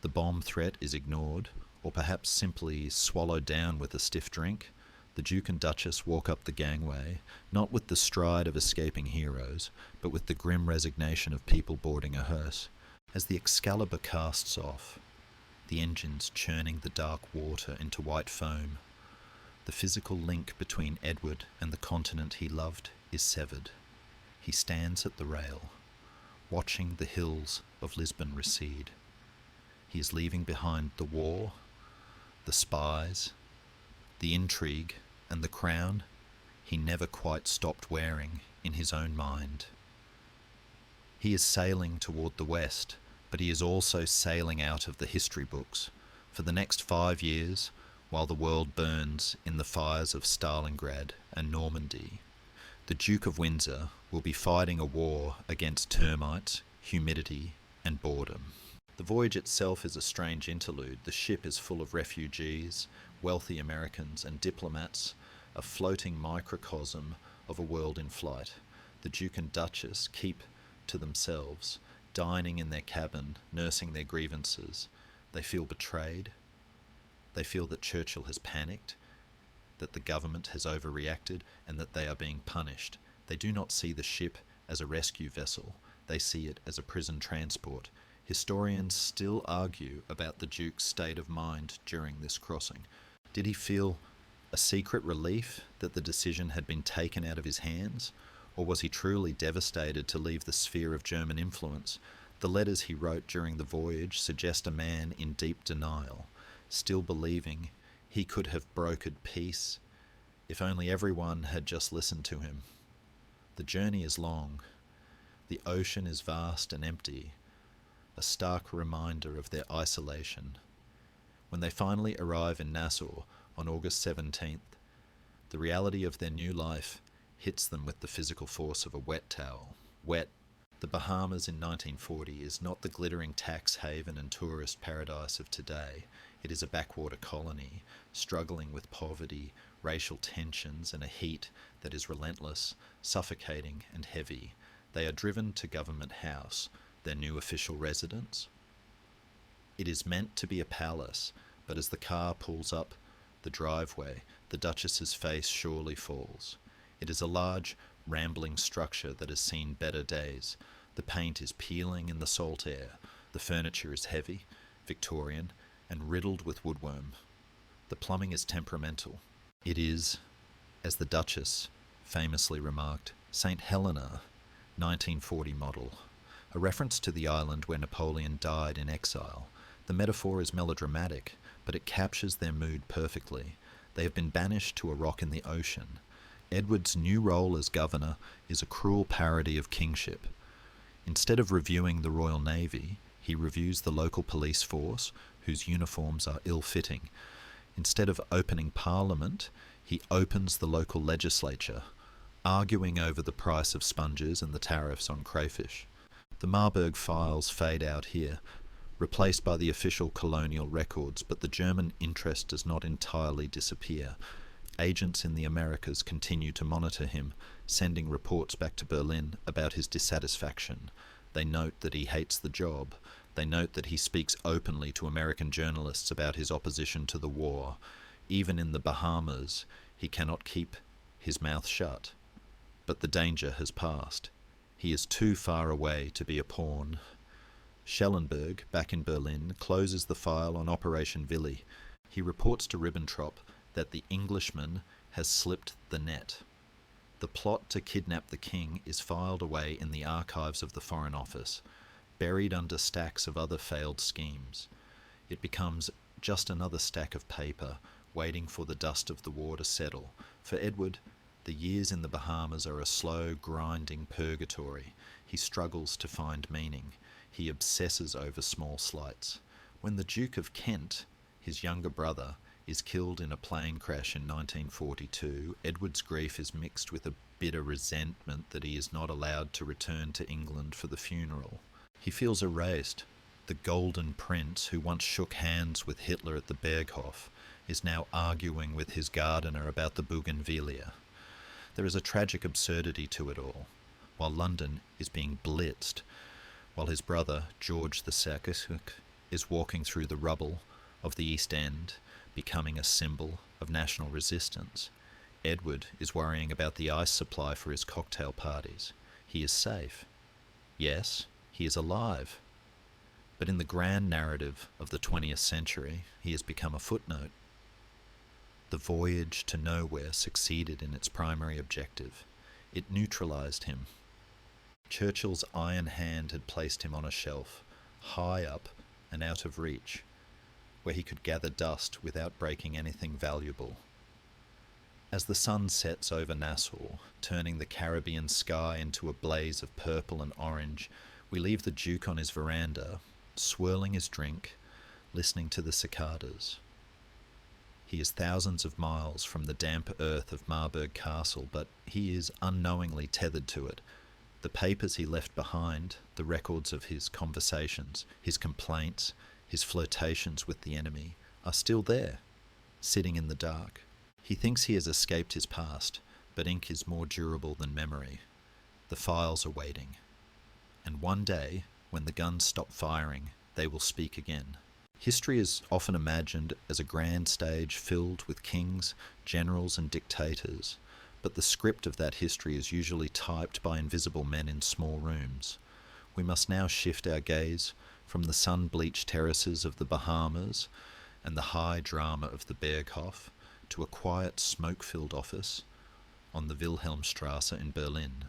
the bomb threat is ignored, or perhaps simply swallowed down with a stiff drink. The Duke and Duchess walk up the gangway, not with the stride of escaping heroes, but with the grim resignation of people boarding a hearse. As the Excalibur casts off, the engines churning the dark water into white foam, the physical link between Edward and the continent he loved is severed. He stands at the rail, watching the hills of Lisbon recede. He is leaving behind the war, the spies, the intrigue, and the crown he never quite stopped wearing in his own mind. He is sailing toward the west, but he is also sailing out of the history books. For the next 5 years, while the world burns in the fires of Stalingrad and Normandy, the Duke of Windsor will be fighting a war against termites, humidity, and boredom. The voyage itself is a strange interlude. The ship is full of refugees, wealthy Americans, and diplomats, a floating microcosm of a world in flight. The Duke and Duchess keep to themselves, dining in their cabin, nursing their grievances. They feel betrayed. They feel that Churchill has panicked, that the government has overreacted, and that they are being punished. They do not see the ship as a rescue vessel. They see it as a prison transport. Historians still argue about the Duke's state of mind during this crossing. Did he feel a secret relief that the decision had been taken out of his hands? Or was he truly devastated to leave the sphere of German influence? The letters he wrote during the voyage suggest a man in deep denial, still believing he could have brokered peace if only everyone had just listened to him. The journey is long. The ocean is vast and empty, a stark reminder of their isolation. When they finally arrive in Nassau on August 17th, the reality of their new life hits them with the physical force of a wet towel. Wet. The Bahamas in 1940 is not the glittering tax haven and tourist paradise of today. It is a backwater colony, struggling with poverty, racial tensions, and a heat that is relentless, suffocating, and heavy. They are driven to Government House, their new official residence. It is meant to be a palace, but as the car pulls up the driveway, the Duchess's face surely falls. It is a large, rambling structure that has seen better days. The paint is peeling in the salt air. The furniture is heavy, Victorian, and riddled with woodworm. The plumbing is temperamental. It is, as the Duchess famously remarked, St. Helena, 1940 model, a reference to the island where Napoleon died in exile. The metaphor is melodramatic, but it captures their mood perfectly. They have been banished to a rock in the ocean. Edward's new role as governor is a cruel parody of kingship. Instead of reviewing the Royal Navy, he reviews the local police force, whose uniforms are ill-fitting. Instead of opening Parliament, he opens the local legislature, arguing over the price of sponges and the tariffs on crayfish. The Marburg Files fade out here, replaced by the official colonial records, but the German interest does not entirely disappear. Agents in the Americas continue to monitor him, sending reports back to Berlin about his dissatisfaction. They note that he hates the job. They note that he speaks openly to American journalists about his opposition to the war. Even in the Bahamas, he cannot keep his mouth shut. But the danger has passed. He is too far away to be a pawn. Schellenberg, back in Berlin, closes the file on Operation Willie. He reports to Ribbentrop that the Englishman has slipped the net. The plot to kidnap the king is filed away in the archives of the Foreign Office, buried under stacks of other failed schemes. It becomes just another stack of paper, waiting for the dust of the war to settle. For Edward, the years in the Bahamas are a slow, grinding purgatory. He struggles to find meaning. He obsesses over small slights. When the Duke of Kent, his younger brother, is killed in a plane crash in 1942, Edward's grief is mixed with a bitter resentment that he is not allowed to return to England for the funeral. He feels erased. The Golden Prince, who once shook hands with Hitler at the Berghof, is now arguing with his gardener about the bougainvillea. There is a tragic absurdity to it all. while London is being blitzed, while his brother, George II, is walking through the rubble of the East End, becoming a symbol of national resistance. Edward is worrying about the ice supply for his cocktail parties. He is safe. Yes, he is alive. But in the grand narrative of the 20th century, he has become a footnote. The voyage to nowhere succeeded in its primary objective. It neutralized him. Churchill's iron hand had placed him on a shelf, high up and out of reach, where he could gather dust without breaking anything valuable. As the sun sets over Nassau, turning the Caribbean sky into a blaze of purple and orange, we leave the Duke on his veranda, swirling his drink, listening to the cicadas. He is thousands of miles from the damp earth of Marburg Castle, but he is unknowingly tethered to it. The papers he left behind, the records of his conversations, his complaints, his flirtations with the enemy, are still there, sitting in the dark. He thinks he has escaped his past, but ink is more durable than memory. The files are waiting. And one day, when the guns stop firing, they will speak again. History is often imagined as a grand stage filled with kings, generals, and dictators, but the script of that history is usually typed by invisible men in small rooms. We must now shift our gaze from the sun-bleached terraces of the Bahamas and the high drama of the Berghof to a quiet, smoke-filled office on the Wilhelmstrasse in Berlin.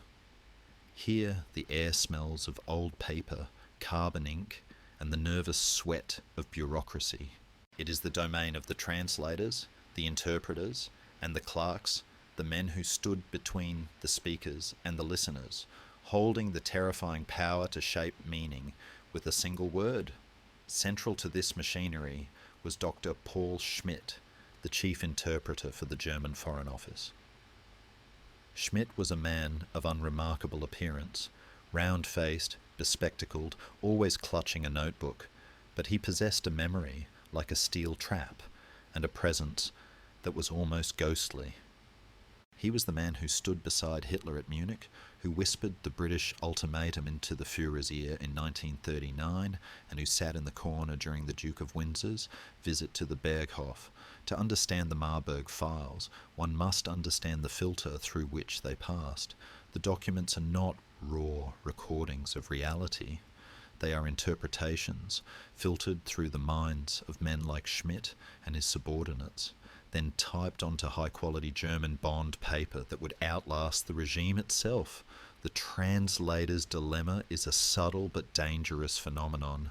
Here the air smells of old paper, carbon ink, and the nervous sweat of bureaucracy. It is the domain of the translators, the interpreters, and the clerks, the men who stood between the speakers and the listeners, holding the terrifying power to shape meaning with a single word. Central to this machinery was Dr. Paul Schmidt, the chief interpreter for the German Foreign Office. Schmidt was a man of unremarkable appearance, round-faced, bespectacled, always clutching a notebook, but he possessed a memory like a steel trap and a presence that was almost ghostly. He was the man who stood beside Hitler at Munich, who whispered the British ultimatum into the Führer's ear in 1939, and who sat in the corner during the Duke of Windsor's visit to the Berghof. To understand the Marburg Files, one must understand the filter through which they passed. The documents are not raw recordings of reality. They are interpretations, filtered through the minds of men like Schmidt and his subordinates, then typed onto high-quality German bond paper that would outlast the regime itself. The translator's dilemma is a subtle but dangerous phenomenon.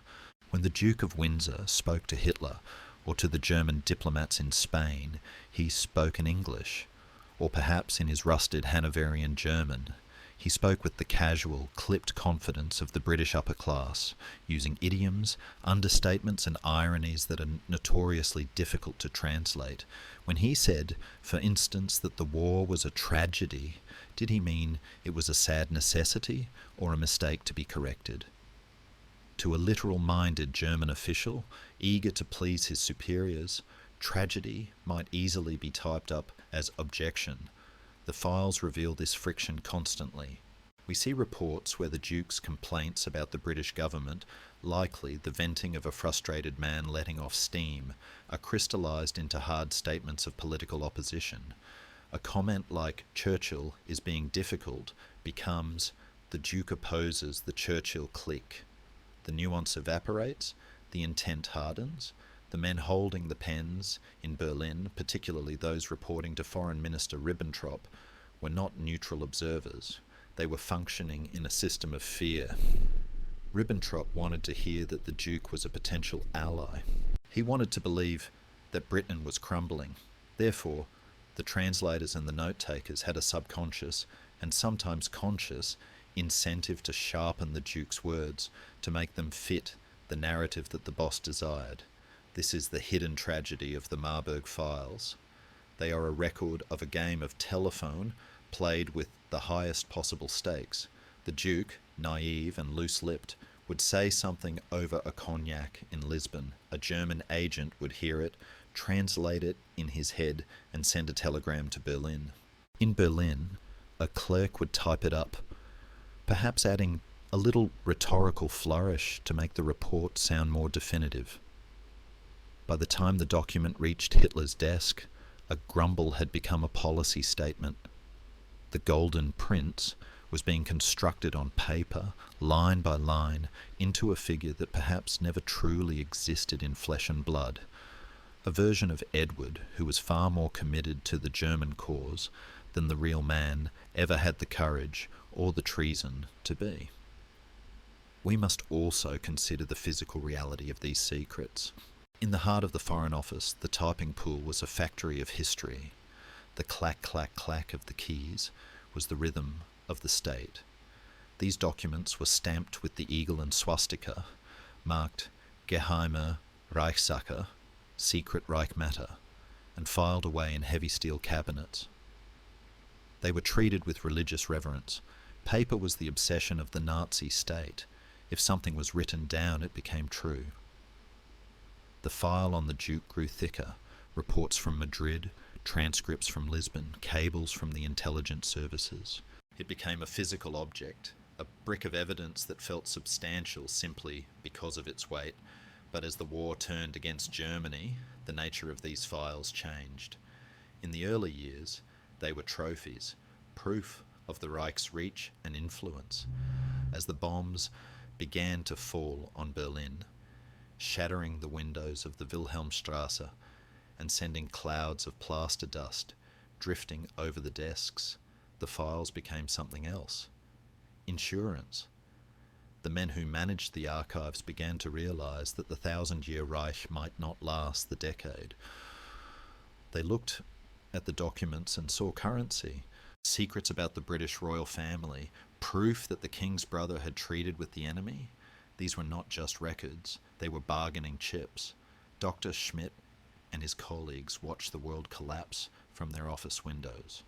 When the Duke of Windsor spoke to Hitler, or to the German diplomats in Spain, he spoke in English, or perhaps in his rusted Hanoverian German. He spoke with the casual, clipped confidence of the British upper class, using idioms, understatements, and ironies that are notoriously difficult to translate. When he said, for instance, that the war was a tragedy, did he mean it was a sad necessity or a mistake to be corrected? To a literal-minded German official, eager to please his superiors, tragedy might easily be typed up as objection. The files reveal this friction constantly. We see reports where the Duke's complaints about the British government, likely the venting of a frustrated man letting off steam, are crystallised into hard statements of political opposition. A comment like "Churchill is being difficult" becomes "the Duke opposes the Churchill clique." The nuance evaporates, the intent hardens. The men holding the pens in Berlin, particularly those reporting to Foreign Minister Ribbentrop, were not neutral observers. They were functioning in a system of fear. Ribbentrop wanted to hear that the Duke was a potential ally. He wanted to believe that Britain was crumbling. Therefore, the translators and the note-takers had a subconscious, and sometimes conscious, incentive to sharpen the Duke's words, to make them fit the narrative that the boss desired. This is the hidden tragedy of the Marburg Files. They are a record of a game of telephone played with the highest possible stakes. The Duke, naive and loose-lipped, would say something over a cognac in Lisbon. A German agent would hear it, translate it in his head, and send a telegram to Berlin. In Berlin, a clerk would type it up perhaps adding a little rhetorical flourish to make the report sound more definitive. By the time the document reached Hitler's desk, a grumble had become a policy statement. The Golden Prince was being constructed on paper, line by line, into a figure that perhaps never truly existed in flesh and blood, a version of Edward who was far more committed to the German cause than the real man ever had the courage or the treason to be. We must also consider the physical reality of these secrets. In the heart of the Foreign Office, the typing pool was a factory of history. The clack, clack, clack of the keys was the rhythm of the state. These documents were stamped with the eagle and swastika, marked Geheime Reichssache, secret Reich matter, and filed away in heavy steel cabinets. They were treated with religious reverence. Paper was the obsession of the Nazi state. If something was written down, it became true. The file on the Duke grew thicker. Reports from Madrid, transcripts from Lisbon, cables from the intelligence services. It became a physical object, a brick of evidence that felt substantial simply because of its weight. But as the war turned against Germany, the nature of these files changed. In the early years, they were trophies, proof of the Reich's reach and influence. As the bombs began to fall on Berlin, shattering the windows of the Wilhelmstrasse and sending clouds of plaster dust drifting over the desks, the files became something else. Insurance. The men who managed the archives began to realize that the 1,000-year Reich might not last the decade. They looked at the documents and saw currency, secrets about the British royal family, proof that the king's brother had treated with the enemy. These were not just records, they were bargaining chips. Dr. Schmidt and his colleagues watched the world collapse from their office windows.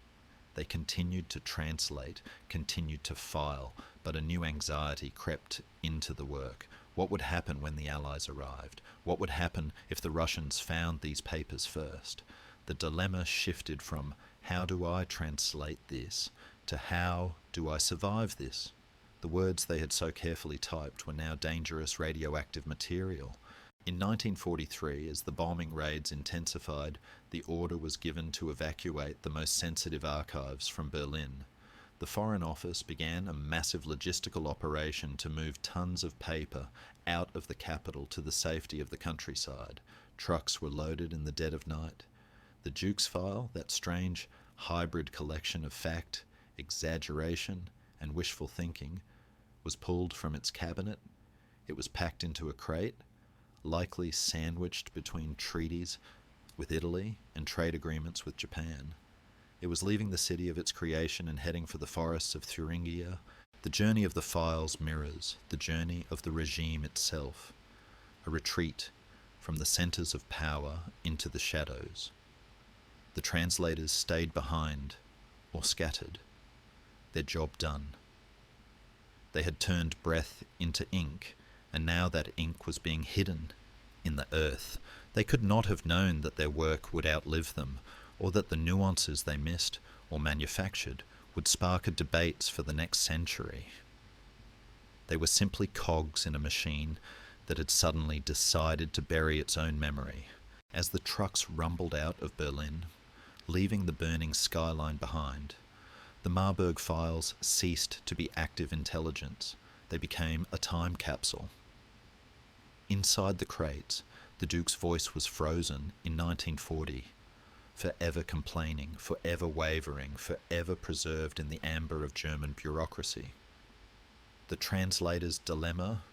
They continued to translate, continued to file, but a new anxiety crept into the work. What would happen when the Allies arrived? What would happen if the Russians found these papers first? The dilemma shifted from how do I translate this to how do I survive this? The words they had so carefully typed were now dangerous radioactive material. In 1943, as the bombing raids intensified, the order was given to evacuate the most sensitive archives from Berlin. The Foreign Office began a massive logistical operation to move tons of paper out of the capital to the safety of the countryside. Trucks were loaded in the dead of night. The Duke's file, that strange hybrid collection of fact, exaggeration, and wishful thinking, was pulled from its cabinet. It was packed into a crate, likely sandwiched between treaties with Italy and trade agreements with Japan. It was leaving the city of its creation and heading for the forests of Thuringia. The journey of the files mirrors the journey of the regime itself, a retreat from the centers of power into the shadows. The translators stayed behind or scattered, their job done. They had turned breath into ink, and now that ink was being hidden in the earth. They could not have known that their work would outlive them, or that the nuances they missed or manufactured would spark a debate for the next century. They were simply cogs in a machine that had suddenly decided to bury its own memory. As the trucks rumbled out of Berlin, leaving the burning skyline behind, the Marburg Files ceased to be active intelligence. They became a time capsule. Inside the crates, the Duke's voice was frozen in 1940, forever complaining, forever wavering, forever preserved in the amber of German bureaucracy. The translator's dilemma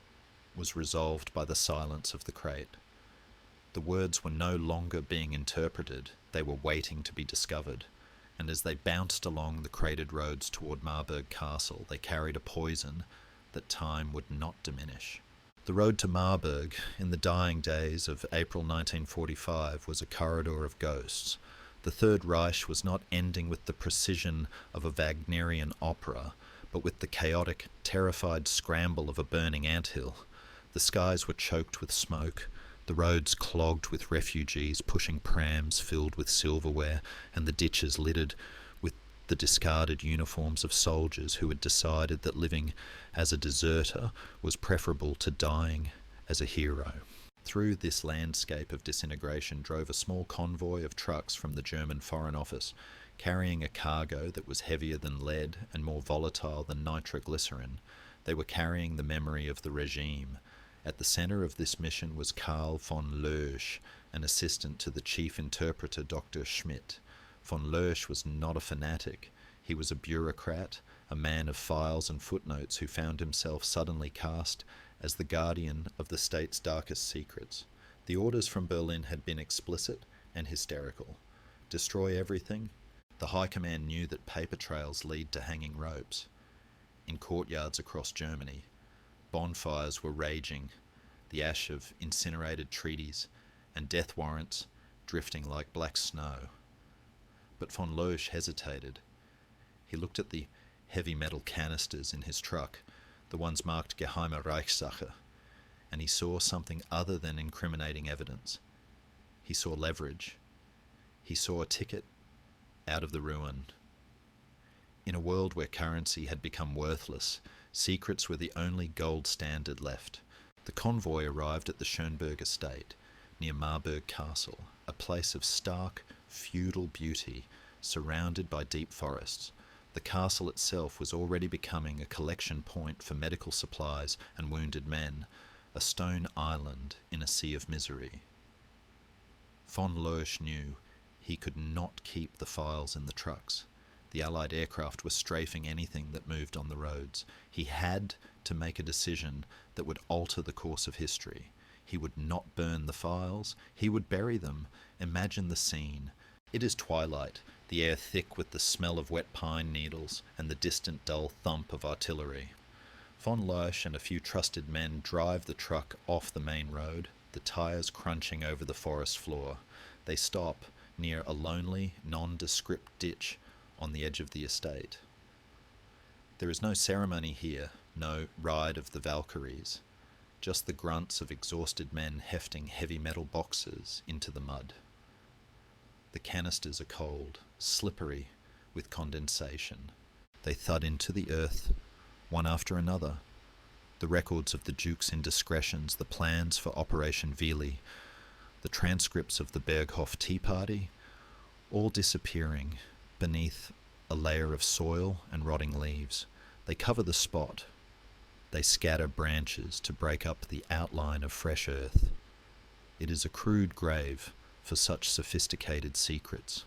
was resolved by the silence of the crate. The words were no longer being interpreted, they were waiting to be discovered, and as they bounced along the crated roads toward Marburg Castle, they carried a poison that time would not diminish. The road to Marburg, in the dying days of April 1945, was a corridor of ghosts. The Third Reich was not ending with the precision of a Wagnerian opera, but with the chaotic, terrified scramble of a burning anthill. The skies were choked with smoke, the roads clogged with refugees pushing prams filled with silverware, and the ditches littered with the discarded uniforms of soldiers who had decided that living as a deserter was preferable to dying as a hero. Through this landscape of disintegration drove a small convoy of trucks from the German Foreign Office, carrying a cargo that was heavier than lead and more volatile than nitroglycerin. They were carrying the memory of the regime. At the centre of this mission was Karl von Loesch, an assistant to the chief interpreter Dr. Schmidt. Von Loesch was not a fanatic. He was a bureaucrat, a man of files and footnotes who found himself suddenly cast as the guardian of the state's darkest secrets. The orders from Berlin had been explicit and hysterical. Destroy everything. The High Command knew that paper trails lead to hanging ropes. In courtyards across Germany, bonfires were raging, the ash of incinerated treaties, and death warrants drifting like black snow. But von Loesch hesitated. He looked at the heavy metal canisters in his truck, the ones marked Geheime Reichssache, and he saw something other than incriminating evidence. He saw leverage. He saw a ticket out of the ruin. In a world where currency had become worthless, secrets were the only gold standard left. The convoy arrived at the Schönberg estate, near Marburg Castle, a place of stark, feudal beauty, surrounded by deep forests. The castle itself was already becoming a collection point for medical supplies and wounded men, a stone island in a sea of misery. Von Loesch knew he could not keep the files in the trucks. The Allied aircraft were strafing anything that moved on the roads. He had to make a decision that would alter the course of history. He would not burn the files. He would bury them. Imagine the scene. It is twilight, the air thick with the smell of wet pine needles and the distant dull thump of artillery. Von Loesch and a few trusted men drive the truck off the main road, the tyres crunching over the forest floor. They stop near a lonely, nondescript ditch on the edge of the estate. There is no ceremony here, no ride of the Valkyries, just the grunts of exhausted men hefting heavy metal boxes into the mud. The canisters are cold, slippery with condensation. They thud into the earth, one after another. The records of the Duke's indiscretions, the plans for Operation Willie, the transcripts of the Berghof Tea Party, all disappearing beneath a layer of soil and rotting leaves. They cover the spot. They scatter branches to break up the outline of fresh earth. It is a crude grave for such sophisticated secrets.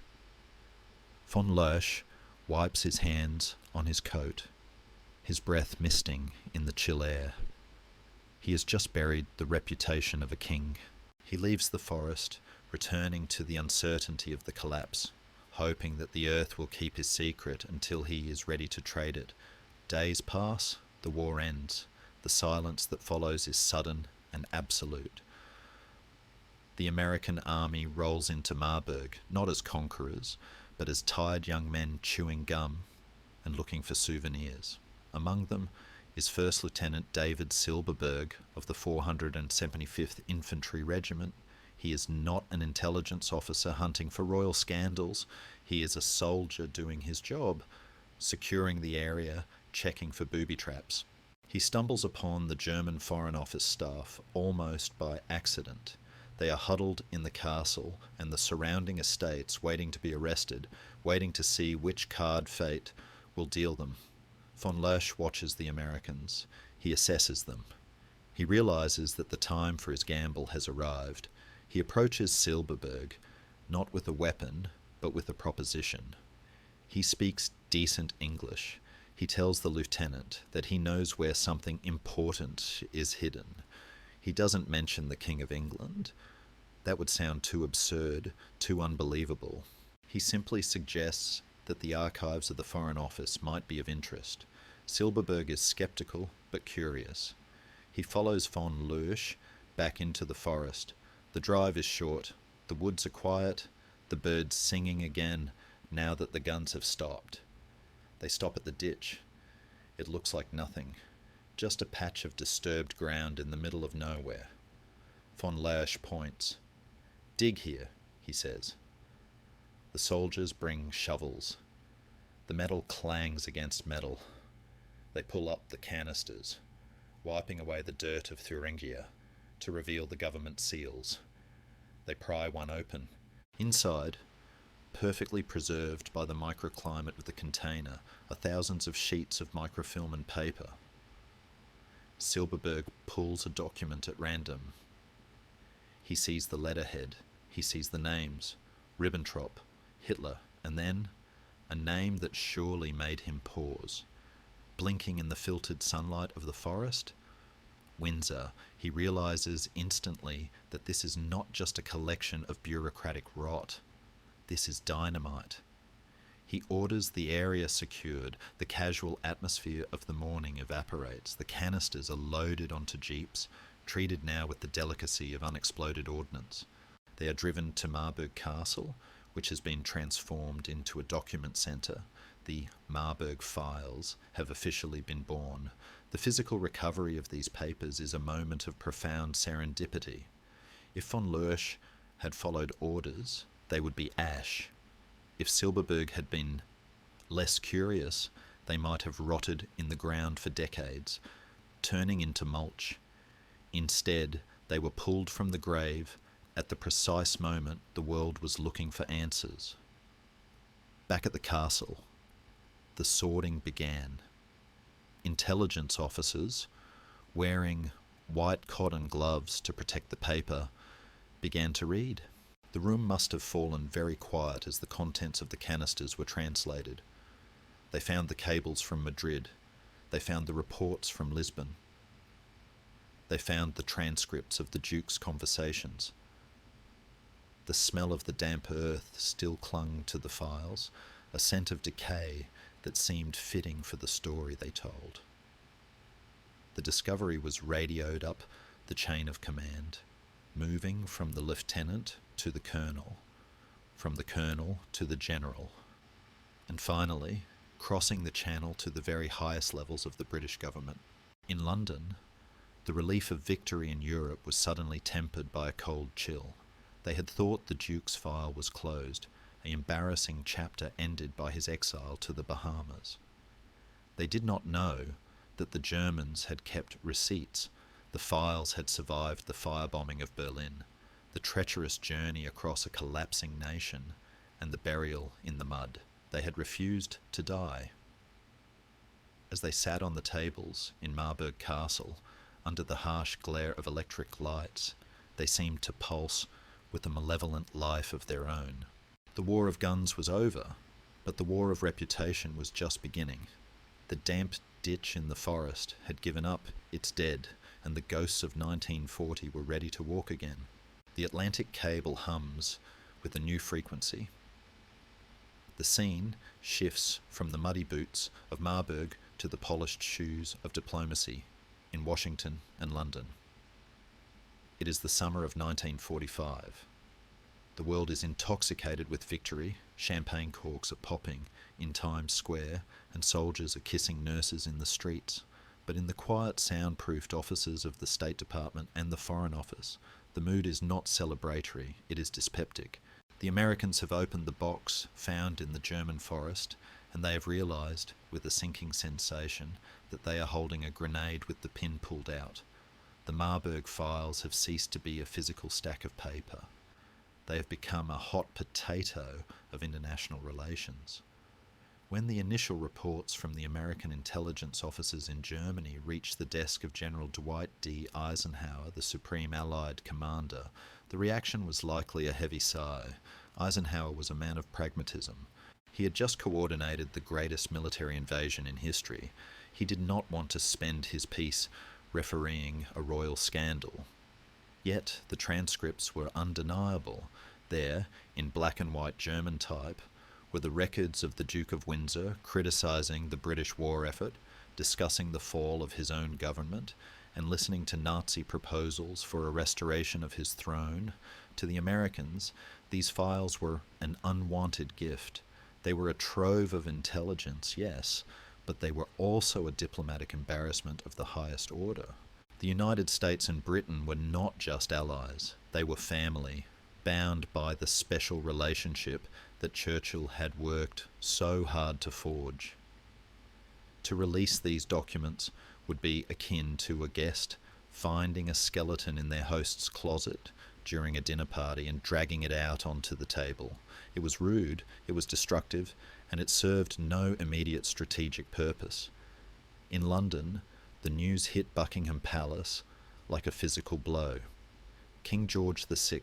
Von Loesch wipes his hands on his coat, his breath misting in the chill air. He has just buried the reputation of a king. He leaves the forest, returning to the uncertainty of the collapse, hoping that the earth will keep his secret until he is ready to trade it. Days pass, the war ends. The silence that follows is sudden and absolute. The American army rolls into Marburg, not as conquerors, but as tired young men chewing gum and looking for souvenirs. Among them is First Lieutenant David Silberberg of the 475th Infantry Regiment. He is not an intelligence officer hunting for royal scandals. He is a soldier doing his job, securing the area, checking for booby traps. He stumbles upon the German Foreign Office staff almost by accident. They are huddled in the castle and the surrounding estates, waiting to be arrested, waiting to see which card fate will deal them. Von Loesch watches the Americans. He assesses them. He realizes that the time for his gamble has arrived. He approaches Silberberg, not with a weapon, but with a proposition. He speaks decent English. He tells the lieutenant that he knows where something important is hidden. He doesn't mention the King of England. That would sound too absurd, too unbelievable. He simply suggests that the archives of the Foreign Office might be of interest. Silberberg is skeptical but curious. He follows von Loesch back into the forest. The drive is short. The woods are quiet. The birds singing again now that the guns have stopped. They stop at the ditch. It looks like nothing. Just a patch of disturbed ground in the middle of nowhere. Von Loesch points. "Dig here," he says. The soldiers bring shovels. The metal clangs against metal. They pull up the canisters, wiping away the dirt of Thuringia to reveal the government seals. They pry one open. Inside, perfectly preserved by the microclimate of the container, are thousands of sheets of microfilm and paper. Silberberg pulls a document at random. He sees the letterhead. He sees the names. Ribbentrop, Hitler, and then a name that surely made him pause. Blinking in the filtered sunlight of the forest, Windsor. He realizes instantly that this is not just a collection of bureaucratic rot. This is dynamite. He orders the area secured. The casual atmosphere of the morning evaporates. The canisters are loaded onto jeeps, treated now with the delicacy of unexploded ordnance. They are driven to Marburg Castle, which has been transformed into a document centre. The Marburg Files have officially been born. The physical recovery of these papers is a moment of profound serendipity. If von Lörsch had followed orders, they would be ash. If Silberberg had been less curious, they might have rotted in the ground for decades, turning into mulch. Instead, they were pulled from the grave at the precise moment the world was looking for answers. Back at the castle, the sorting began. Intelligence officers, wearing white cotton gloves to protect the paper, began to read. The room must have fallen very quiet as the contents of the canisters were translated. They found the cables from Madrid. They found the reports from Lisbon. They found the transcripts of the Duke's conversations. The smell of the damp earth still clung to the files, a scent of decay that seemed fitting for the story they told. The discovery was radioed up the chain of command, moving from the lieutenant to the colonel, from the colonel to the general, and finally crossing the channel to the very highest levels of the British government. In London, the relief of victory in Europe was suddenly tempered by a cold chill. They had thought the Duke's file was closed, an embarrassing chapter ended by his exile to the Bahamas. They did not know that the Germans had kept receipts. The files had survived the firebombing of Berlin, the treacherous journey across a collapsing nation, and the burial in the mud. They had refused to die. As they sat on the tables in Marburg Castle, under the harsh glare of electric lights, they seemed to pulse with a malevolent life of their own. The war of guns was over, but the war of reputation was just beginning. The damp ditch in the forest had given up its dead, and the ghosts of 1940 were ready to walk again. The Atlantic cable hums with a new frequency. The scene shifts from the muddy boots of Marburg to the polished shoes of diplomacy in Washington and London. It is the summer of 1945. The world is intoxicated with victory. Champagne corks are popping in Times Square, and soldiers are kissing nurses in the streets. But in the quiet, soundproofed offices of the State Department and the Foreign Office, the mood is not celebratory, it is dyspeptic. The Americans have opened the box found in the German forest, and they have realized, with a sinking sensation, that they are holding a grenade with the pin pulled out. The Marburg Files have ceased to be a physical stack of paper. They have become a hot potato of international relations. When the initial reports from the American intelligence officers in Germany reached the desk of General Dwight D. Eisenhower, the Supreme Allied Commander, the reaction was likely a heavy sigh. Eisenhower was a man of pragmatism. He had just coordinated the greatest military invasion in history. He did not want to spend his peace refereeing a royal scandal. Yet the transcripts were undeniable. There, in black and white German type, were the records of the Duke of Windsor criticising the British war effort, discussing the fall of his own government, and listening to Nazi proposals for a restoration of his throne. To the Americans, these files were an unwanted gift. They were a trove of intelligence, yes, but they were also a diplomatic embarrassment of the highest order. The United States and Britain were not just allies, they were family, bound by the special relationship that Churchill had worked so hard to forge. To release these documents would be akin to a guest finding a skeleton in their host's closet during a dinner party and dragging it out onto the table. It was rude, it was destructive, and it served no immediate strategic purpose. In London, the news hit Buckingham Palace like a physical blow. King George VI,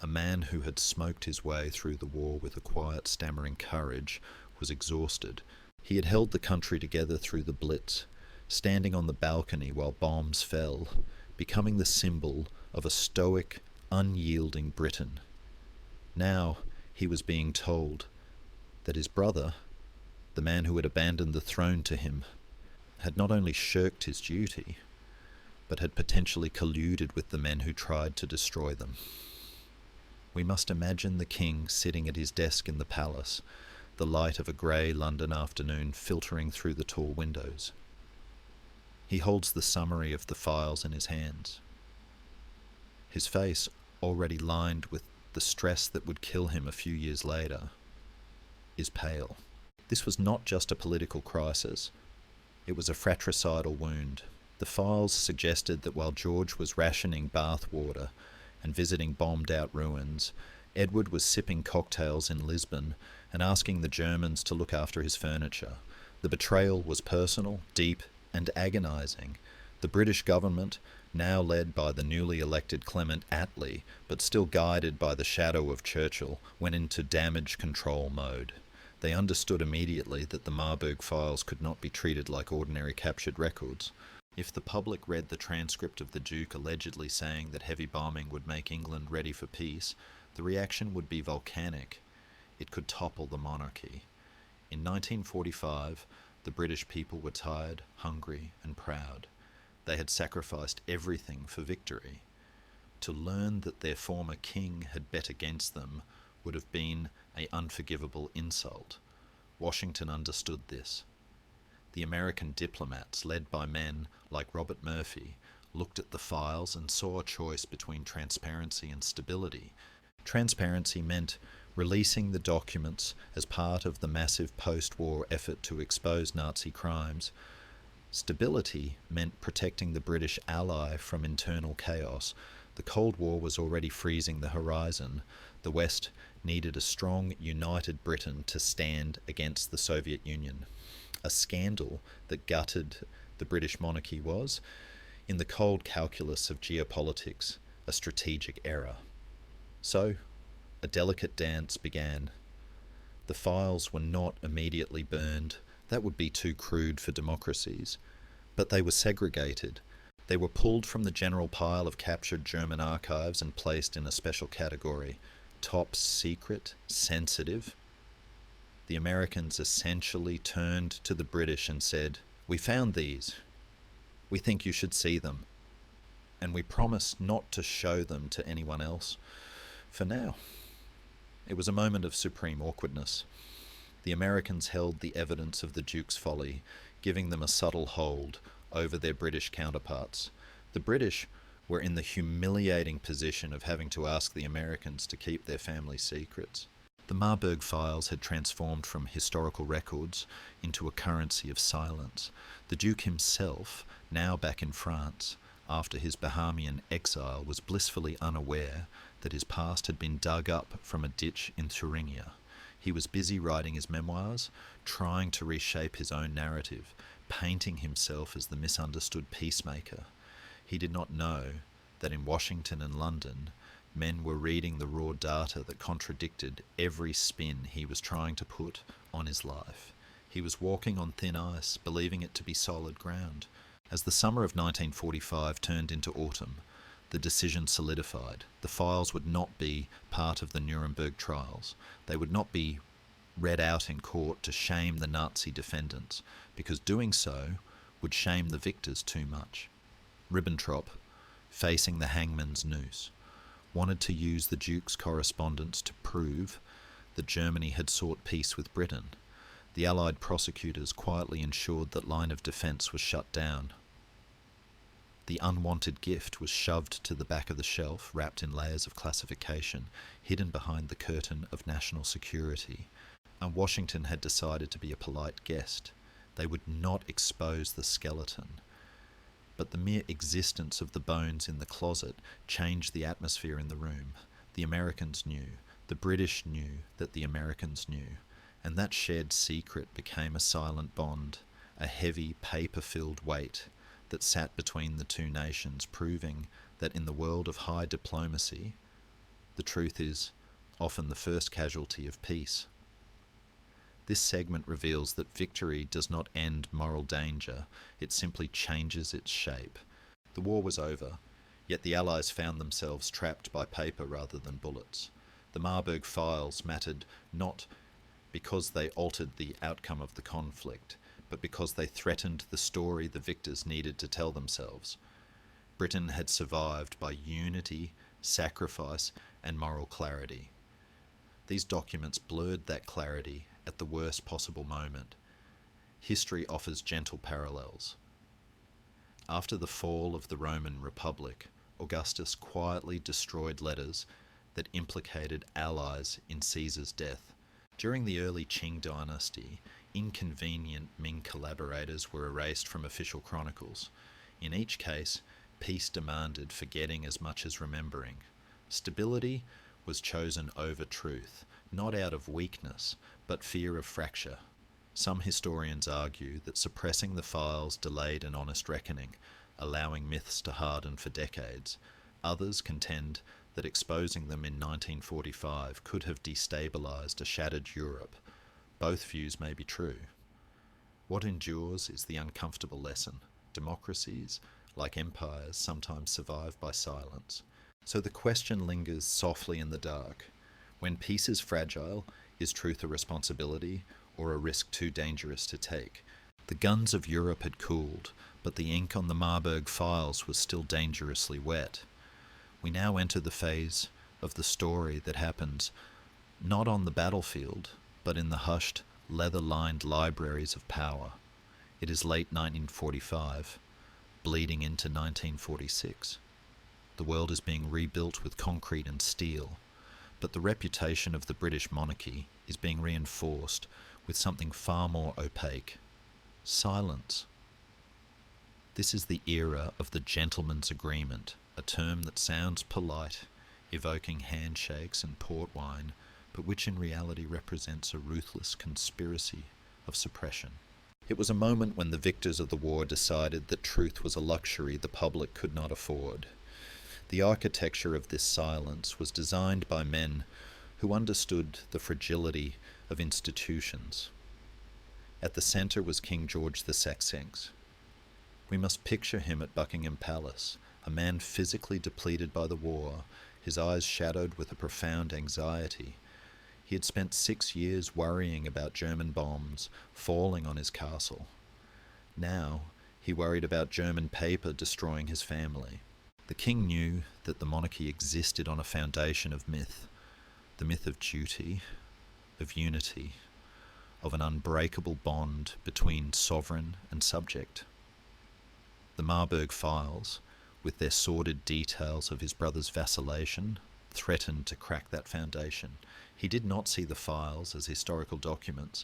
a man who had smoked his way through the war with a quiet, stammering courage, was exhausted. He had held the country together through the Blitz, standing on the balcony while bombs fell, becoming the symbol of a stoic, unyielding Britain. Now he was being told that his brother, the man who had abandoned the throne to him, had not only shirked his duty, but had potentially colluded with the men who tried to destroy them. We must imagine the king sitting at his desk in the palace, the light of a grey London afternoon filtering through the tall windows. He holds the summary of the files in his hands. His face, already lined with the stress that would kill him a few years later, is pale. This was not just a political crisis. It was a fratricidal wound. The files suggested that while George was rationing bath water and visiting bombed-out ruins, Edward was sipping cocktails in Lisbon and asking the Germans to look after his furniture. The betrayal was personal, deep, and agonising. The British government, now led by the newly elected Clement Attlee, but still guided by the shadow of Churchill, went into damage control mode. They understood immediately that the Marburg Files could not be treated like ordinary captured records. If the public read the transcript of the Duke allegedly saying that heavy bombing would make England ready for peace, the reaction would be volcanic. It could topple the monarchy. In 1945, the British people were tired, hungry, and proud. They had sacrificed everything for victory. To learn that their former king had bet against them would have been an unforgivable insult. Washington understood this. The American diplomats, led by men like Robert Murphy, looked at the files and saw a choice between transparency and stability. Transparency meant releasing the documents as part of the massive post-war effort to expose Nazi crimes. Stability meant protecting the British ally from internal chaos. The Cold War was already freezing the horizon. The West needed a strong, united Britain to stand against the Soviet Union. A scandal that gutted the British monarchy was, in the cold calculus of geopolitics, a strategic error. So, a delicate dance began. The files were not immediately burned. That would be too crude for democracies. But they were segregated. They were pulled from the general pile of captured German archives and placed in a special category: top secret, sensitive. The Americans essentially turned to the British and said, "We found these. We think you should see them. And we promise not to show them to anyone else for now." It was a moment of supreme awkwardness. The Americans held the evidence of the Duke's folly, giving them a subtle hold over their British counterparts. The British were in the humiliating position of having to ask the Americans to keep their family secrets. The Marburg Files had transformed from historical records into a currency of silence. The Duke himself, now back in France, after his Bahamian exile, was blissfully unaware that his past had been dug up from a ditch in Thuringia. He was busy writing his memoirs, trying to reshape his own narrative, painting himself as the misunderstood peacemaker. He did not know that in Washington and London, men were reading the raw data that contradicted every spin he was trying to put on his life. He was walking on thin ice, believing it to be solid ground. As the summer of 1945 turned into autumn, the decision solidified. The files would not be part of the Nuremberg trials. They would not be read out in court to shame the Nazi defendants, because doing so would shame the victors too much. Ribbentrop, facing the hangman's noose, wanted to use the Duke's correspondence to prove that Germany had sought peace with Britain. The Allied prosecutors quietly ensured that line of defence was shut down. The unwanted gift was shoved to the back of the shelf, wrapped in layers of classification, hidden behind the curtain of national security. And Washington had decided to be a polite guest. They would not expose the skeleton. But the mere existence of the bones in the closet changed the atmosphere in the room. The Americans knew. The British knew that the Americans knew. And that shared secret became a silent bond, a heavy, paper-filled weight that sat between the two nations, proving that in the world of high diplomacy, the truth is often the first casualty of peace. This segment reveals that victory does not end moral danger, it simply changes its shape. The war was over, yet the Allies found themselves trapped by paper rather than bullets. The Marburg Files mattered not because they altered the outcome of the conflict, but because they threatened the story the victors needed to tell themselves. Britain had survived by unity, sacrifice, and moral clarity. These documents blurred that clarity at the worst possible moment. History offers gentle parallels. After the fall of the Roman Republic, Augustus quietly destroyed letters that implicated allies in Caesar's death. During the early Qing dynasty, inconvenient Ming collaborators were erased from official chronicles. In each case, peace demanded forgetting as much as remembering. Stability was chosen over truth, not out of weakness, but fear of fracture. Some historians argue that suppressing the files delayed an honest reckoning, allowing myths to harden for decades. Others contend that exposing them in 1945 could have destabilized a shattered Europe. Both views may be true. What endures is the uncomfortable lesson. Democracies, like empires, sometimes survive by silence. So the question lingers softly in the dark. When peace is fragile, is truth a responsibility or a risk too dangerous to take? The guns of Europe had cooled, but the ink on the Marburg Files was still dangerously wet. We now enter the phase of the story that happens not on the battlefield, but in the hushed, leather-lined libraries of power. It is late 1945, bleeding into 1946. The world is being rebuilt with concrete and steel, but the reputation of the British monarchy is being reinforced with something far more opaque: silence. This is the era of the gentleman's agreement, a term that sounds polite, evoking handshakes and port wine, but which in reality represents a ruthless conspiracy of suppression. It was a moment when the victors of the war decided that truth was a luxury the public could not afford. The architecture of this silence was designed by men who understood the fragility of institutions. At the centre was King George VI. We must picture him at Buckingham Palace, a man physically depleted by the war, his eyes shadowed with a profound anxiety. He had spent 6 years worrying about German bombs falling on his castle. Now he worried about German paper destroying his family. The king knew that the monarchy existed on a foundation of myth, the myth of duty, of unity, of an unbreakable bond between sovereign and subject. The Marburg Files, with their sordid details of his brother's vacillation, threatened to crack that foundation. He did not see the files as historical documents.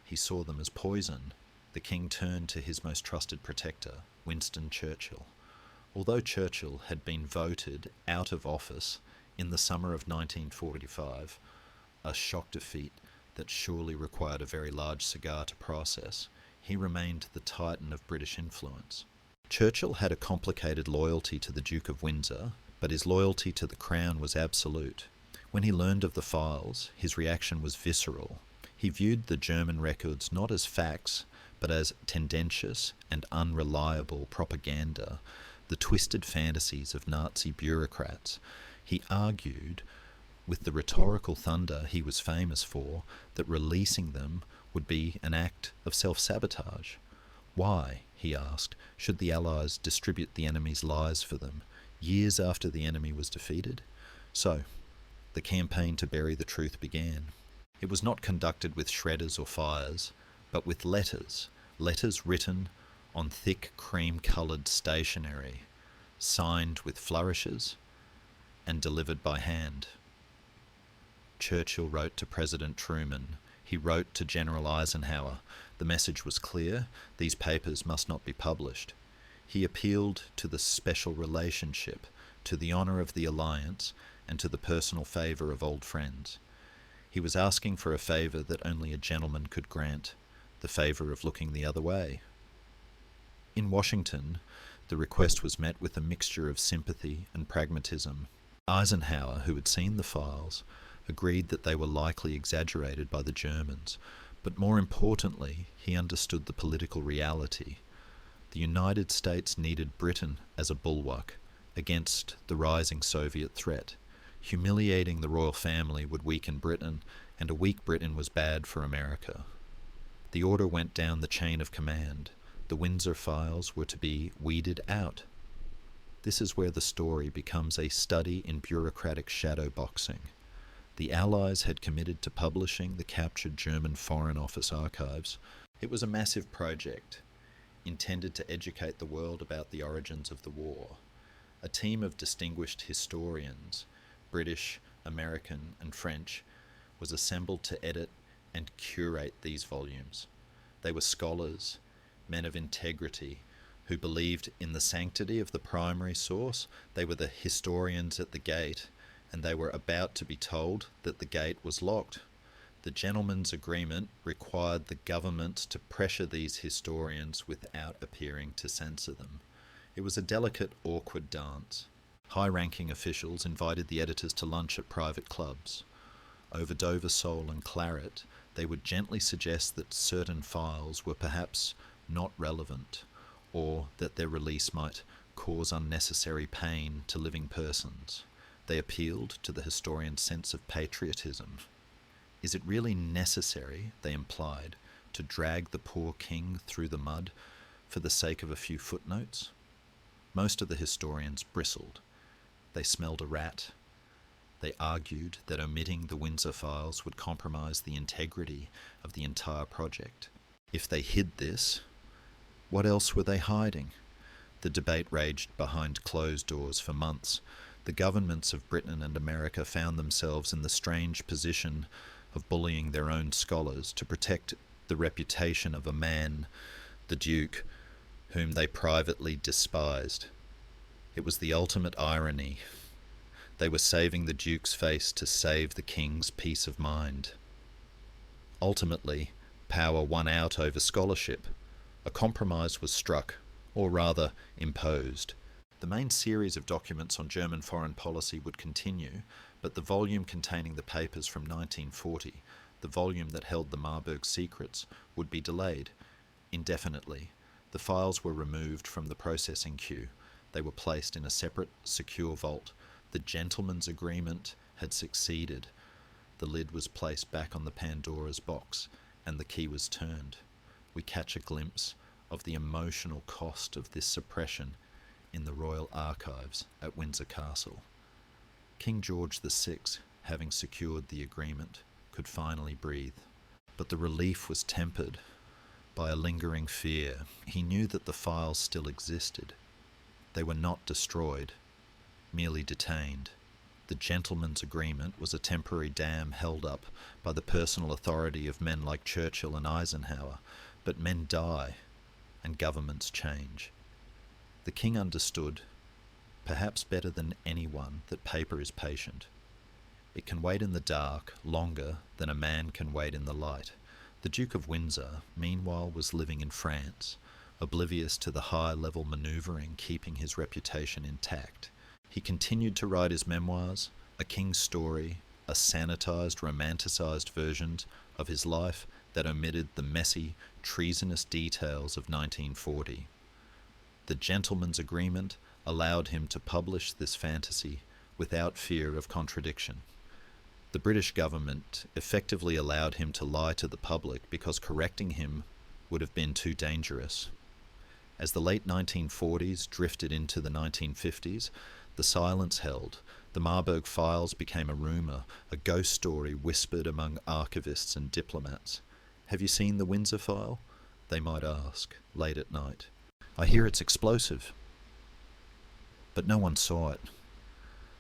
He saw them as poison. The king turned to his most trusted protector, Winston Churchill. Although Churchill had been voted out of office in the summer of 1945, a shock defeat that surely required a very large cigar to process, he remained the titan of British influence. Churchill had a complicated loyalty to the Duke of Windsor, but his loyalty to the Crown was absolute. When he learned of the files, his reaction was visceral. He viewed the German records not as facts, but as tendentious and unreliable propaganda, the twisted fantasies of Nazi bureaucrats. He argued, with the rhetorical thunder he was famous for, that releasing them would be an act of self-sabotage. Why, he asked, should the Allies distribute the enemy's lies for them, years after the enemy was defeated? So, the campaign to bury the truth began. It was not conducted with shredders or fires, but with letters written on thick cream-coloured stationery. signed with flourishes, and delivered by hand. Churchill wrote to President Truman. He wrote to General Eisenhower. The message was clear: these papers must not be published. He appealed to the special relationship, to the honour of the alliance, and to the personal favour of old friends. He was asking for a favour that only a gentleman could grant, the favour of looking the other way. In Washington, the request was met with a mixture of sympathy and pragmatism. Eisenhower, who had seen the files, agreed that they were likely exaggerated by the Germans, but more importantly, he understood the political reality. The United States needed Britain as a bulwark against the rising Soviet threat. Humiliating the royal family would weaken Britain, and a weak Britain was bad for America. The order went down the chain of command. The Windsor files were to be weeded out. This is where the story becomes a study in bureaucratic shadowboxing. The Allies had committed to publishing the captured German Foreign Office archives. It was a massive project, intended to educate the world about the origins of the war. A team of distinguished historians, British, American, and French, was assembled to edit and curate these volumes. They were scholars, men of integrity, who believed in the sanctity of the primary source. They were the historians at the gate, and they were about to be told that the gate was locked. The gentleman's agreement required the government to pressure these historians without appearing to censor them. It was a delicate, awkward dance. High-ranking officials invited the editors to lunch at private clubs. Over Dover sole and claret, they would gently suggest that certain files were perhaps not relevant, or that their release might cause unnecessary pain to living persons. They appealed to the historian's sense of patriotism. Is it really necessary, they implied, to drag the poor king through the mud for the sake of a few footnotes? Most of the historians bristled. They smelled a rat. They argued that omitting the Windsor files would compromise the integrity of the entire project. If they hid this, what else were they hiding? The debate raged behind closed doors for months. The governments of Britain and America found themselves in the strange position of bullying their own scholars to protect the reputation of a man, the Duke, whom they privately despised. It was the ultimate irony. They were saving the Duke's face to save the King's peace of mind. Ultimately, power won out over scholarship. A compromise was struck, or rather imposed. The main series of documents on German foreign policy would continue, but the volume containing the papers from 1940, the volume that held the Marburg secrets, would be delayed indefinitely. The files were removed from the processing queue. They were placed in a separate, secure vault. The gentleman's agreement had succeeded. The lid was placed back on the Pandora's box, and the key was turned. We catch a glimpse of the emotional cost of this suppression in the royal archives at Windsor Castle. King George VI, having secured the agreement, could finally breathe. But the relief was tempered by a lingering fear. He knew that the files still existed. They were not destroyed, merely detained. The gentleman's agreement was a temporary dam held up by the personal authority of men like Churchill and Eisenhower, but men die, and governments change. The king understood, perhaps better than anyone, that paper is patient. It can wait in the dark longer than a man can wait in the light. The Duke of Windsor, meanwhile, was living in France, oblivious to the high-level manoeuvring keeping his reputation intact. He continued to write his memoirs, a king's story, a sanitized, romanticized version of his life that omitted the messy, treasonous details of 1940. The gentleman's agreement allowed him to publish this fantasy without fear of contradiction. The British government effectively allowed him to lie to the public because correcting him would have been too dangerous. As the late 1940s drifted into the 1950s, the silence held. The Marburg Files became a rumour, a ghost story whispered among archivists and diplomats. "Have you seen the Windsor file?" they might ask, late at night. "I hear it's explosive." But no one saw it.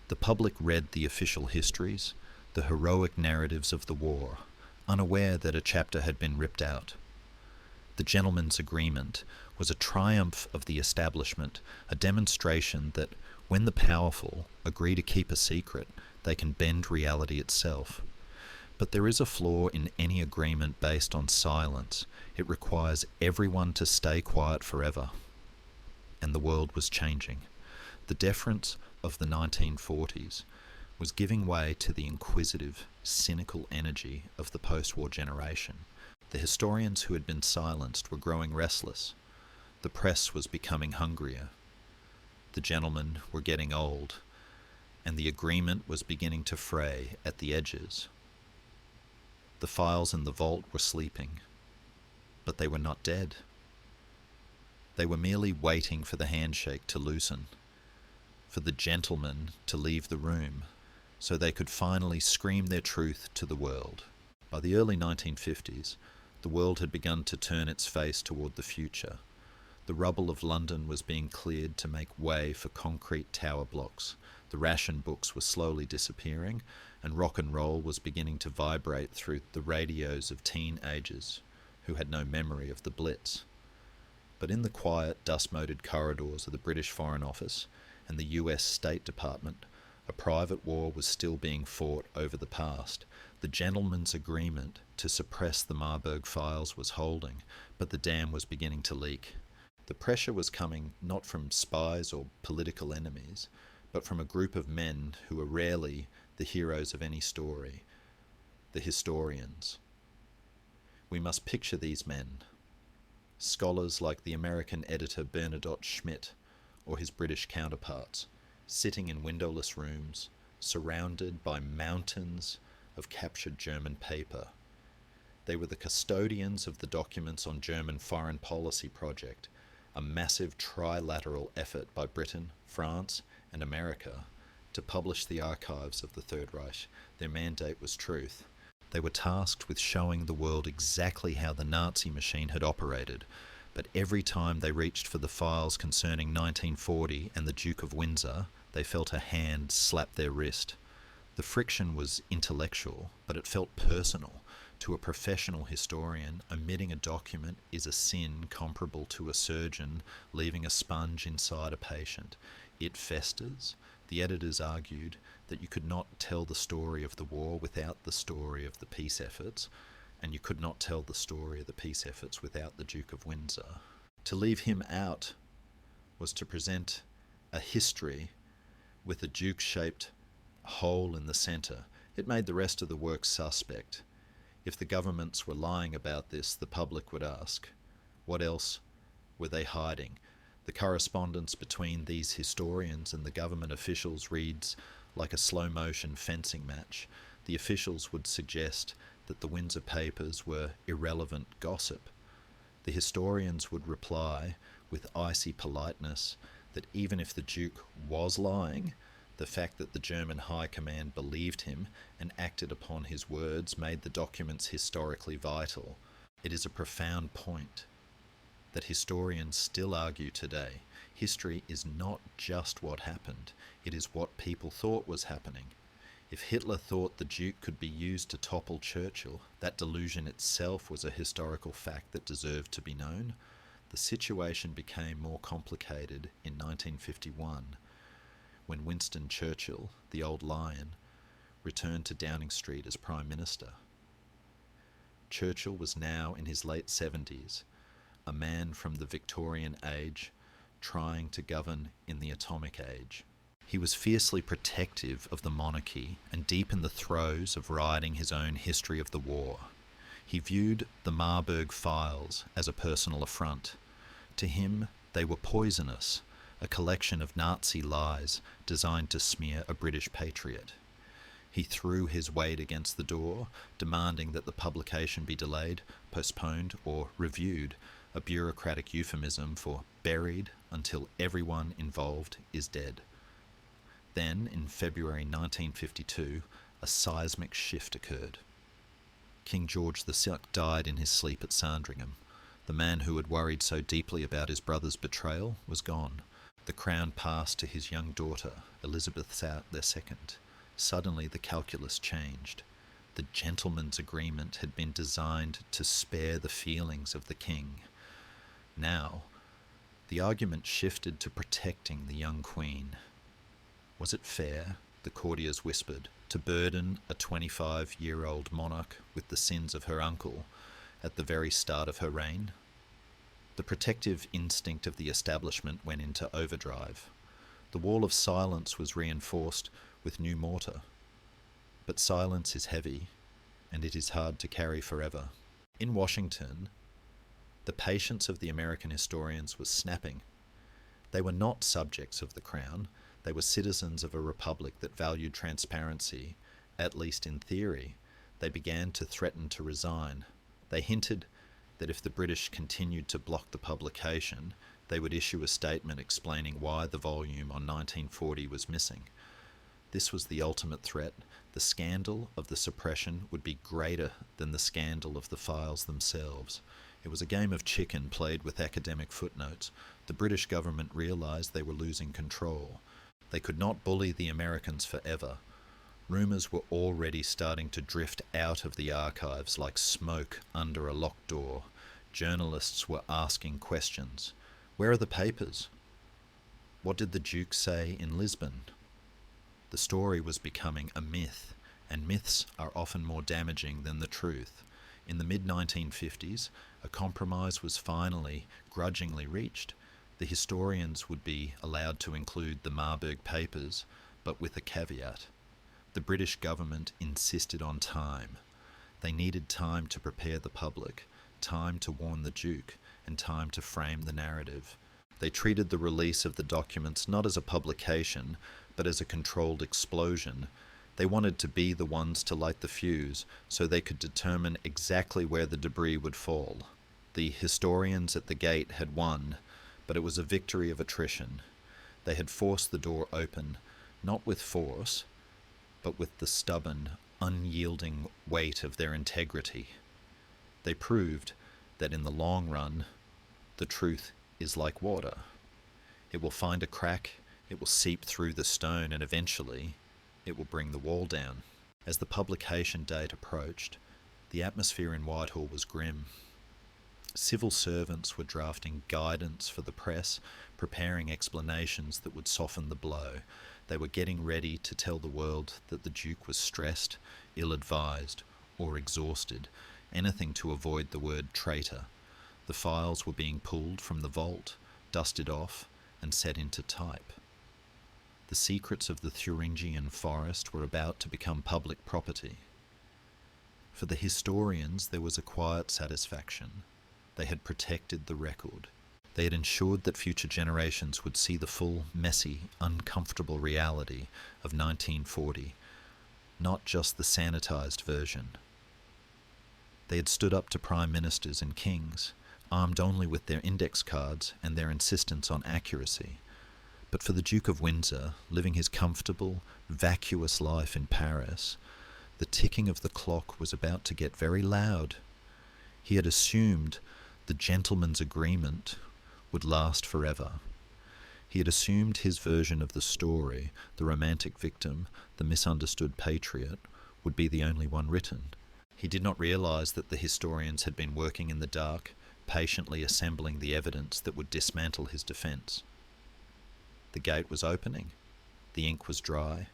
The public read the official histories, the heroic narratives of the war, unaware that a chapter had been ripped out. The gentleman's agreement was a triumph of the establishment, a demonstration that when the powerful agree to keep a secret, they can bend reality itself. But there is a flaw in any agreement based on silence. It requires everyone to stay quiet forever. And the world was changing. The deference of the 1940s was giving way to the inquisitive, cynical energy of the post-war generation. The historians who had been silenced were growing restless. The press was becoming hungrier. The gentlemen were getting old, and the agreement was beginning to fray at the edges. The files in the vault were sleeping, but they were not dead. They were merely waiting for the handshake to loosen, for the gentleman to leave the room, so they could finally scream their truth to the world. By the early 1950s, the world had begun to turn its face toward the future. The rubble of London was being cleared to make way for concrete tower blocks. The ration books were slowly disappearing, and rock and roll was beginning to vibrate through the radios of teenagers who had no memory of the Blitz. But in the quiet, dust-moted corridors of the British Foreign Office and the US State Department, a private war was still being fought over the past. The gentleman's agreement to suppress the Marburg Files was holding, but the dam was beginning to leak. The pressure was coming not from spies or political enemies, but from a group of men who were rarely the heroes of any story, the historians. We must picture these men, scholars like the American editor Bernadotte Schmidt or his British counterparts, sitting in windowless rooms, surrounded by mountains of captured German paper. They were the custodians of the documents on German foreign policy project, a massive trilateral effort by Britain, France, and America to publish the archives of the Third Reich. Their mandate was truth. They were tasked with showing the world exactly how the Nazi machine had operated, but every time they reached for the files concerning 1940 and the Duke of Windsor, they felt a hand slap their wrist. The friction was intellectual, but it felt personal. To a professional historian, omitting a document is a sin comparable to a surgeon leaving a sponge inside a patient. It festers. The editors argued that you could not tell the story of the war without the story of the peace efforts, and you could not tell the story of the peace efforts without the Duke of Windsor. To leave him out was to present a history with a duke-shaped hole in the centre. It made the rest of the work suspect. If the governments were lying about this, the public would ask, what else were they hiding? The correspondence between these historians and the government officials reads like a slow-motion fencing match. The officials would suggest that the Windsor papers were irrelevant gossip. The historians would reply with icy politeness that even if the Duke was lying, the fact that the German High Command believed him and acted upon his words made the documents historically vital. It is a profound point that historians still argue today. History is not just what happened, it is what people thought was happening. If Hitler thought the Duke could be used to topple Churchill, that delusion itself was a historical fact that deserved to be known. The situation became more complicated in 1951, when Winston Churchill, the old lion, returned to Downing Street as Prime Minister. Churchill was now in his late 70s, a man from the Victorian age, trying to govern in the atomic age. He was fiercely protective of the monarchy and deep in the throes of writing his own history of the war. He viewed the Marburg Files as a personal affront. To him, they were poisonous, a collection of Nazi lies designed to smear a British patriot. He threw his weight against the door, demanding that the publication be delayed, postponed, or reviewed, a bureaucratic euphemism for buried until everyone involved is dead. Then, in February 1952, a seismic shift occurred. King George VI died in his sleep at Sandringham. The man who had worried so deeply about his brother's betrayal was gone. The crown passed to his young daughter, Elizabeth II. Suddenly the calculus changed. The gentleman's agreement had been designed to spare the feelings of the king. Now, the argument shifted to protecting the young queen. Was it fair, the courtiers whispered, to burden a 25-year-old monarch with the sins of her uncle at the very start of her reign? The protective instinct of the establishment went into overdrive. The wall of silence was reinforced with new mortar. But silence is heavy, and it is hard to carry forever. In Washington, the patience of the American historians was snapping. They were not subjects of the crown. They were citizens of a republic that valued transparency, at least in theory. They began to threaten to resign. They hinted that if the British continued to block the publication, they would issue a statement explaining why the volume on 1940 was missing. This was the ultimate threat. The scandal of the suppression would be greater than the scandal of the files themselves. It was a game of chicken played with academic footnotes. The British government realised they were losing control. They could not bully the Americans forever. Rumours were already starting to drift out of the archives like smoke under a locked door. Journalists were asking questions. Where are the papers? What did the Duke say in Lisbon? The story was becoming a myth, and myths are often more damaging than the truth. In the mid-1950s, a compromise was finally, grudgingly reached. The historians would be allowed to include the Marburg papers, but with a caveat. The British government insisted on time. They needed time to prepare the public, time to warn the Duke, and time to frame the narrative. They treated the release of the documents not as a publication, but as a controlled explosion. They wanted to be the ones to light the fuse, so they could determine exactly where the debris would fall. The historians at the gate had won, but it was a victory of attrition. They had forced the door open, not with force, but with the stubborn, unyielding weight of their integrity. They proved that in the long run, the truth is like water. It will find a crack, it will seep through the stone, and eventually it will bring the wall down. As the publication date approached, the atmosphere in Whitehall was grim. Civil servants were drafting guidance for the press, preparing explanations that would soften the blow. They were getting ready to tell the world that the Duke was stressed, ill-advised, or exhausted, anything to avoid the word traitor. The files were being pulled from the vault, dusted off, and set into type. The secrets of the Thuringian forest were about to become public property. For the historians, there was a quiet satisfaction. They had protected the record. They had ensured that future generations would see the full, messy, uncomfortable reality of 1940, not just the sanitized version. They had stood up to prime ministers and kings, armed only with their index cards and their insistence on accuracy. But for the Duke of Windsor, living his comfortable, vacuous life in Paris, the ticking of the clock was about to get very loud. He had assumed the gentleman's agreement would last forever. He had assumed his version of the story, the romantic victim, the misunderstood patriot, would be the only one written. He did not realize that the historians had been working in the dark, patiently assembling the evidence that would dismantle his defense. The gate was opening, the ink was dry,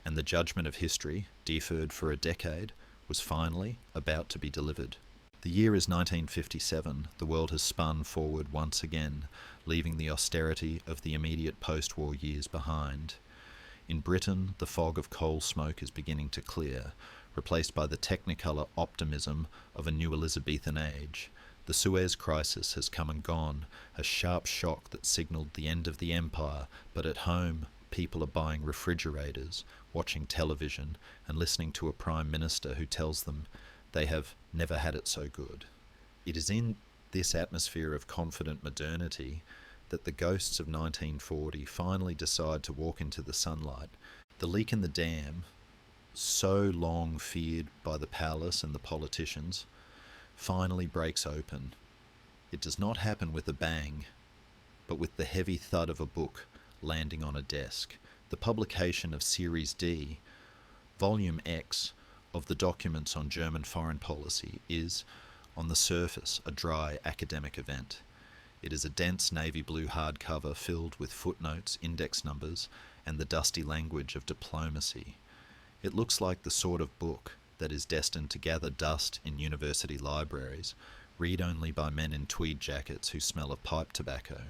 and the judgment of history, deferred for a decade, was finally about to be delivered. The year is 1957. The world has spun forward once again, leaving the austerity of the immediate post-war years behind. In Britain, the fog of coal smoke is beginning to clear, replaced by the technicolor optimism of a new Elizabethan age. The Suez Crisis has come and gone, a sharp shock that signalled the end of the empire, but at home, people are buying refrigerators, watching television, and listening to a prime minister who tells them they have never had it so good. It is in this atmosphere of confident modernity that the ghosts of 1940 finally decide to walk into the sunlight. The leak in the dam, so long feared by the palace and the politicians, finally breaks open. It does not happen with a bang, but with the heavy thud of a book landing on a desk. The publication of Series D, Volume X, of the documents on German foreign policy is, on the surface, a dry academic event. It is a dense navy blue hardcover filled with footnotes, index numbers, and the dusty language of diplomacy. It looks like the sort of book that is destined to gather dust in university libraries, read only by men in tweed jackets who smell of pipe tobacco.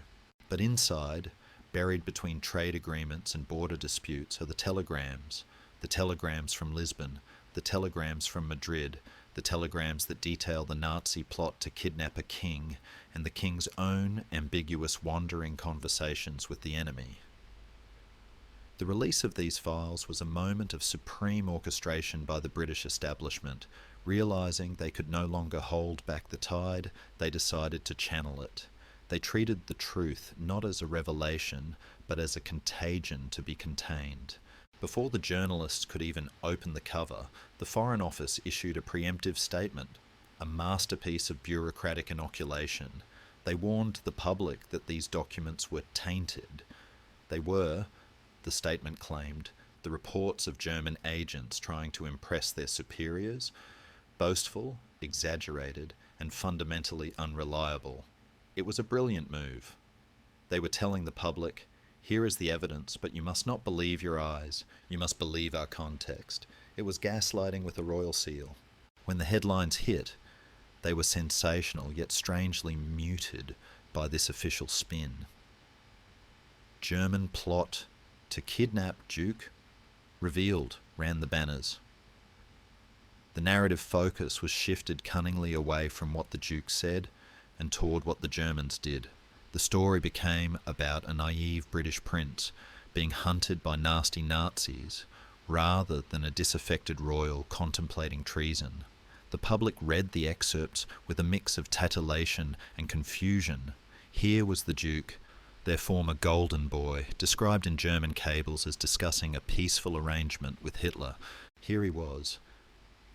But inside, buried between trade agreements and border disputes, are the telegrams from Lisbon, the telegrams from Madrid, the telegrams that detail the Nazi plot to kidnap a king, and the king's own ambiguous wandering conversations with the enemy. The release of these files was a moment of supreme orchestration by the British establishment. Realising they could no longer hold back the tide, they decided to channel it. They treated the truth not as a revelation, but as a contagion to be contained. Before the journalists could even open the cover, the Foreign Office issued a preemptive statement, a masterpiece of bureaucratic inoculation. They warned the public that these documents were tainted. They were, the statement claimed, the reports of German agents trying to impress their superiors, boastful, exaggerated, and fundamentally unreliable. It was a brilliant move. They were telling the public, here is the evidence, but you must not believe your eyes. You must believe our context. It was gaslighting with a royal seal. When the headlines hit, they were sensational, yet strangely muted by this official spin. German plot to kidnap Duke revealed, ran the banners. The narrative focus was shifted cunningly away from what the Duke said and toward what the Germans did. The story became about a naive British prince being hunted by nasty Nazis rather than a disaffected royal contemplating treason. The public read the excerpts with a mix of titillation and confusion. Here was the Duke, their former golden boy, described in German cables as discussing a peaceful arrangement with Hitler. Here he was,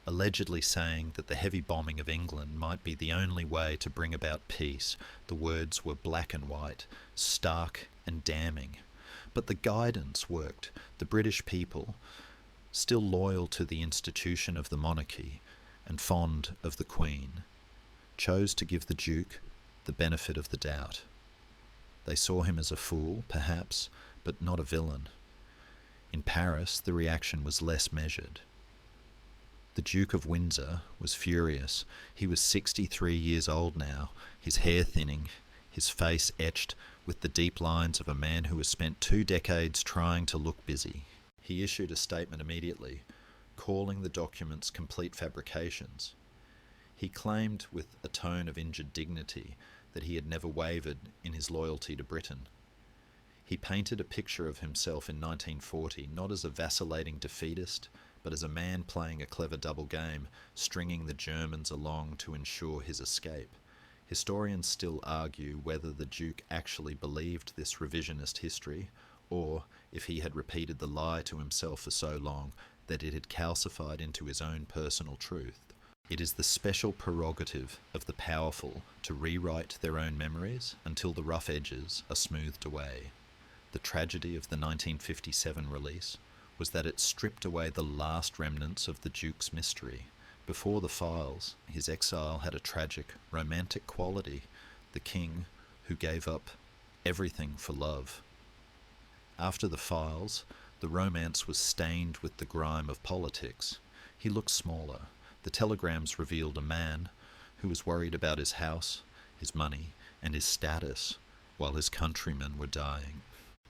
allegedly saying that the heavy bombing of England might be the only way to bring about peace. The words were black and white, stark and damning. But the guidance worked. The British people, still loyal to the institution of the monarchy and fond of the Queen, chose to give the Duke the benefit of the doubt. They saw him as a fool, perhaps, but not a villain. In Paris, the reaction was less measured. The Duke of Windsor was furious. He was 63 years old now, his hair thinning, his face etched with the deep lines of a man who has spent 2 decades trying to look busy. He issued a statement immediately, calling the documents complete fabrications. He claimed with a tone of injured dignity that he had never wavered in his loyalty to Britain. He painted a picture of himself in 1940 not as a vacillating defeatist, but as a man playing a clever double game, stringing the Germans along to ensure his escape. Historians still argue whether the Duke actually believed this revisionist history, or if he had repeated the lie to himself for so long that it had calcified into his own personal truth. It is the special prerogative of the powerful to rewrite their own memories until the rough edges are smoothed away. The tragedy of the 1957 release was that it stripped away the last remnants of the Duke's mystery. Before the files, his exile had a tragic, romantic quality, the king who gave up everything for love. After the files, the romance was stained with the grime of politics. He looked smaller. The telegrams revealed a man who was worried about his house, his money, and his status, while his countrymen were dying.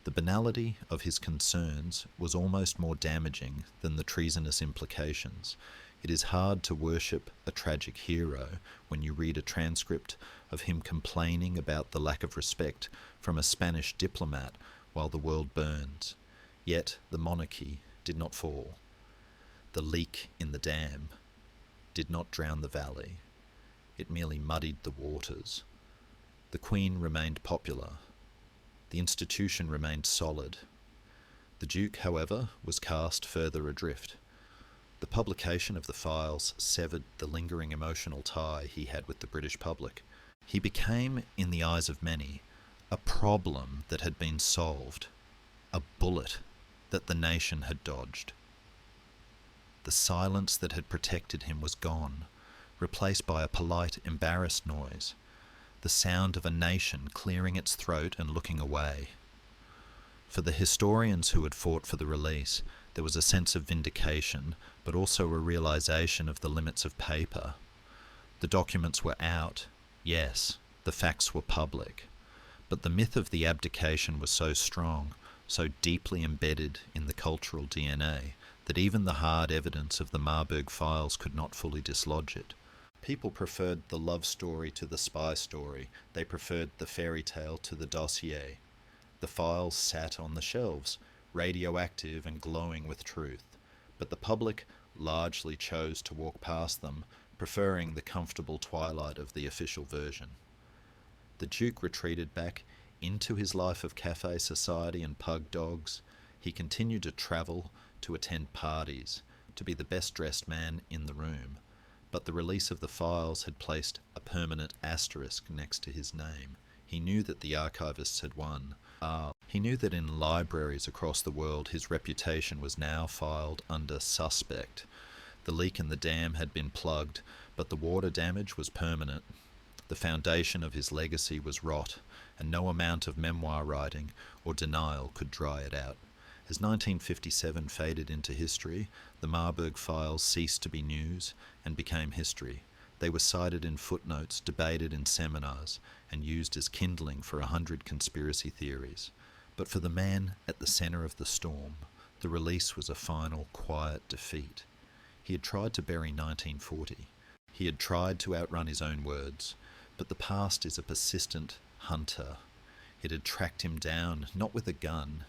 The banality of his concerns was almost more damaging than the treasonous implications. It is hard to worship a tragic hero when you read a transcript of him complaining about the lack of respect from a Spanish diplomat while the world burns. Yet the monarchy did not fall. The leak in the dam did not drown the valley. It merely muddied the waters. The Queen remained popular. The institution remained solid. The Duke, however, was cast further adrift. The publication of the files severed the lingering emotional tie he had with the British public. He became, in the eyes of many, A problem that had been solved. A bullet that the nation had dodged. The silence that had protected him was gone, replaced by a polite, embarrassed noise, the sound of a nation clearing its throat and looking away. For the historians who had fought for the release, there was a sense of vindication, but also a realization of the limits of paper. The documents were out, yes, the facts were public, but the myth of the abdication was so strong, so deeply embedded in the cultural DNA, that even the hard evidence of the Marburg Files could not fully dislodge it. People preferred the love story to the spy story. They preferred the fairy tale to the dossier. The files sat on the shelves, radioactive and glowing with truth, but the public largely chose to walk past them, preferring the comfortable twilight of the official version. The Duke retreated back into his life of cafe society and pug dogs. He continued to travel, to attend parties, to be the best-dressed man in the room, but the release of the files had placed a permanent asterisk next to his name. He knew that the archivists had won. He knew that in libraries across the world his reputation was now filed under suspect. The leak in the dam had been plugged, but the water damage was permanent. The foundation of his legacy was rot, and no amount of memoir writing or denial could dry it out. As 1957 faded into history, the Marburg Files ceased to be news and became history. They were cited in footnotes, debated in seminars, and used as kindling for 100 conspiracy theories. But for the man at the centre of the storm, the release was a final, quiet defeat. He had tried to bury 1940. He had tried to outrun his own words, but the past is a persistent hunter. It had tracked him down, not with a gun,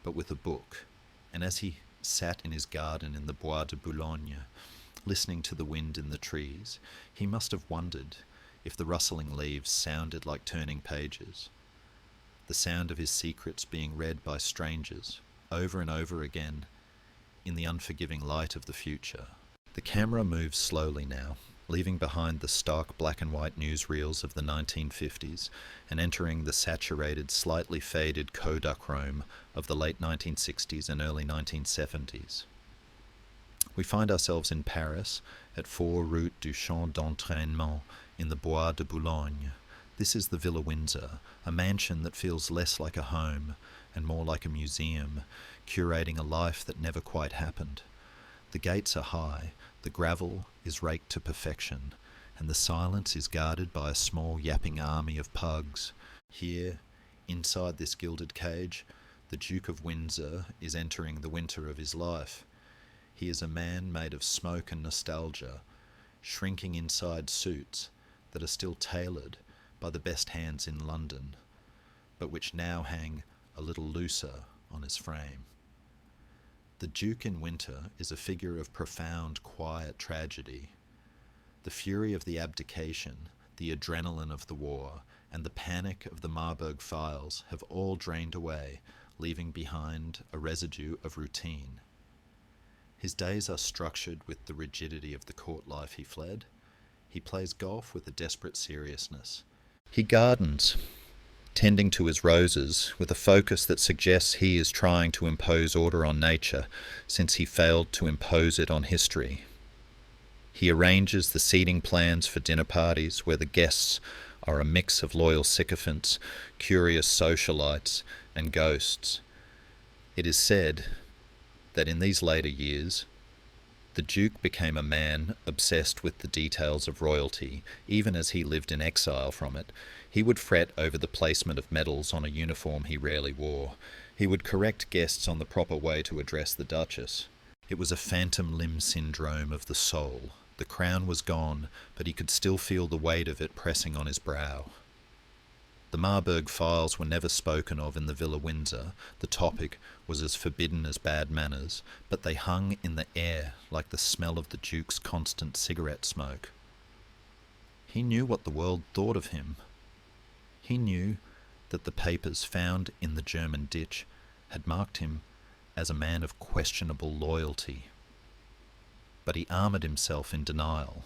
but with a book, and as he sat in his garden in the Bois de Boulogne, listening to the wind in the trees, he must have wondered if the rustling leaves sounded like turning pages, the sound of his secrets being read by strangers, over and over again, in the unforgiving light of the future. The camera moves slowly now, leaving behind the stark black and white newsreels of the 1950s and entering the saturated, slightly faded Kodachrome of the late 1960s and early 1970s. We find ourselves in Paris, at 4 Route du Champ d'Entraînement in the Bois de Boulogne. This is the Villa Windsor, a mansion that feels less like a home and more like a museum, curating a life that never quite happened. The gates are high, the gravel is raked to perfection, and the silence is guarded by a small yapping army of pugs. Here, inside this gilded cage, the Duke of Windsor is entering the winter of his life. He is a man made of smoke and nostalgia, shrinking inside suits that are still tailored by the best hands in London, but which now hang a little looser on his frame. The Duke in winter is a figure of profound, quiet tragedy. The fury of the abdication, the adrenaline of the war, and the panic of the Marburg Files have all drained away, leaving behind a residue of routine. His days are structured with the rigidity of the court life he fled. He plays golf with a desperate seriousness. He gardens, tending to his roses with a focus that suggests he is trying to impose order on nature since he failed to impose it on history. He arranges the seating plans for dinner parties where the guests are a mix of loyal sycophants, curious socialites, and ghosts. It is said that in these later years, the Duke became a man obsessed with the details of royalty, even as he lived in exile from it. He would fret over the placement of medals on a uniform he rarely wore. He would correct guests on the proper way to address the Duchess. It was a phantom limb syndrome of the soul. The crown was gone, but he could still feel the weight of it pressing on his brow. The Marburg Files were never spoken of in the Villa Windsor. The topic was as forbidden as bad manners, but they hung in the air like the smell of the Duke's constant cigarette smoke. He knew what the world thought of him. He knew that the papers found in the German ditch had marked him as a man of questionable loyalty. But he armoured himself in denial.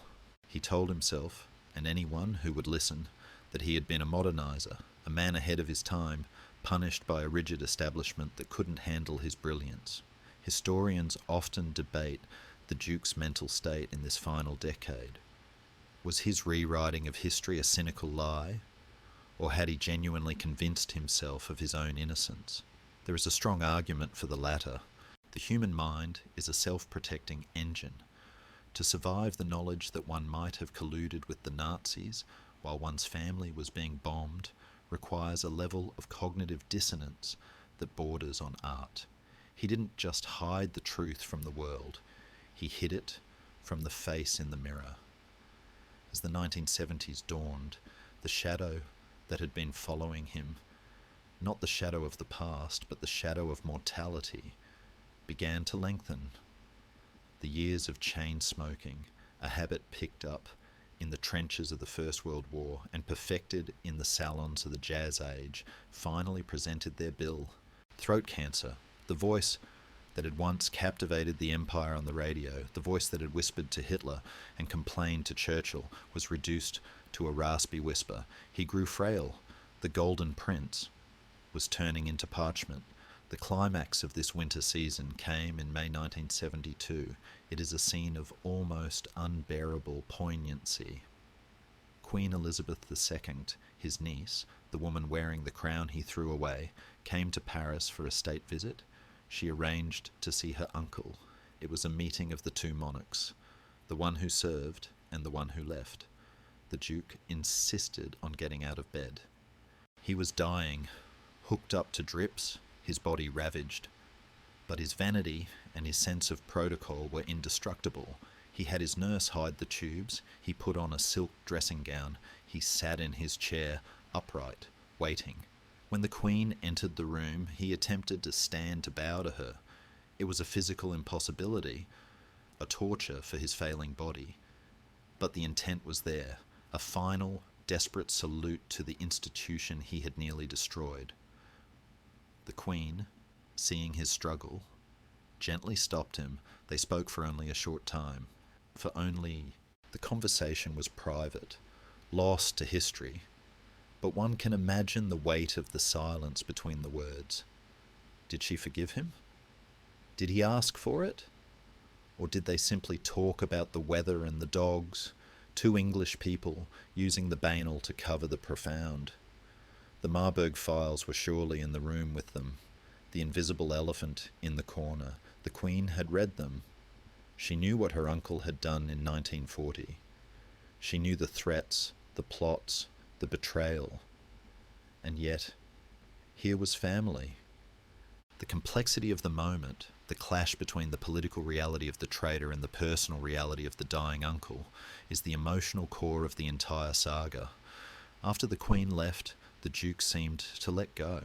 He told himself, and anyone who would listen, that he had been a modernizer, a man ahead of his time, punished by a rigid establishment that couldn't handle his brilliance. Historians often debate the Duke's mental state in this final decade. Was his rewriting of history a cynical lie, or had he genuinely convinced himself of his own innocence? There is a strong argument for the latter. The human mind is a self-protecting engine. To survive the knowledge that one might have colluded with the Nazis while one's family was being bombed requires a level of cognitive dissonance that borders on art. He didn't just hide the truth from the world, he hid it from the face in the mirror. As the 1970s dawned, the shadow that had been following him, not the shadow of the past, but the shadow of mortality, began to lengthen. The years of chain smoking, a habit picked up in the trenches of the First World War and perfected in the salons of the Jazz Age, finally presented their bill. Throat cancer, the voice that had once captivated the empire on the radio, the voice that had whispered to Hitler and complained to Churchill, was reduced to a raspy whisper. He grew frail. The Golden Prince was turning into parchment. The climax of this winter season came in May 1972. It is a scene of almost unbearable poignancy. Queen Elizabeth II, his niece, the woman wearing the crown he threw away, came to Paris for a state visit. She arranged to see her uncle. It was a meeting of the two monarchs, the one who served and the one who left. The Duke insisted on getting out of bed. He was dying, hooked up to drips, his body ravaged. But his vanity and his sense of protocol were indestructible. He had his nurse hide the tubes, he put on a silk dressing gown, he sat in his chair, upright, waiting. When the Queen entered the room, he attempted to stand to bow to her. It was a physical impossibility, a torture for his failing body. But the intent was there, a final, desperate salute to the institution he had nearly destroyed. The Queen, seeing his struggle, gently stopped him. They spoke for only a short time. The conversation was private, lost to history, but one can imagine the weight of the silence between the words. Did she forgive him? Did he ask for it? Or did they simply talk about the weather and the dogs, two English people using the banal to cover the profound? The Marburg Files were surely in the room with them, the invisible elephant in the corner. The Queen had read them. She knew what her uncle had done in 1940. She knew the threats, the plots, the betrayal. And yet, here was family. The complexity of the moment, the clash between the political reality of the traitor and the personal reality of the dying uncle, is the emotional core of the entire saga. After the Queen left, the Duke seemed to let go.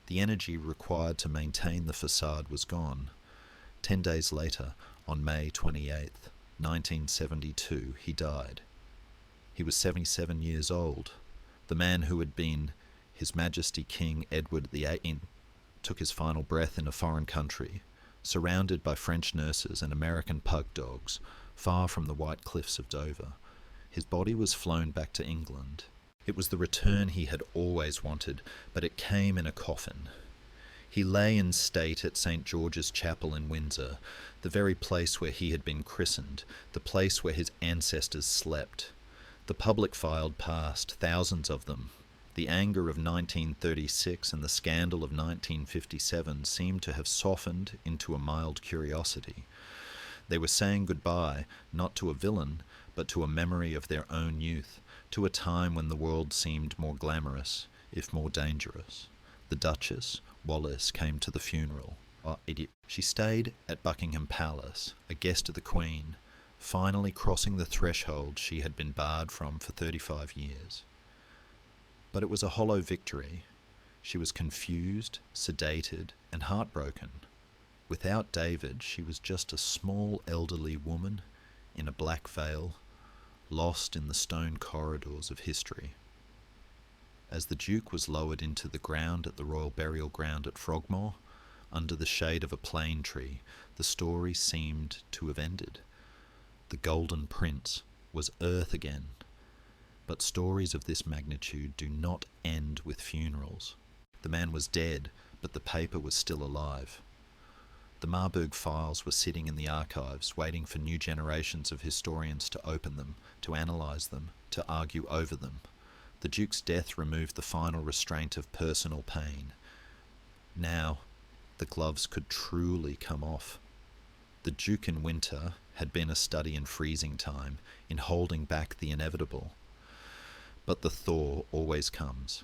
The energy required to maintain the facade was gone. 10 days later, on May 28th, 1972, he died. He was 77 years old. The man who had been His Majesty King Edward VIII took his final breath in a foreign country, surrounded by French nurses and American pug dogs, far from the white cliffs of Dover. His body was flown back to England. It was the return he had always wanted, but it came in a coffin. He lay in state at St. George's Chapel in Windsor, the very place where he had been christened, the place where his ancestors slept. The public filed past, thousands of them. The anger of 1936 and the scandal of 1957 seemed to have softened into a mild curiosity. They were saying goodbye, not to a villain, but to a memory of their own youth, to a time when the world seemed more glamorous, if more dangerous. The Duchess, Wallis, came to the funeral. She stayed at Buckingham Palace, a guest of the Queen, finally crossing the threshold she had been barred from for 35 years. But it was a hollow victory. She was confused, sedated, and heartbroken. Without David, she was just a small elderly woman in a black veil, lost in the stone corridors of history. As the Duke was lowered into the ground at the Royal Burial Ground at Frogmore, under the shade of a plane tree, the story seemed to have ended. The Golden Prince was Earth again. But stories of this magnitude do not end with funerals. The man was dead, but the paper was still alive. The Marburg Files were sitting in the archives, waiting for new generations of historians to open them, to analyse them, to argue over them. The Duke's death removed the final restraint of personal pain. Now, the gloves could truly come off. The Duke in winter had been a study in freezing time, in holding back the inevitable. But the thaw always comes.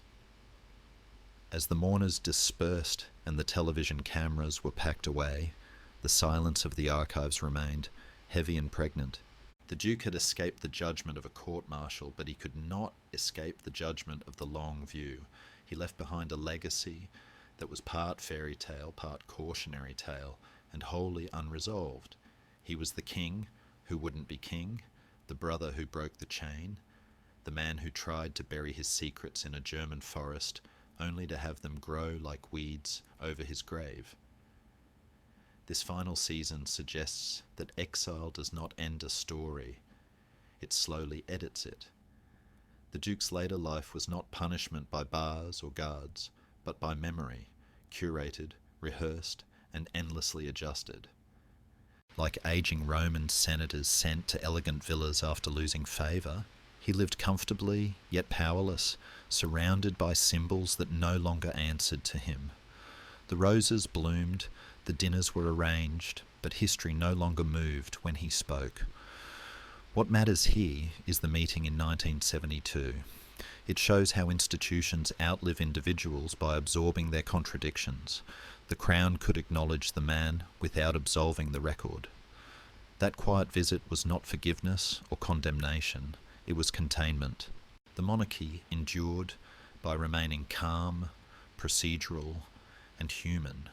As the mourners dispersed and the television cameras were packed away, the silence of the archives remained, heavy and pregnant. The Duke had escaped the judgment of a court-martial, but he could not escape the judgment of the long view. He left behind a legacy that was part fairy tale, part cautionary tale, and wholly unresolved. He was the king who wouldn't be king, the brother who broke the chain, the man who tried to bury his secrets in a German forest, only to have them grow like weeds over his grave. This final season suggests that exile does not end a story, it slowly edits it. The Duke's later life was not punishment by bars or guards, but by memory, curated, rehearsed, and endlessly adjusted. Like aging Roman senators sent to elegant villas after losing favour, he lived comfortably, yet powerless, surrounded by symbols that no longer answered to him. The roses bloomed, the dinners were arranged, but history no longer moved when he spoke. What matters here is the meeting in 1972. It shows how institutions outlive individuals by absorbing their contradictions. The Crown could acknowledge the man without absolving the record. That quiet visit was not forgiveness or condemnation, it was containment. The monarchy endured by remaining calm, procedural, and human.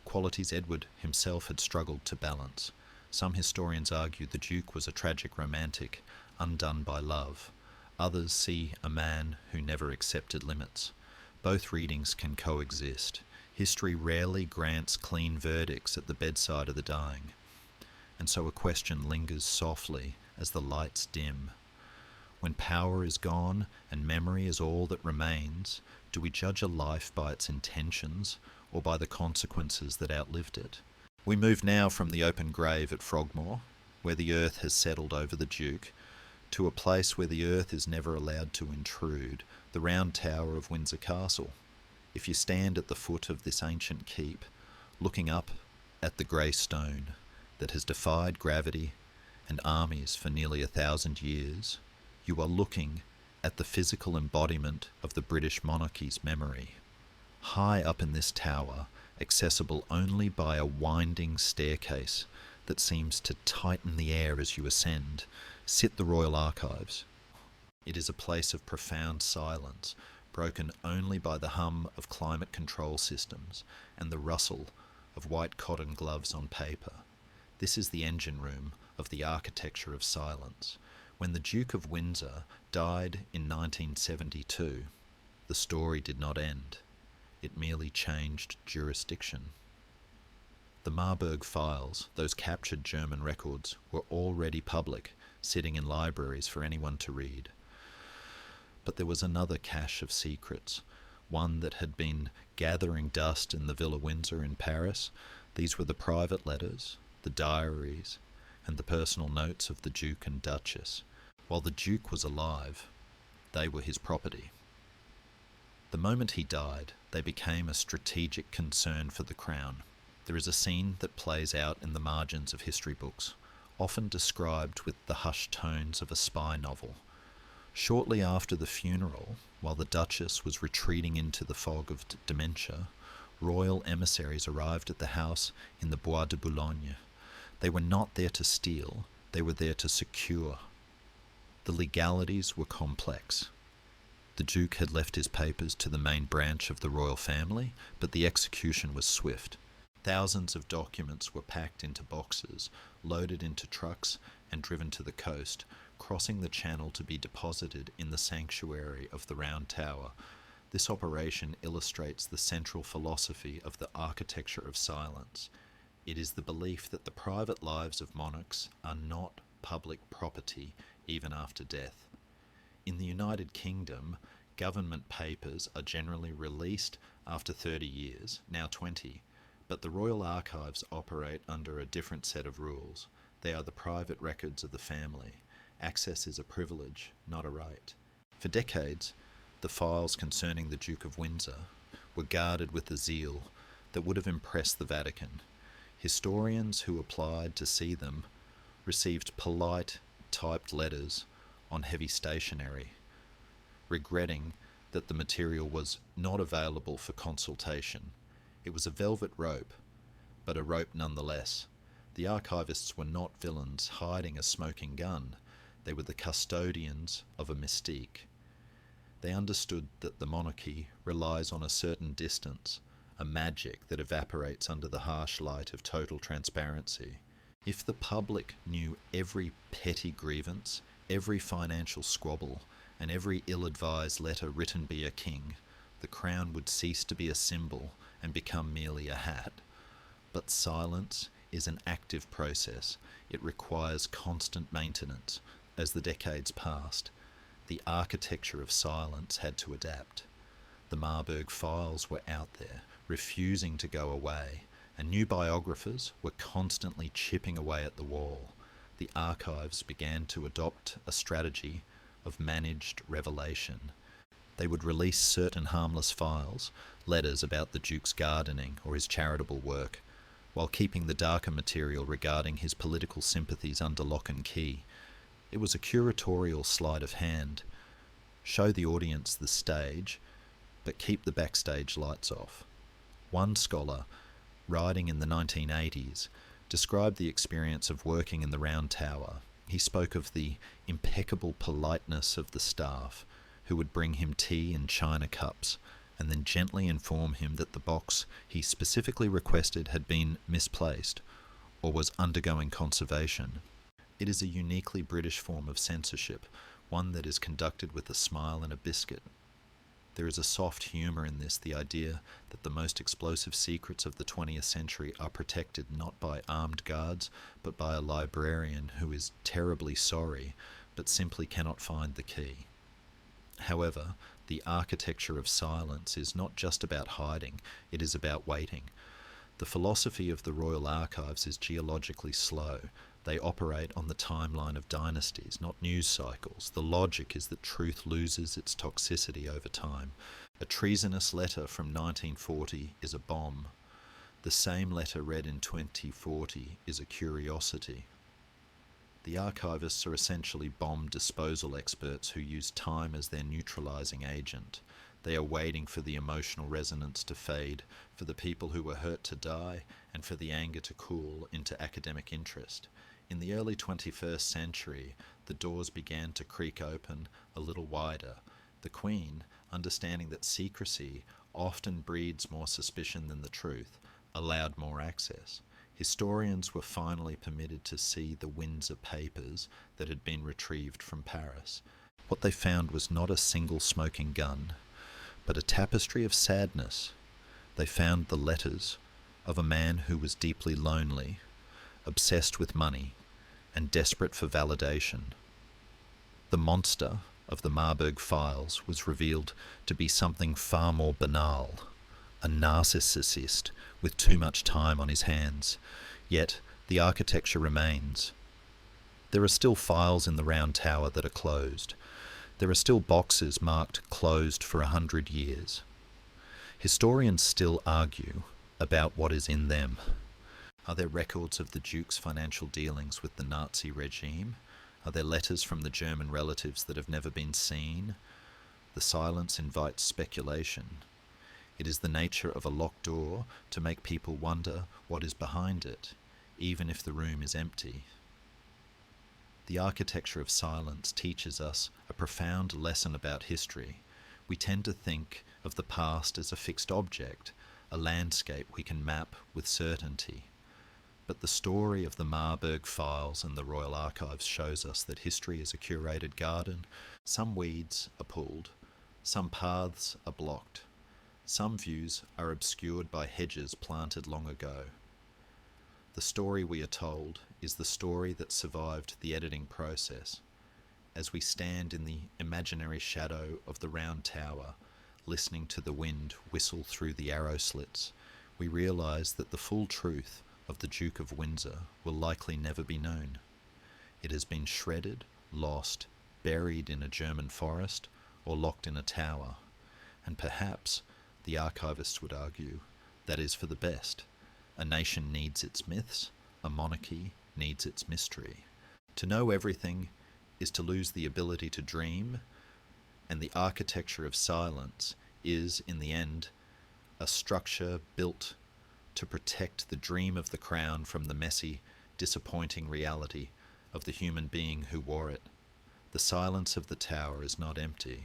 Qualities Edward himself had struggled to balance. Some historians argue the Duke was a tragic romantic, undone by love. Others see a man who never accepted limits. Both readings can coexist. History rarely grants clean verdicts at the bedside of the dying, and so a question lingers softly as the lights dim. When power is gone and memory is all that remains, do we judge a life by its intentions or by the consequences that outlived it? We move now from the open grave at Frogmore, where the earth has settled over the Duke, to a place where the earth is never allowed to intrude, the round tower of Windsor Castle. If you stand at the foot of this ancient keep, looking up at the grey stone that has defied gravity and armies for nearly 1,000 years, you are looking at the physical embodiment of the British monarchy's memory. High up in this tower, accessible only by a winding staircase that seems to tighten the air as you ascend, sit the Royal Archives. It is a place of profound silence, broken only by the hum of climate control systems and the rustle of white cotton gloves on paper. This is the engine room of the architecture of silence. When the Duke of Windsor died in 1972, the story did not end. It merely changed jurisdiction. The Marburg Files, those captured German records, were already public, sitting in libraries for anyone to read. But there was another cache of secrets, one that had been gathering dust in the Villa Windsor in Paris. These were the private letters, the diaries, and the personal notes of the Duke and Duchess. While the Duke was alive, they were his property. The moment he died, they became a strategic concern for the Crown. There is a scene that plays out in the margins of history books, often described with the hushed tones of a spy novel. Shortly after the funeral, while the Duchess was retreating into the fog of dementia, royal emissaries arrived at the house in the Bois de Boulogne. They were not there to steal, they were there to secure. The legalities were complex. The Duke had left his papers to the main branch of the royal family, but the execution was swift. Thousands of documents were packed into boxes, loaded into trucks, and driven to the coast, crossing the channel to be deposited in the sanctuary of the Round Tower. This operation illustrates the central philosophy of the architecture of silence. It is the belief that the private lives of monarchs are not public property even after death. In the United Kingdom, government papers are generally released after 30 years, now 20, but the Royal Archives operate under a different set of rules. They are the private records of the family. Access is a privilege, not a right. For decades, the files concerning the Duke of Windsor were guarded with a zeal that would have impressed the Vatican. Historians who applied to see them received polite, typed letters on heavy stationery, regretting that the material was not available for consultation. It was a velvet rope, but a rope nonetheless. The archivists were not villains hiding a smoking gun. They were the custodians of a mystique. They understood that the monarchy relies on a certain distance, a magic that evaporates under the harsh light of total transparency. If the public knew every petty grievance, every financial squabble, and every ill-advised letter written by a king, the crown would cease to be a symbol and become merely a hat. But silence is an active process. It requires constant maintenance. As the decades passed, the architecture of silence had to adapt. The Marburg Files were out there, refusing to go away, and new biographers were constantly chipping away at the wall. The archives began to adopt a strategy of managed revelation. They would release certain harmless files, letters about the Duke's gardening or his charitable work, while keeping the darker material regarding his political sympathies under lock and key. It was a curatorial sleight of hand. Show the audience the stage, but keep the backstage lights off. One scholar, writing in the 1980s, described the experience of working in the Round Tower. He spoke of the impeccable politeness of the staff, who would bring him tea in china cups, and then gently inform him that the box he specifically requested had been misplaced, or was undergoing conservation. It is a uniquely British form of censorship, one that is conducted with a smile and a biscuit. There is a soft humour in this, the idea that the most explosive secrets of the 20th century are protected not by armed guards, but by a librarian who is terribly sorry, but simply cannot find the key. However, the architecture of silence is not just about hiding, it is about waiting. The philosophy of the Royal Archives is geologically slow. They operate on the timeline of dynasties, not news cycles. The logic is that truth loses its toxicity over time. A treasonous letter from 1940 is a bomb. The same letter read in 2040 is a curiosity. The archivists are essentially bomb disposal experts who use time as their neutralizing agent. They are waiting for the emotional resonance to fade, for the people who were hurt to die, and for the anger to cool into academic interest. In the early 21st century, the doors began to creak open a little wider. The Queen, understanding that secrecy often breeds more suspicion than the truth, allowed more access. Historians were finally permitted to see the Windsor papers that had been retrieved from Paris. What they found was not a single smoking gun, but a tapestry of sadness. They found the letters of a man who was deeply lonely, obsessed with money, and desperate for validation. The monster of the Marburg Files was revealed to be something far more banal, a narcissist with too much time on his hands. Yet the architecture remains. There are still files in the Round Tower that are closed. There are still boxes marked closed for 100 years. Historians still argue about what is in them. Are there records of the Duke's financial dealings with the Nazi regime? Are there letters from the German relatives that have never been seen? The silence invites speculation. It is the nature of a locked door to make people wonder what is behind it, even if the room is empty. The architecture of silence teaches us a profound lesson about history. We tend to think of the past as a fixed object, a landscape we can map with certainty. But the story of the Marburg Files and the Royal Archives shows us that history is a curated garden. Some weeds are pulled, some paths are blocked, some views are obscured by hedges planted long ago. The story we are told is the story that survived the editing process. as we stand in the imaginary shadow of the round tower, listening to the wind whistle through the arrow slits, we realise that the full truth of the Duke of Windsor will likely never be known. It has been shredded, lost, buried in a German forest, or locked in a tower, and perhaps, the archivists would argue, that is for the best. A nation needs its myths, a monarchy needs its mystery. To know everything is to lose the ability to dream, and the architecture of silence is, in the end, a structure built to protect the dream of the crown from the messy, disappointing reality of the human being who wore it. The silence of the tower is not empty.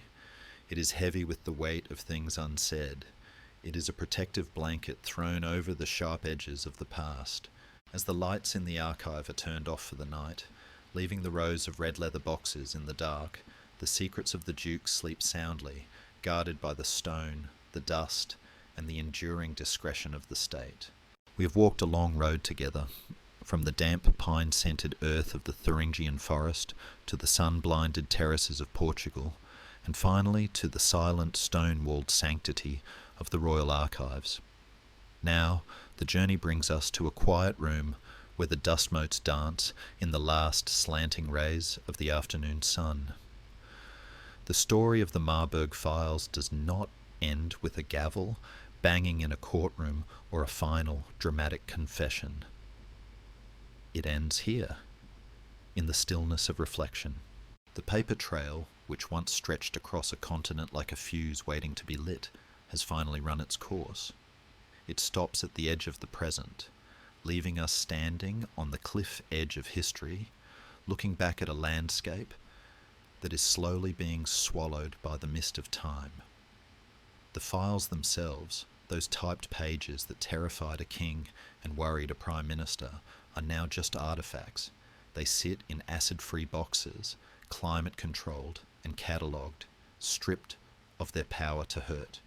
It is heavy with the weight of things unsaid. It is a protective blanket thrown over the sharp edges of the past. As the lights in the archive are turned off for the night, leaving the rows of red leather boxes in the dark, the secrets of the Duke sleep soundly, guarded by the stone, the dust, and the enduring discretion of the state. We have walked a long road together, from the damp pine-scented earth of the Thuringian forest to the sun-blinded terraces of Portugal, and finally to the silent stone-walled sanctity of the Royal Archives. Now, the journey brings us to a quiet room where the dust motes dance in the last slanting rays of the afternoon sun. The story of the Marburg Files does not end with a gavel banging in a courtroom or a final dramatic confession. It ends here, in the stillness of reflection. The paper trail, which once stretched across a continent like a fuse waiting to be lit, has finally run its course. It stops at the edge of the present, leaving us standing on the cliff edge of history, looking back at a landscape that is slowly being swallowed by the mist of time. The files themselves, those typed pages that terrified a king and worried a prime minister, are now just artifacts. They sit in acid-free boxes, climate-controlled and catalogued, stripped of their power to hurt.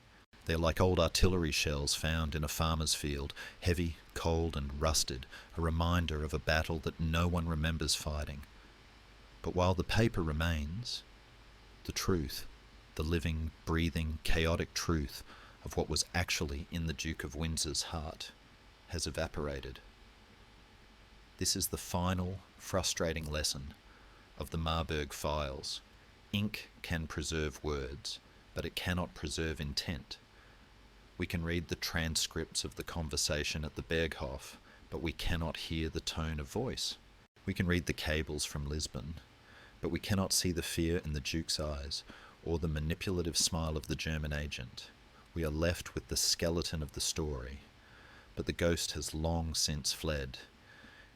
They're like old artillery shells found in a farmer's field, heavy, cold and rusted, a reminder of a battle that no one remembers fighting. But while the paper remains, the truth, the living, breathing, chaotic truth of what was actually in the Duke of Windsor's heart, has evaporated. This is the final, frustrating lesson of the Marburg Files. Ink can preserve words, but it cannot preserve intent. We can read the transcripts of the conversation at the Berghof, but we cannot hear the tone of voice. We can read the cables from Lisbon, but we cannot see the fear in the Duke's eyes or the manipulative smile of the German agent. We are left with the skeleton of the story, but the ghost has long since fled.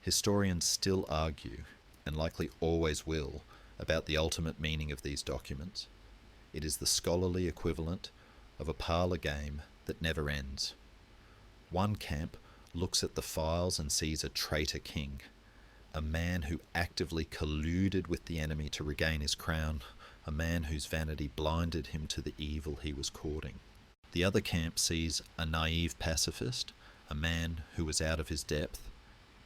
Historians still argue, and likely always will, about the ultimate meaning of these documents. It is the scholarly equivalent of a parlour game that never ends. One camp looks at the files and sees a traitor king, a man who actively colluded with the enemy to regain his crown, a man whose vanity blinded him to the evil he was courting. The other camp sees a naive pacifist, a man who was out of his depth,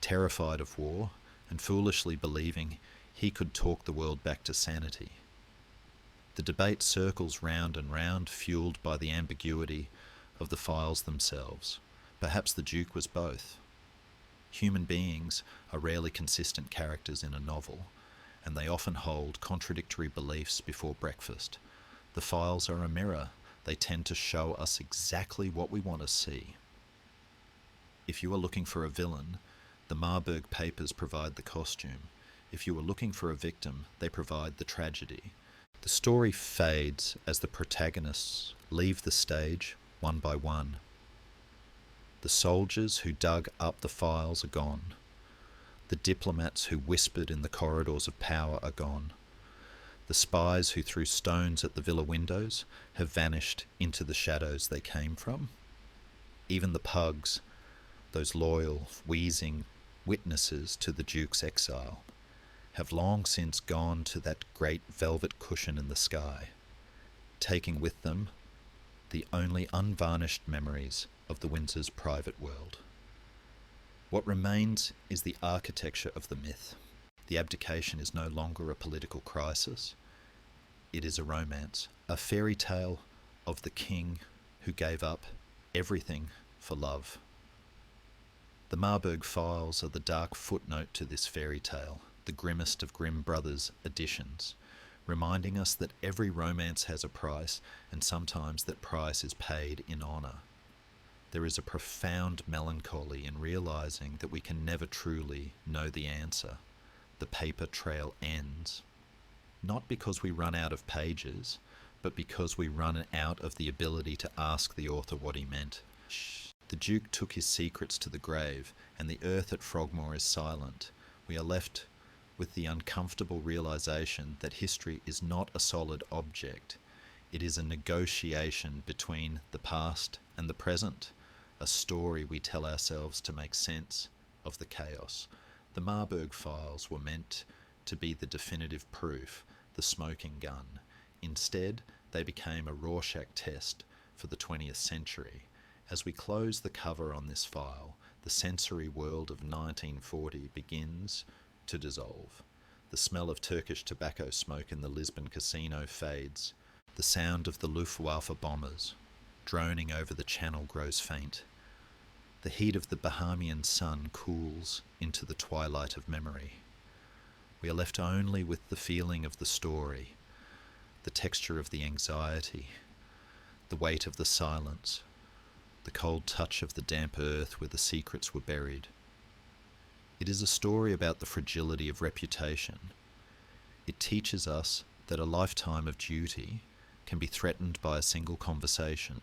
terrified of war, and foolishly believing he could talk the world back to sanity. The debate circles round and round, fueled by the ambiguity of the files themselves. Perhaps the Duke was both. Human beings are rarely consistent characters in a novel, and they often hold contradictory beliefs before breakfast. The files are a mirror. They tend to show us exactly what we want to see. If you are looking for a villain, the Marburg papers provide the costume. If you are looking for a victim, they provide the tragedy. The story fades as the protagonists leave the stage one by one. The soldiers who dug up the files are gone. The diplomats who whispered in the corridors of power are gone. The spies who threw stones at the villa windows have vanished into the shadows they came from. Even the pugs, those loyal, wheezing witnesses to the Duke's exile, have long since gone to that great velvet cushion in the sky, taking with them the only unvarnished memories of the Windsor's private world. What remains is the architecture of the myth, The abdication is no longer a political crisis. It is a romance, a fairy tale of the king who gave up everything for love. The Marburg Files are the dark footnote to this fairy tale, the grimmest of Grimm Brothers additions, reminding us that every romance has a price, and sometimes that price is paid in honour. There is a profound melancholy in realising that we can never truly know the answer. The paper trail ends, not because we run out of pages, but because we run out of the ability to ask the author what he meant. The Duke took his secrets to the grave, and the earth at Frogmore is silent. We are left with the uncomfortable realisation that history is not a solid object. It is a negotiation between the past and the present, a story we tell ourselves to make sense of the chaos. The Marburg Files were meant to be the definitive proof, the smoking gun. Instead, they became a Rorschach test for the 20th century. As we close the cover on this file, the sensory world of 1940 begins to dissolve. The smell of Turkish tobacco smoke in the Lisbon casino fades. The sound of the Luftwaffe bombers droning over the channel grows faint. The heat of the Bahamian sun cools into the twilight of memory. We are left only with the feeling of the story, the texture of the anxiety, the weight of the silence, the cold touch of the damp earth where the secrets were buried. It is a story about the fragility of reputation. It teaches us that a lifetime of duty can be threatened by a single conversation,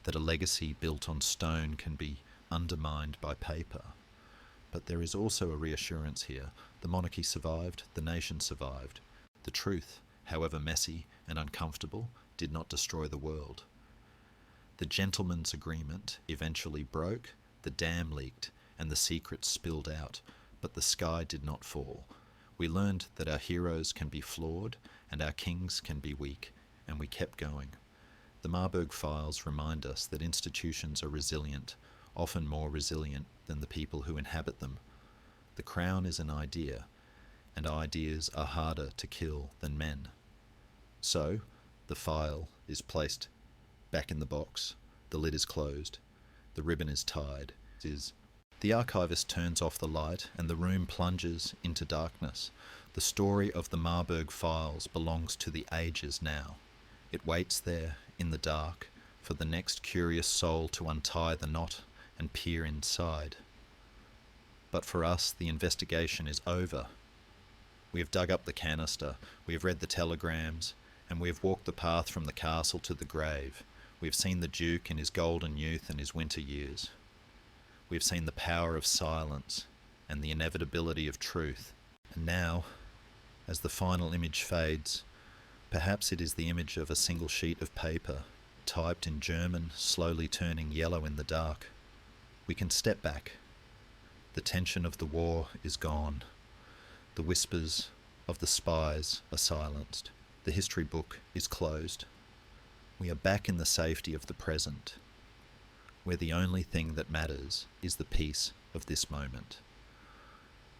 that a legacy built on stone can be undermined by paper. But there is also a reassurance here. The monarchy survived, the nation survived. The truth, however messy and uncomfortable, did not destroy the world. The gentleman's agreement eventually broke, the dam leaked, and the secrets spilled out, but the sky did not fall. We learned that our heroes can be flawed and our kings can be weak, and we kept going. The Marburg Files remind us that institutions are resilient, often more resilient than the people who inhabit them. The crown is an idea, and ideas are harder to kill than men. So, the file is placed back in the box, the lid is closed, the ribbon is tied. The archivist turns off the light and the room plunges into darkness. The story of the Marburg Files belongs to the ages now. It waits there in the dark for the next curious soul to untie the knot and peer inside. But for us, the investigation is over. We have dug up the canister, we have read the telegrams, and we have walked the path from the castle to the grave. We have seen the Duke in his golden youth and his winter years. We have seen the power of silence and the inevitability of truth. And now, as the final image fades, perhaps it is the image of a single sheet of paper, typed in German, slowly turning yellow in the dark. We can step back. The tension of the war is gone. The whispers of the spies are silenced. The history book is closed. We are back in the safety of the present, where the only thing that matters is the peace of this moment.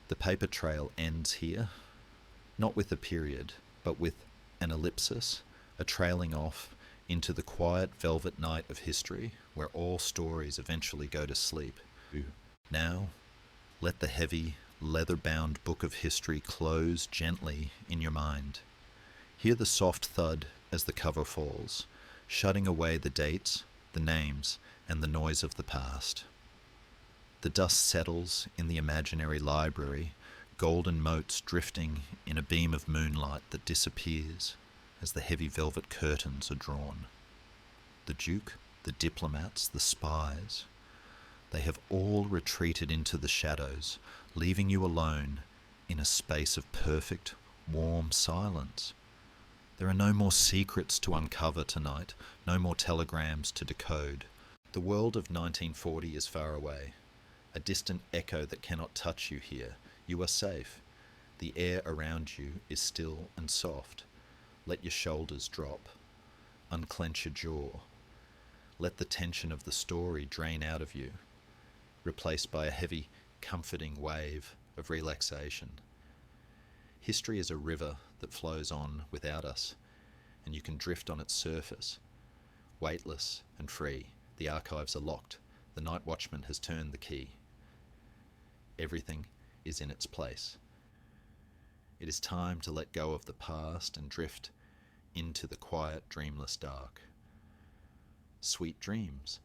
The paper trail ends here, not with a period, but with an ellipsis, a trailing off into the quiet velvet night of history, where all stories eventually go to sleep. Now, let the heavy, leather-bound book of history close gently in your mind. Hear the soft thud as the cover falls, shutting away the dates, the names, and the noise of the past. The dust settles in the imaginary library, golden motes drifting in a beam of moonlight that disappears as the heavy velvet curtains are drawn. The Duke, the diplomats, the spies, they have all retreated into the shadows, leaving you alone in a space of perfect, warm silence. There are no more secrets to uncover tonight, no more telegrams to decode. The world of 1940 is far away, a distant echo that cannot touch you here. You are safe. The air around you is still and soft. Let your shoulders drop. Unclench your jaw. Let the tension of the story drain out of you, replaced by a heavy, comforting wave of relaxation. History is a river that flows on without us, and you can drift on its surface, weightless and free. The archives are locked. The night watchman has turned the key. Everything is in its place. It is time to let go of the past and drift into the quiet, dreamless dark. Sweet dreams.